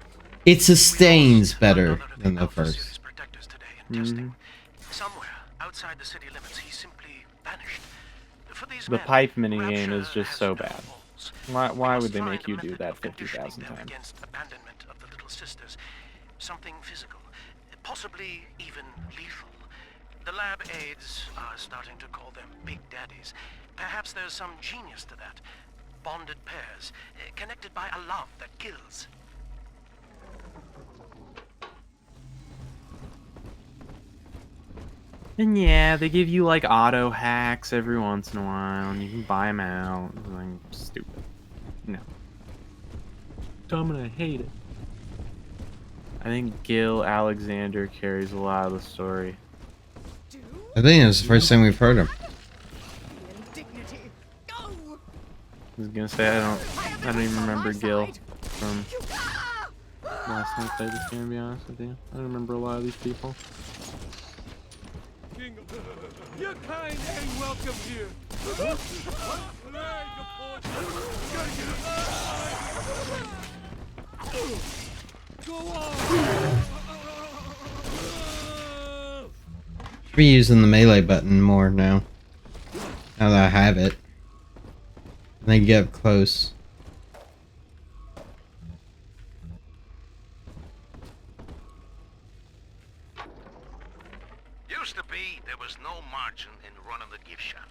It sustains better than the first. Somewhere outside the city limits, he simply vanished. For these The men, pipe minigame is just so bad. Why would they make you do that 50,000 times? against abandonment of the Little Sisters, something physical, possibly even lethal. The lab aides are starting to call them Big Daddies. Perhaps there's some genius to that. Bonded pairs, connected by a love that kills. And yeah, they give you like auto hacks every once in a while, and you can buy them out. It's like, stupid. No. Dumb and I hate it. I think Gil Alexander carries a lot of the story. I think it's the first time we've heard him. I was gonna say I don't even remember Gil from last time I played this game, to be honest with you. I don't remember a lot of these people. Your kind ain't welcome here. Go on. Be using the melee button more now. Now that I have it. And then get up close. Used to be, there was no margin in running the gift shop.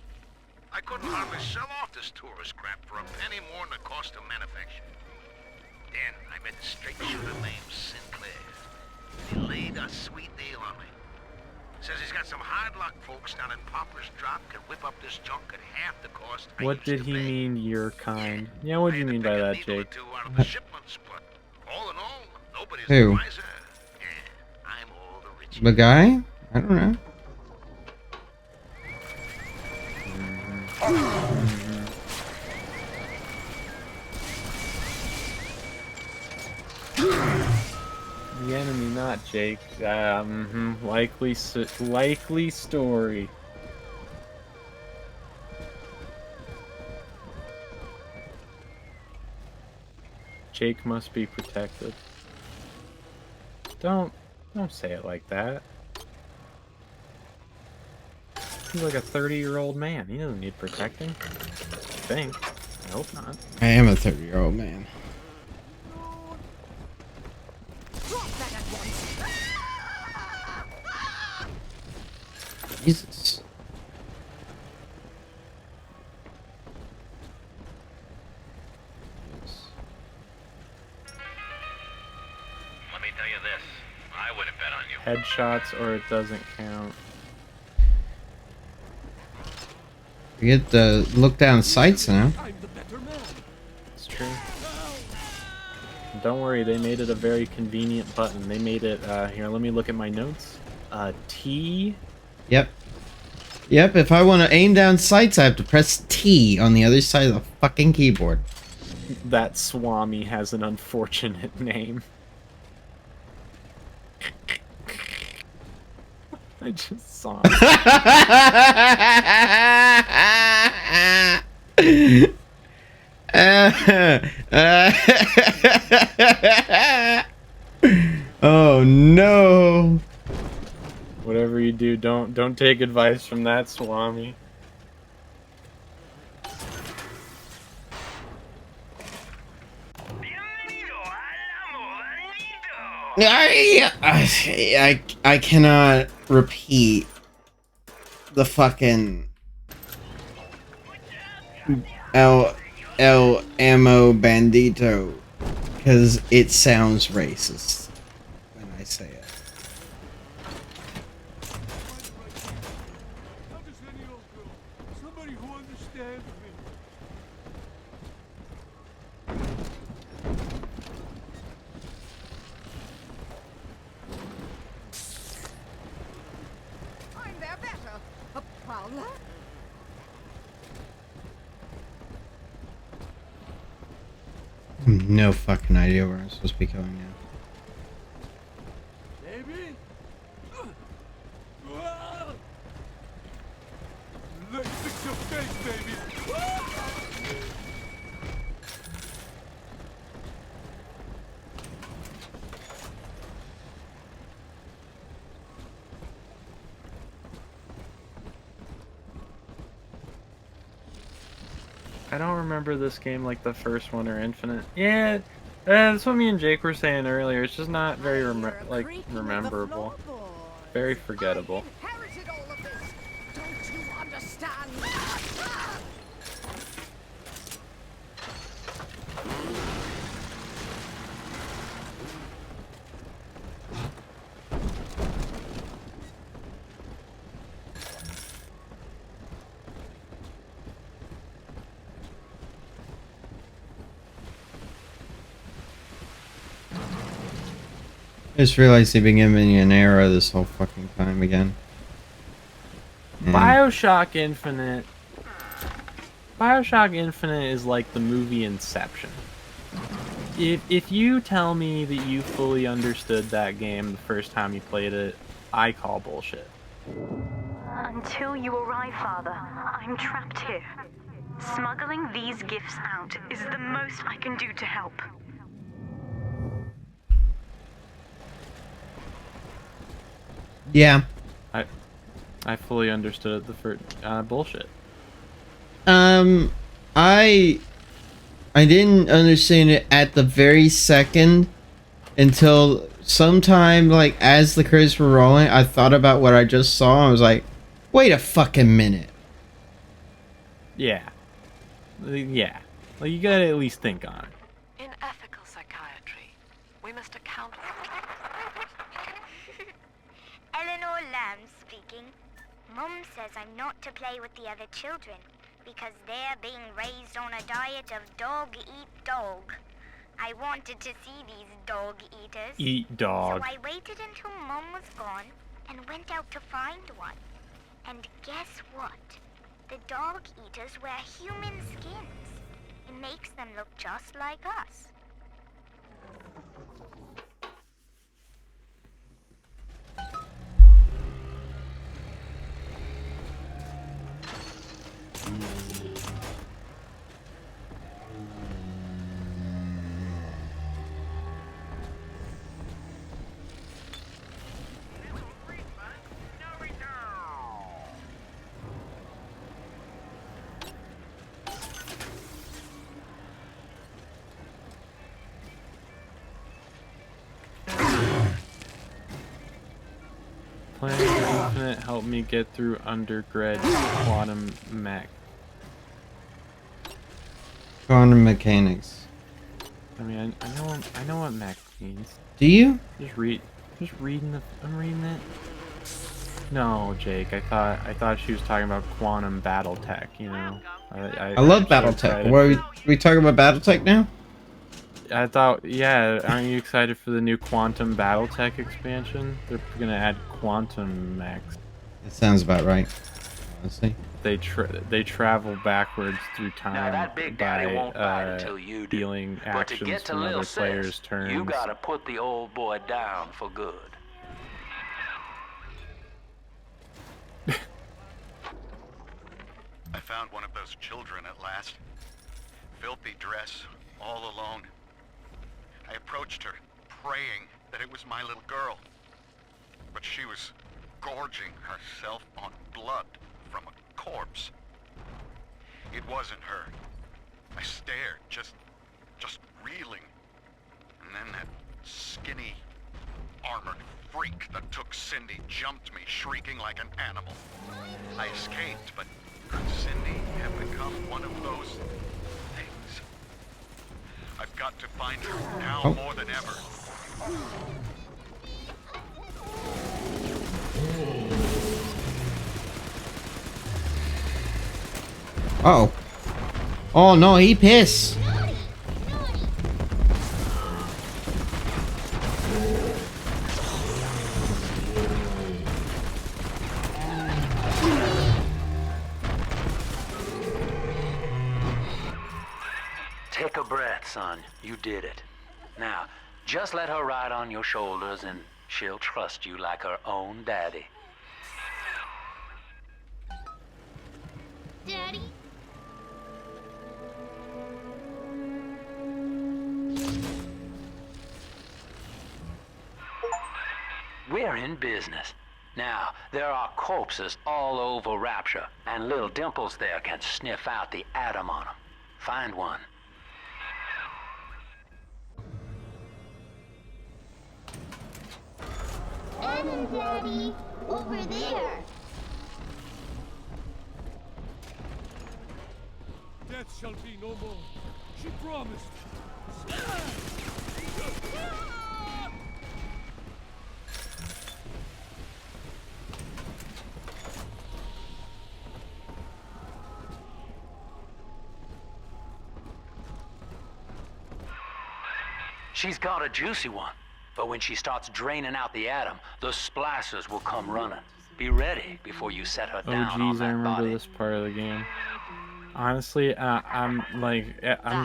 I couldn't hardly sell off this tourist crap for a penny more than the cost of manufacture. Then I met a straight shooter named Sinclair. He laid a sweet deal on me. Says he's got some hard luck folks down in Popper's Drop can whip up this junk at half the cost. What did he mean, your kind? Yeah, what do you mean by that, Jake? Out of the shipments, but all in all, nobody's Who? the wiser. Yeah, I'm all the richer. The guy? I don't know. The enemy, not Jake. Likely story. Jake must be protected. Don't say it like that. He's like a 30-year-old man. He doesn't need protecting. I think. I hope not. I am a 30-year-old man. Jesus. Let me tell you this. I wouldn't bet on you. Headshots or it doesn't count. We get the look down sights now. It's true. Don't worry, they made it a very convenient button. They made it, here, let me look at my notes. T. Yep. Yep, if I want to aim down sights, I have to press T on the other side of the fucking keyboard. That Swami has an unfortunate name. I just saw him. Oh no. Whatever you do, don't take advice from that Swami. I cannot repeat the fucking El Amo Bandito because it sounds racist when I say it. Somebody who understands me. I'm their better. A prowler? No fucking idea where I'm supposed to be going now. Baby? Let's fix your face, baby. I don't remember this game like the first one or Infinite. Yeah, that's what me and Jake were saying earlier. It's just not very rememberable. Very forgettable. Inherited all of this. Don't you understand? I just realized they've been giving me an arrow this whole fucking time again. Bioshock Infinite. Bioshock Infinite is like the movie Inception. If you tell me that you fully understood that game the first time you played it, I call bullshit. Until you arrive, Father, I'm trapped here. Smuggling these gifts out is the most I can do to help. Yeah. I fully understood it the first bullshit. I didn't understand it at the very second until sometime like as the credits were rolling, I thought about what I just saw and I was like, wait a fucking minute. Yeah. Yeah. Like, you gotta at least think on it. In ethical psychiatry, we must account for... Eleanor Lamb speaking. Mum says I'm not to play with the other children because they're being raised on a diet of dog eat dog. I wanted to see these dog eaters. Eat dog. So I waited until Mum was gone and went out to find one. And guess what? The dog eaters wear human skins. It makes them look just like us. Playing Infinite helped me get through undergrad quantum mech. Quantum mechanics. I mean, I know what mech means. Do you? Just reading the. I'm reading it. No, Jake. I thought she was talking about quantum battle tech. You know. I love BattleTech. What are we talking about BattleTech now? I thought, yeah, aren't you excited for the new Quantum Battletech expansion? They're gonna add quantum mechs. That sounds about right, honestly. They travel backwards through time Now that Big Daddy won't bite until you do. dealing But to actions get to from Lil other players' Sis, turns. you gotta put the old boy down for good. I found one of those children at last. Filthy dress, all alone. I approached her, praying that it was my little girl. But she was gorging herself on blood from a corpse. It wasn't her. I stared, just reeling. And then that skinny, armored freak that took Cindy jumped me, shrieking like an animal. I escaped, but could Cindy have become one of those things? I've got to find her now more than ever. Oh. Oh no, he pissed. Take a breath, son. You did it. Now, just let her ride on your shoulders and she'll trust you like her own daddy. Daddy? We're in business. Now, there are corpses all over Rapture, and little Dimples there can sniff out the atom on them. Find one. Adam, Daddy, over there. Death shall be no more. She promised. She's got a juicy one, but when she starts draining out the atom, the splicers will come running. Be ready before you set her Oh down on geez, I that remember body. this part of the game. Honestly, I'm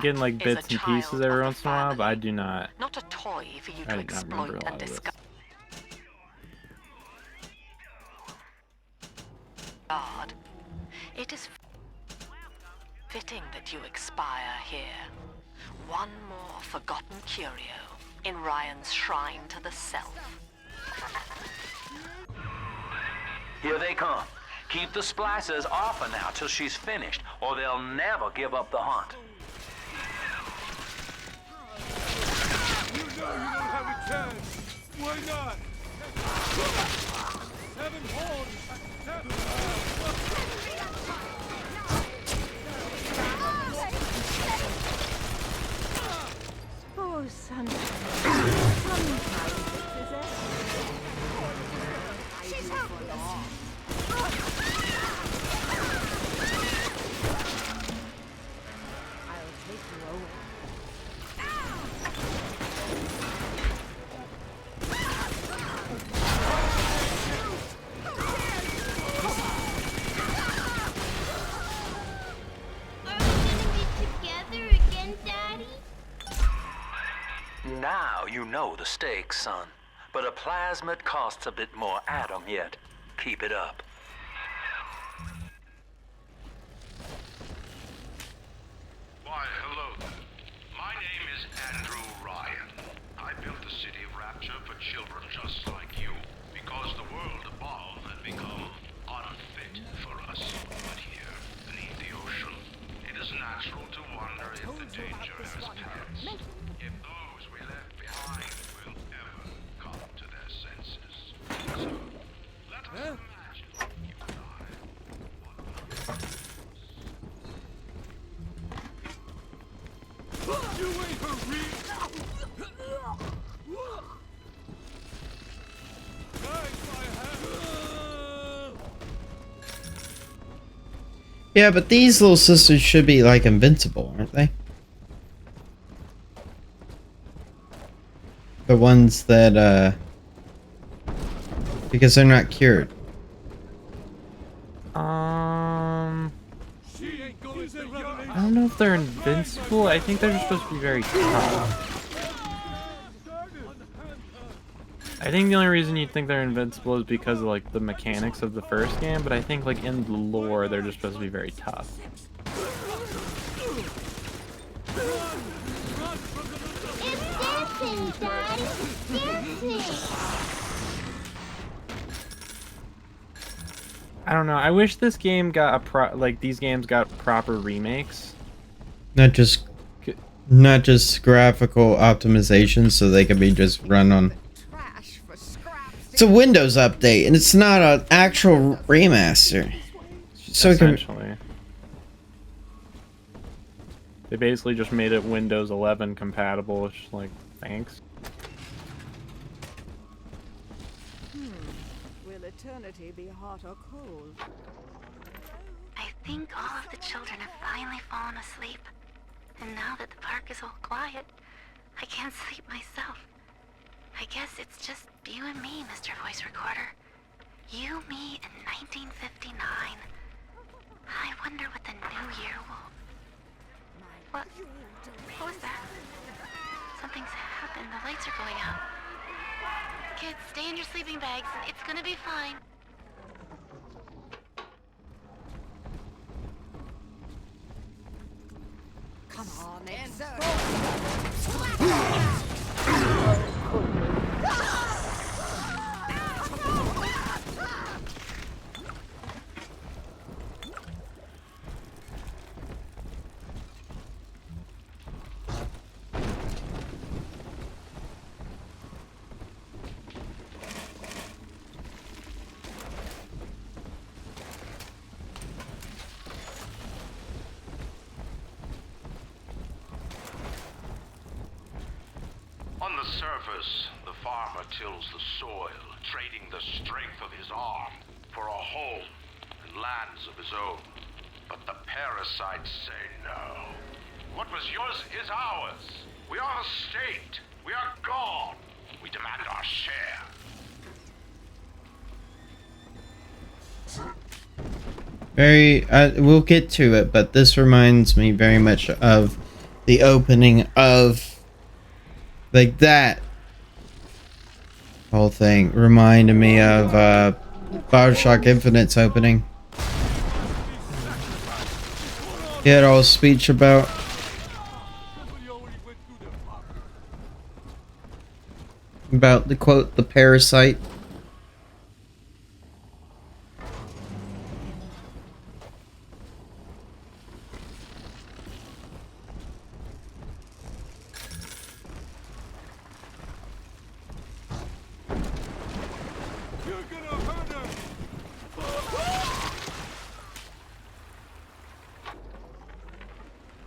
getting like That is bits a and pieces child every of the once in a while, but I do not. Not a toy for you I to do not remember exploit a lot and of this. discard. It is fitting that you expire here. One more forgotten curio in Ryan's shrine to the self. Here they come. Keep the splicers off her now till she's finished, or they'll never give up the hunt. You know you don't have a chance. Why not? 7 horns. 7. you know the stakes, son. But a plasmid costs a bit more atom yet. Keep it up. Why, hello there. My name is Andrew Ryan. I built the city of Rapture for children just like you, because the world above had become unfit for us. But here, beneath the ocean, it is natural to wonder if the danger has passed. If those we left behind will ever come to their senses. So, let us imagine you and I. You ain't hurry! Yeah, but these little sisters should be like invincible, aren't they? The ones that because they're not cured. I don't know if they're invincible. I think they're supposed to be very tough. I think the only reason you think they're invincible is because of like the mechanics of the first game, but I think like in the lore they're just supposed to be very tough. I don't know. I wish this game got these games got proper remakes. Not just graphical optimization, so they can be just run on. It's a Windows update, and it's not an actual remaster. So essentially, they basically just made it Windows 11 compatible. It's just like, thanks. Will eternity be hot or cold? I think all of the children have finally fallen asleep. And now that the park is all quiet, I can't sleep myself. I guess it's just you and me, Mr. Voice Recorder. You, me, and 1959. I wonder what the new year will... What was that? Something's happened. The lights are going out. Kids, stay in your sleeping bags. It's gonna be fine. Come on, On the surface, the farmer tills the soil, trading the strength of his arm for a home and lands of his own. But the parasites say no. What was yours is ours. We are the state. We are gone. We demand our share. we'll get to it, but this reminds me very much of the opening of like that whole thing reminded me of Bioshock Infinite's opening. He had all speech about the quote, the parasite.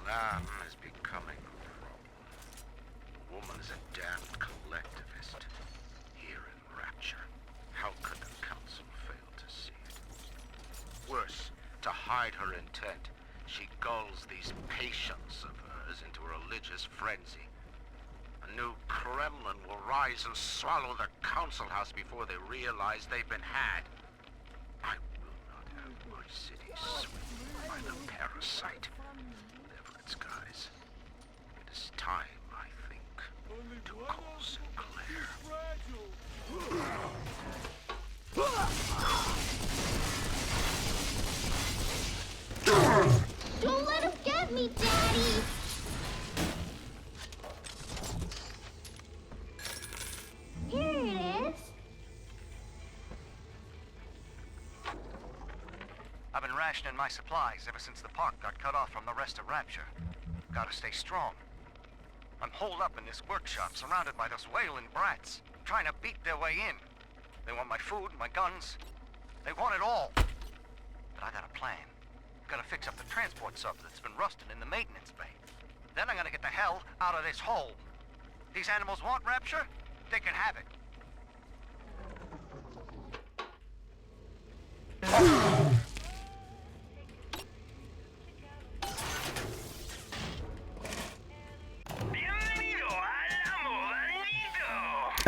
Lamb is becoming a problem. The woman is a damned collectivist. Here in Rapture, how could the council fail to see it? Worse, to hide her intent, she gulls these patients of hers into a religious frenzy. A new Kremlin will rise and swallow the council house before they realize they've been had. I will not have my city swept by the parasite. Whatever its guise. It is time, I think, to call me, Daddy! Here it is. I've been rationing my supplies ever since the park got cut off from the rest of Rapture. Gotta stay strong. I'm holed up in this workshop, surrounded by those wailing brats, trying to beat their way in. They want my food, my guns. They want it all. But I got a plan. Gotta fix up the transport sub that's been rusting in the maintenance bay. Then I'm gonna get the hell out of this hole. These animals want Rapture? They can have it.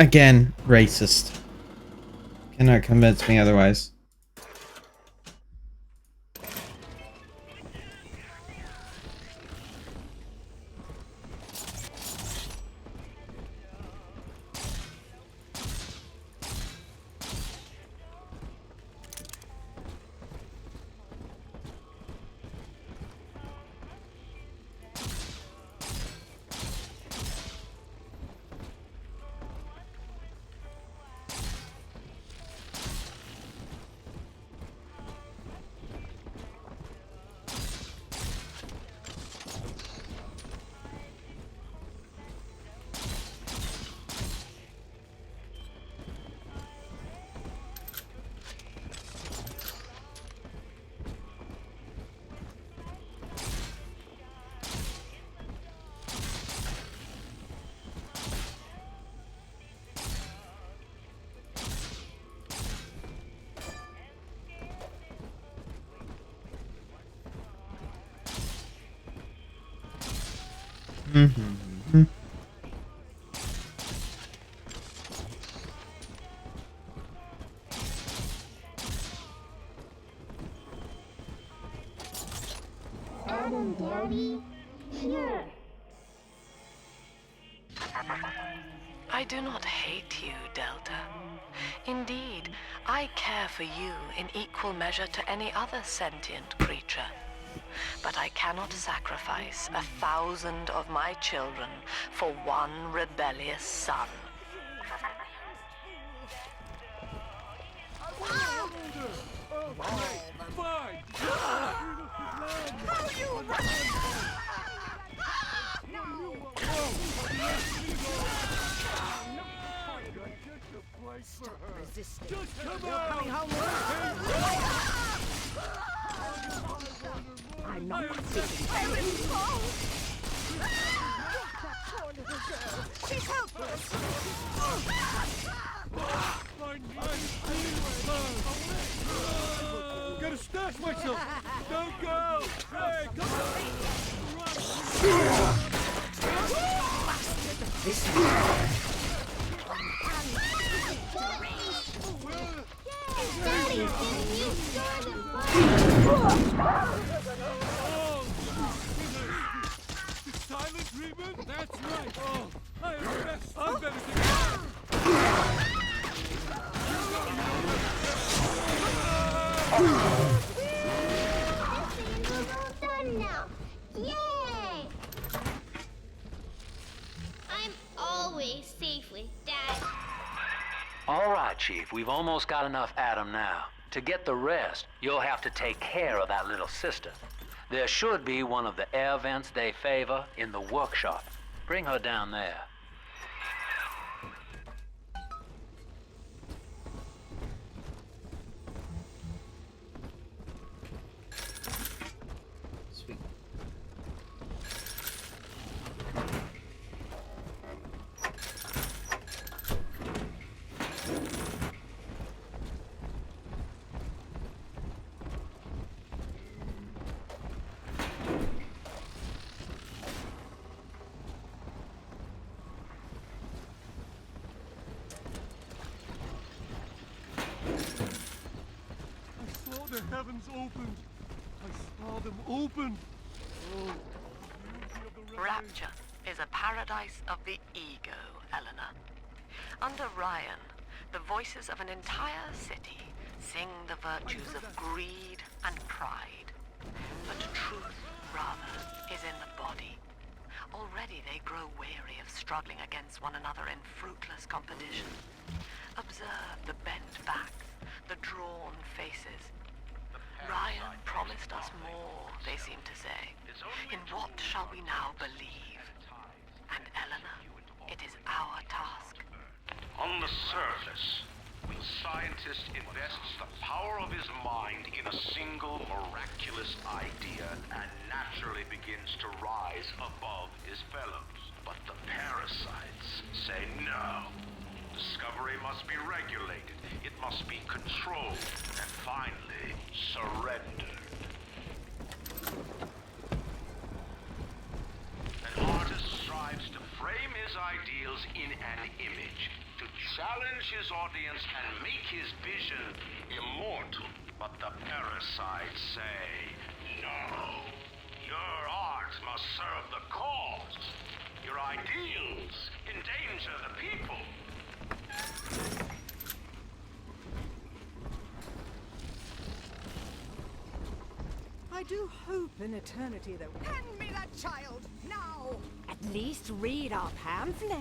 Again, racist. Cannot convince me otherwise. Mm-hmm. Adam, Daddy, here. I do not hate you, Delta. Indeed, I care for you in equal measure to any other sentient creature. But I cannot sacrifice 1,000 of my children for one rebellious son. Stop resisting. Just come You're out! coming home I'm not sitting. That poor little girl. She's helpless. Gotta stash myself! Don't go! Hey, come Daddy's giving you Jordan Silent treatment? That's right! Oh, I am best. I'm better than done now. Yay! I'm always safe with Dad. All right, Chief, we've almost got enough Adam now. To get the rest, you'll have to take care of that little sister. There should be one of the air vents they favor in the workshop. Bring her down there. Sweet. the heavens opened. I saw them open. Oh, Rapture is a paradise of the ego, Eleanor. Under Ryan, the voices of an entire city sing the virtues of greed and pride. But truth, rather, is struggling against one another in fruitless competition. Observe the bent back, the drawn faces. Ryan promised us more, they seem to say. In what shall we now believe? And Eleanor, it is our task. On the surface, the scientist invests the power of his mind in a single miraculous idea and naturally begins to rise above his fellows. But the parasites say no. Discovery must be regulated, it must be controlled, and finally, surrendered. An artist strives to frame his ideals in an image, to challenge his audience and make his vision immortal. But the parasites say, no. Your art must serve the cause. Your ideals endanger the people. I do hope in eternity that... Hand me that child, now! At least read our pamphlet.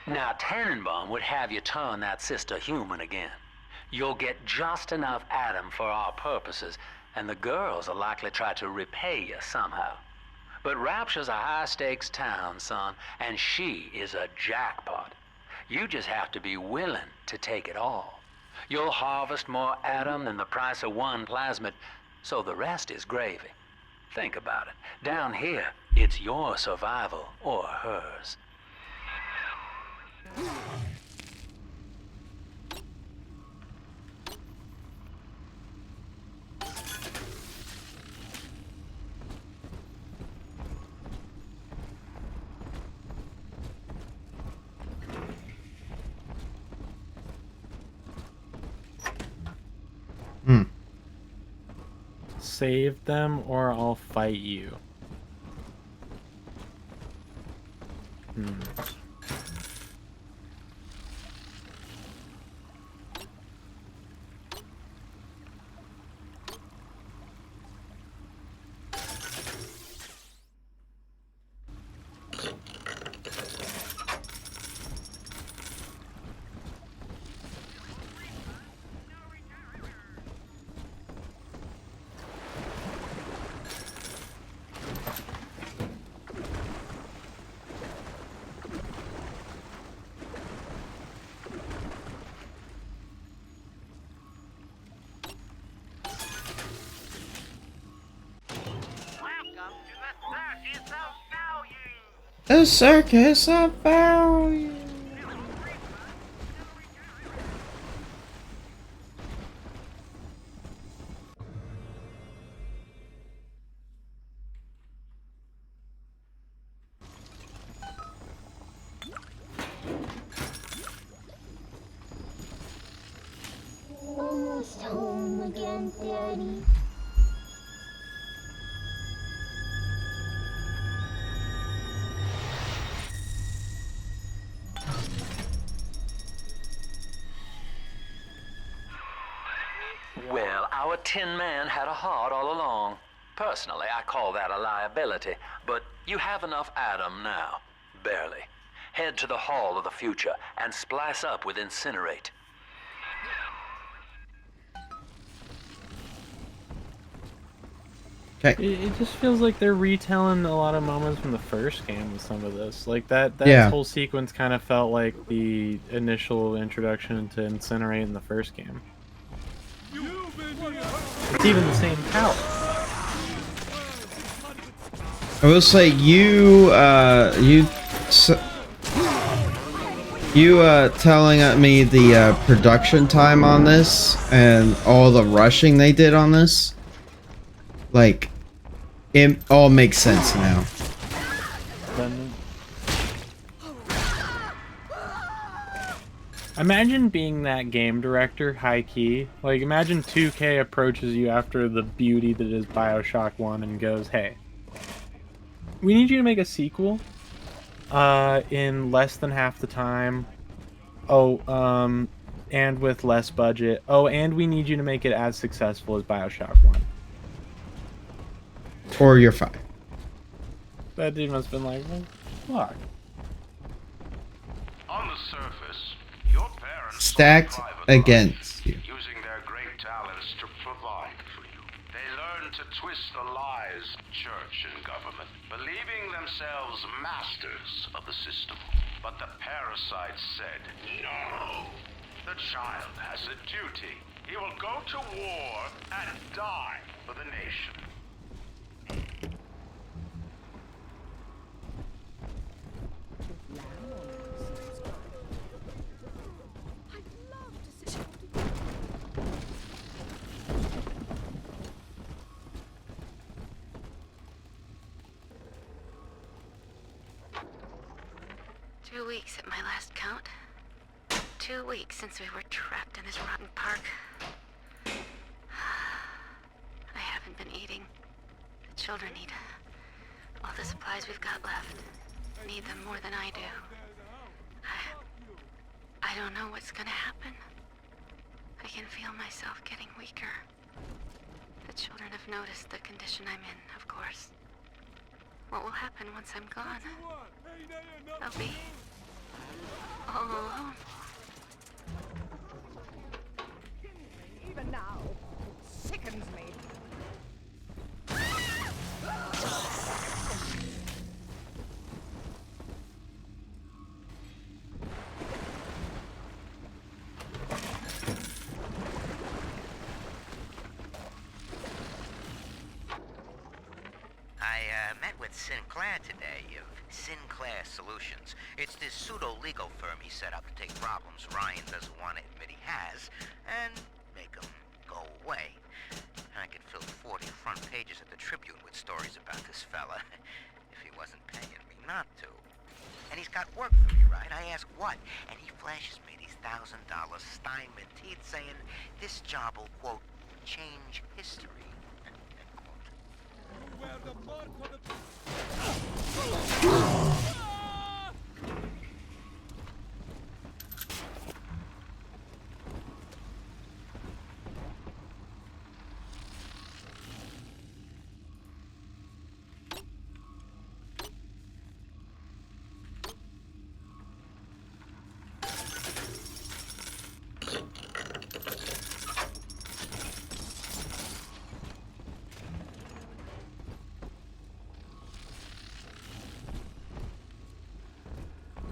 Now, Tannenbaum would have you turn that sister human again. You'll get just enough Adam for our purposes, and the girls will likely try to repay you somehow. But Rapture's a high-stakes town, son, and she is a jackpot. You just have to be willing to take it all. You'll harvest more Adam than the price of one plasmid, so the rest is gravy. Think about it. Down here, it's your survival or hers. Save them or I'll fight you. The circus of value. Almost home again, Daddy. Well, our Tin Man had a heart all along. Personally, I call that a liability, but you have enough Adam now. Barely. Head to the Hall of the Future and splice up with Incinerate. It just feels like they're retelling a lot of moments from the first game with some of this. Like that Yeah. whole sequence kind of felt like the initial introduction to Incinerate in the first game. It's even the same power. I will say you telling me the production time on this and all the rushing they did on this, like, it all makes sense now. Imagine being that game director, high key. Like, imagine 2K approaches you after the beauty that is Bioshock 1 and goes, hey, we need you to make a sequel in less than half the time. And with less budget. Oh, and we need you to make it as successful as Bioshock 1. Or you're fine. That dude must have been like, well, fuck. On the surface, your parents Stacked against you. using their great talents to provide for you. They learned to twist the lies of church and government, believing themselves masters of the system. But the parasites said, no. The child has a duty. He will go to war and die for the nation. Weeks at my last count. 2 weeks since we were trapped in this rotten park. I haven't been eating. The children need all the supplies we've got left. Need them more than I do. I don't know what's gonna happen. I can feel myself getting weaker. The children have noticed the condition I'm in, of course. What will happen once I'm gone? I'll be all alone. Even now, it sickens me. I met with Sinclair today of Sinclair Solutions. It's this pseudo-legal firm he set up to take problems Ryan doesn't want to admit he has and make them go away. I could fill 40 front pages of the Tribune with stories about this fella if he wasn't paying me not to. And he's got work for me, right? I ask what? And he flashes me these $1,000 Steinman teeth saying this job will, quote, change history. Where the mark of the...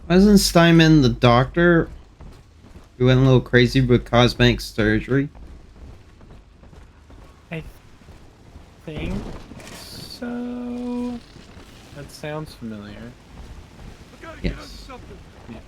Wasn't Steinman the doctor who went a little crazy with cosmetic surgery? I think so. That sounds familiar. Yes. Yeah.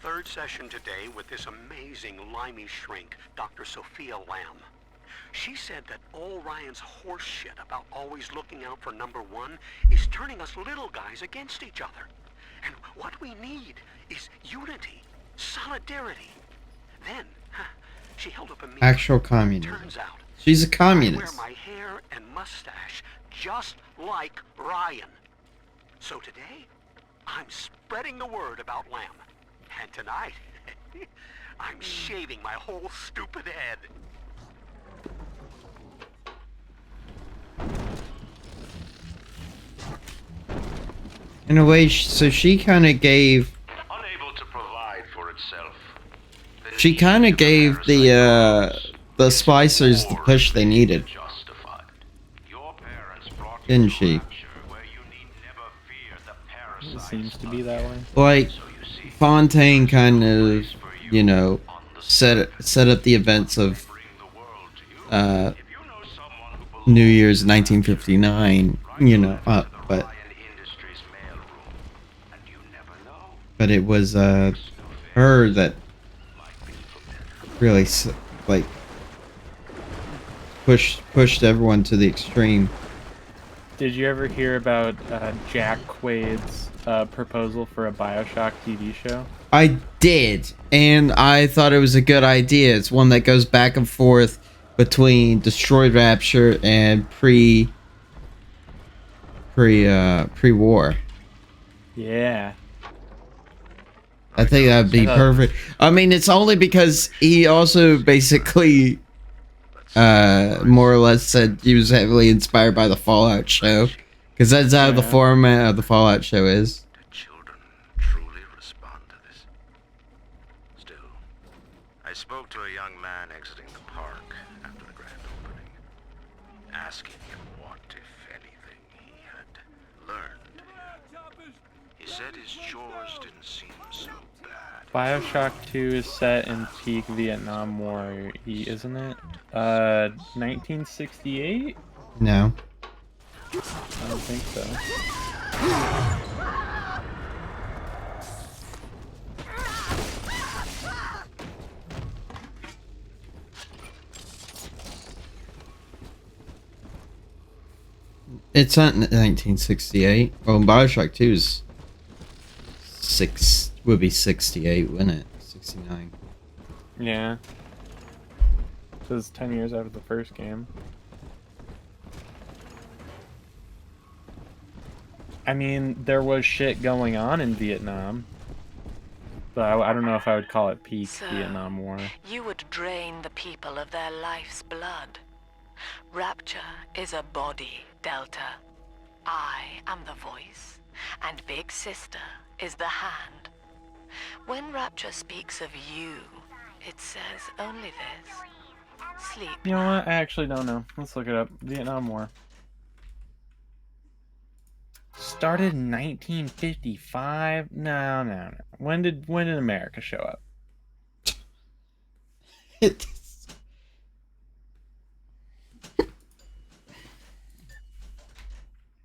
Third session today with this amazing limey shrink, Dr. Sophia Lamb. She said that all Ryan's horse shit about always looking out for number one is turning us little guys against each other. And what we need is unity, solidarity. Then, she held up a mirror. Actual communism. Turns out, She's a I communist. wear my hair and mustache just like Ryan. So today, I'm spreading the word about Lamb. And tonight, I'm shaving my whole stupid head. In a way, so she kind of gave. Unable to provide for itself. She kind of gave the splicers the push they needed. Didn't she? It seems to be that way. Like, Fontaine kind of, you know, set up the events of New Year's 1959, you know, but it was her that really like pushed everyone to the extreme. Did you ever hear about Jack Quaid's proposal for a Bioshock TV show? I did, and I thought it was a good idea. It's one that goes back and forth between Destroyed Rapture and pre-war. Yeah. I think that'd be perfect. I mean, it's only because he also basically more or less said he was heavily inspired by the Fallout show, because that's how the format of the Fallout show is. I spoke to a young man exiting the park after the grand opening, asking him what, if anything, he had learned. He said his chores didn't seem so bad. Bioshock 2 is set in peak Vietnam War, isn't it? 1968? No. I don't think so. It's not 1968. Well, Bioshock 2 is would be 68, wouldn't it? 69. Yeah. So it's 10 years after the first game. I mean, there was shit going on in Vietnam. But I don't know if I would call it peak Vietnam War. You would drain the people of their life's blood. Rapture is a body, Delta. I am the voice, and Big Sister is the hand. When Rapture speaks of you, it says only this. Sleep. You know what? I actually don't know. Let's look it up. Vietnam War. Started in 1955? No. When did America show up?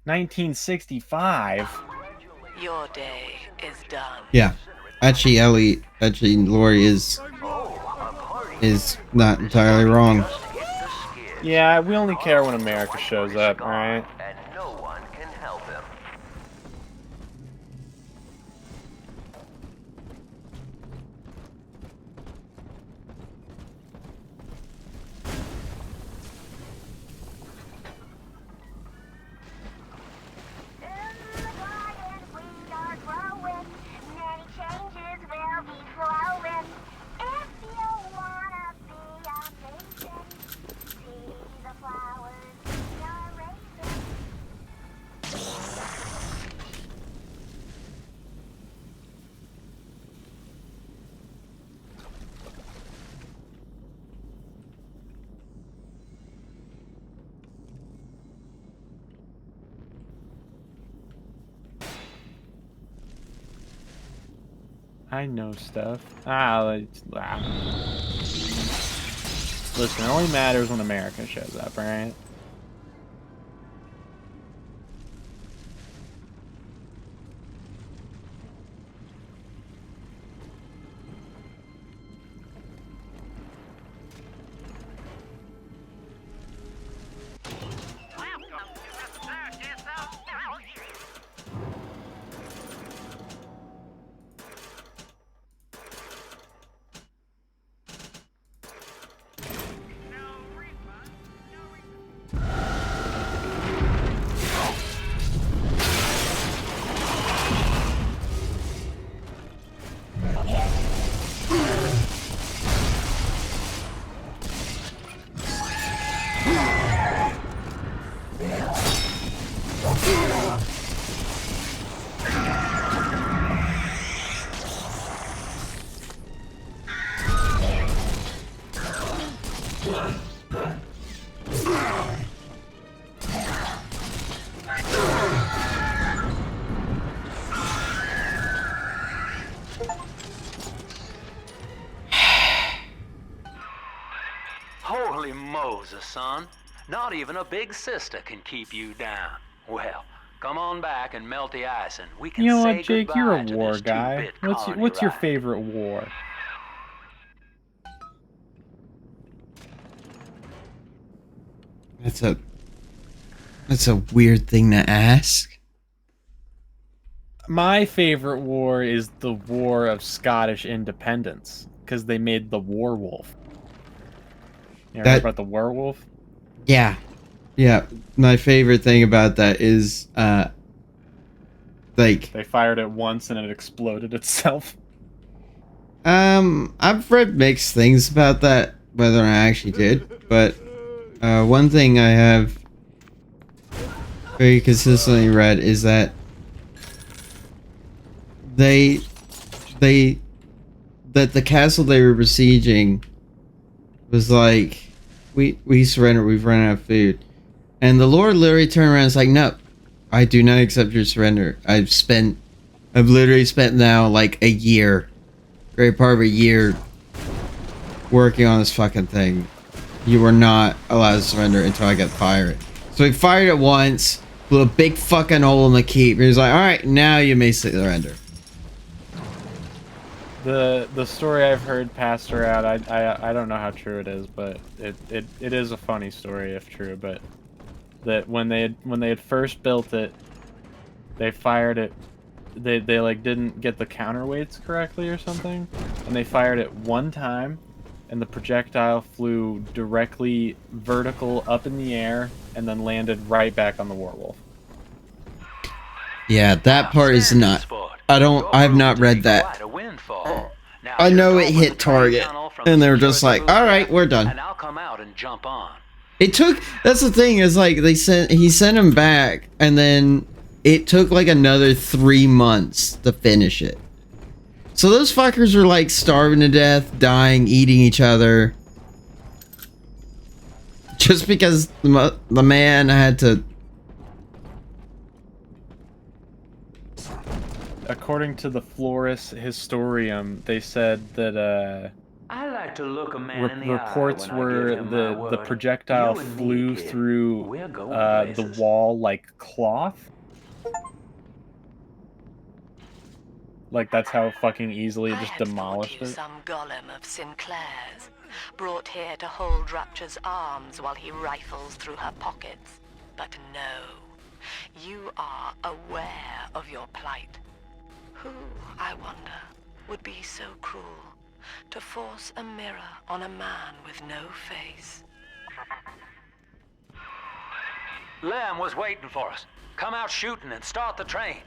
1965. Your day is done. Yeah. Actually, Lori is not entirely wrong. Yeah, we only care when America shows up, alright? And no one can help him. I know stuff. Listen, it only matters when America shows up, alright? Holy Moses, son. Not even a big sister can keep you down. Well, come on back and melt the ice and we can You know say what, Jake? You're a goodbye to war this guy. two-bit What's colony what's your ride. favorite war? That's a weird thing to ask. My favorite war is the War of Scottish Independence because they made the werewolf. You ever heard about the werewolf? Yeah. Yeah. My favorite thing about that is like They fired it once and it exploded itself. I've read mixed things about that, whether I actually did, but one thing I have very consistently read is that that the castle they were besieging was like, we surrendered, we've run out of food, and the Lord literally turned around and was like, no, I do not accept your surrender. I've literally spent now like a year, great part of a year, working on this fucking thing. You were not allowed to surrender until I got fired. So he fired it once, blew a big fucking hole in the keep. He was like, all right, now you may surrender. The story I've heard passed around, I don't know how true it is, but it is a funny story if true. But that when they had first built it, they fired it. They like didn't get the counterweights correctly or something, and they fired it one time, and the projectile flew directly vertical up in the air and then landed right back on the werewolf. Yeah, that part is not. I have not read that. I know it hit target, and they were just like, all right, we're done. And I'll come out and jump on. It took. That's the thing is like he sent him back, and then it took like another 3 months to finish it. So those fuckers were like starving to death, dying, eating each other, just because the man had to. According to the Floris Historium, they said that I like to look a man in the reports eye when were I give him my the word. projectile You and me, flew kid, through we're going the places. wall like cloth. Like that's how fucking easily it just demolished You it. some golem of Sinclair's, brought here to hold Rapture's arms while he rifles through her pockets. But no, you are aware of your plight. Who, I wonder, would be so cruel to force a mirror on a man with no face? Lamb was waiting for us. Come out shooting and start the train.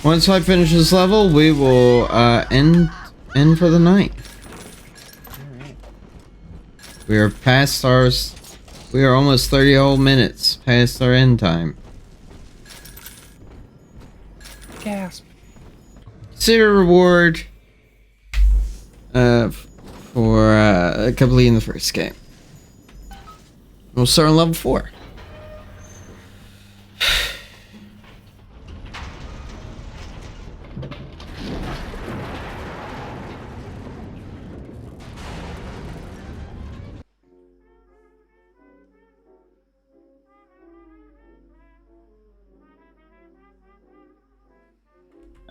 Once I finish this level, we will end for the night. We are past ours. We are almost 30 whole minutes past our end time. Gasp. Consider reward for completing the first game. We'll start on level 4.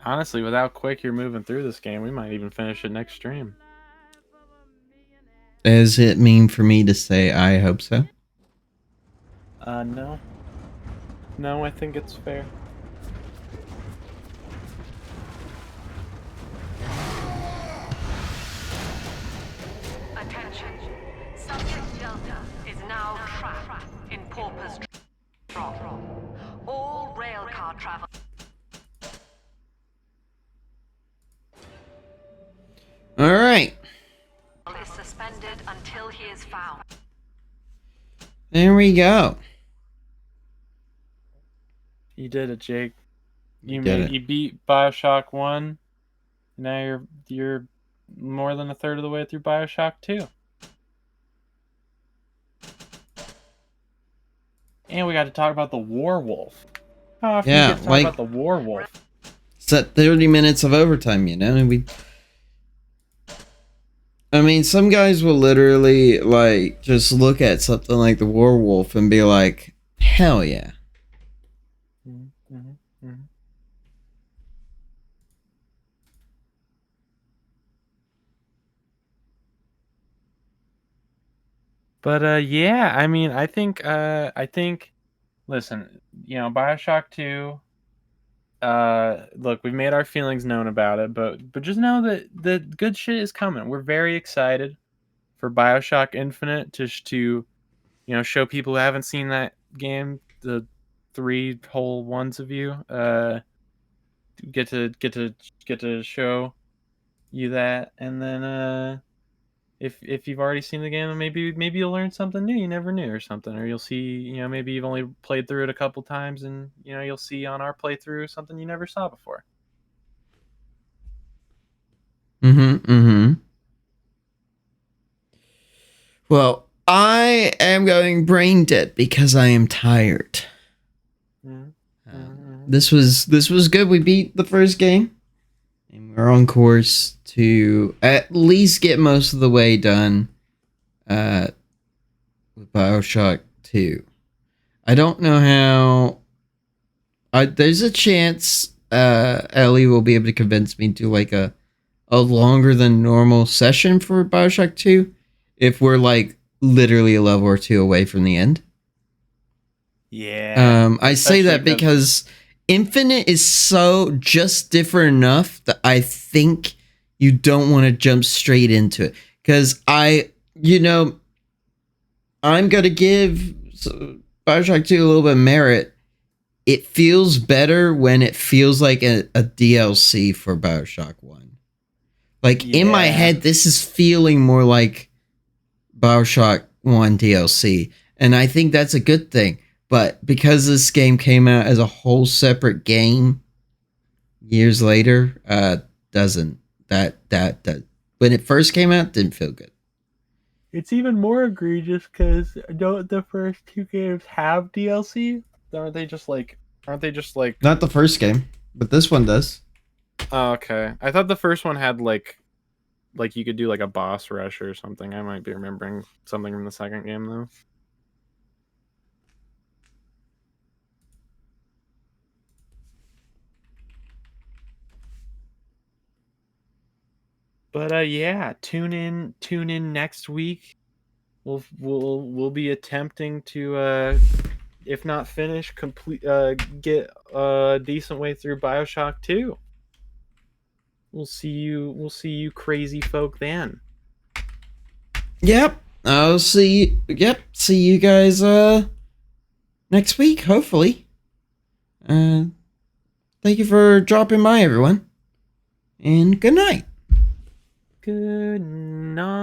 Honestly, with how quick you're moving through this game, we might even finish it next stream. Does it mean for me to say I hope so? No. No, I think it's fair. Attention. Subject Delta is now trapped in Pauper's Drop. All railcar travel. All right. Is suspended until he is found. There we go. You did it, Jake. You did it. You beat Bioshock 1, Now you're more than a third of the way through Bioshock 2. And we got to talk about the Warwolf. How often do you Yeah, get to talk like about the Warwolf? it's that 30 minutes of overtime, you know? I mean, some guys will literally, like, just look at something like the Warwolf and be like, hell yeah. But yeah, I mean, I think listen, Bioshock 2, look, we've made our feelings known about it, but just know that the good shit is coming. We're very excited for Bioshock Infinite to show people who haven't seen that game, the 3 whole ones of you, get to show you that, and then if you've already seen the game, maybe you'll learn something new you never knew or something, or you'll see, maybe you've only played through it a couple times, and you'll see on our playthrough something you never saw before. Well, I am going brain dead because I am tired. This was good. We beat the first game, and we're on course to at least get most of the way done with Bioshock 2. I don't know how. There's a chance Ellie will be able to convince me to like a longer than normal session for Bioshock 2 if we're like literally a level or two away from the end. Yeah. I say that because Infinite is so just different enough that I think you don't want to jump straight into it. Because I'm going to give Bioshock 2 a little bit of merit. It feels better when it feels like a DLC for Bioshock 1. Like, in my head, this is feeling more like Bioshock 1 DLC. And I think that's a good thing. But because this game came out as a whole separate game years later, doesn't. That when it first came out, didn't feel good. It's even more egregious because don't the first 2 games have DLC? Aren't they just like Not the first game, but this one does. Oh, okay. I thought the first one had like you could do like a boss rush or something. I might be remembering something from the second game though. But yeah, tune in next week. We'll be attempting to if not finish, complete get a decent way through Bioshock 2. We'll see you crazy folk then. Yep. I'll see you guys next week, hopefully. Thank you for dropping by, everyone. And good night. Good night.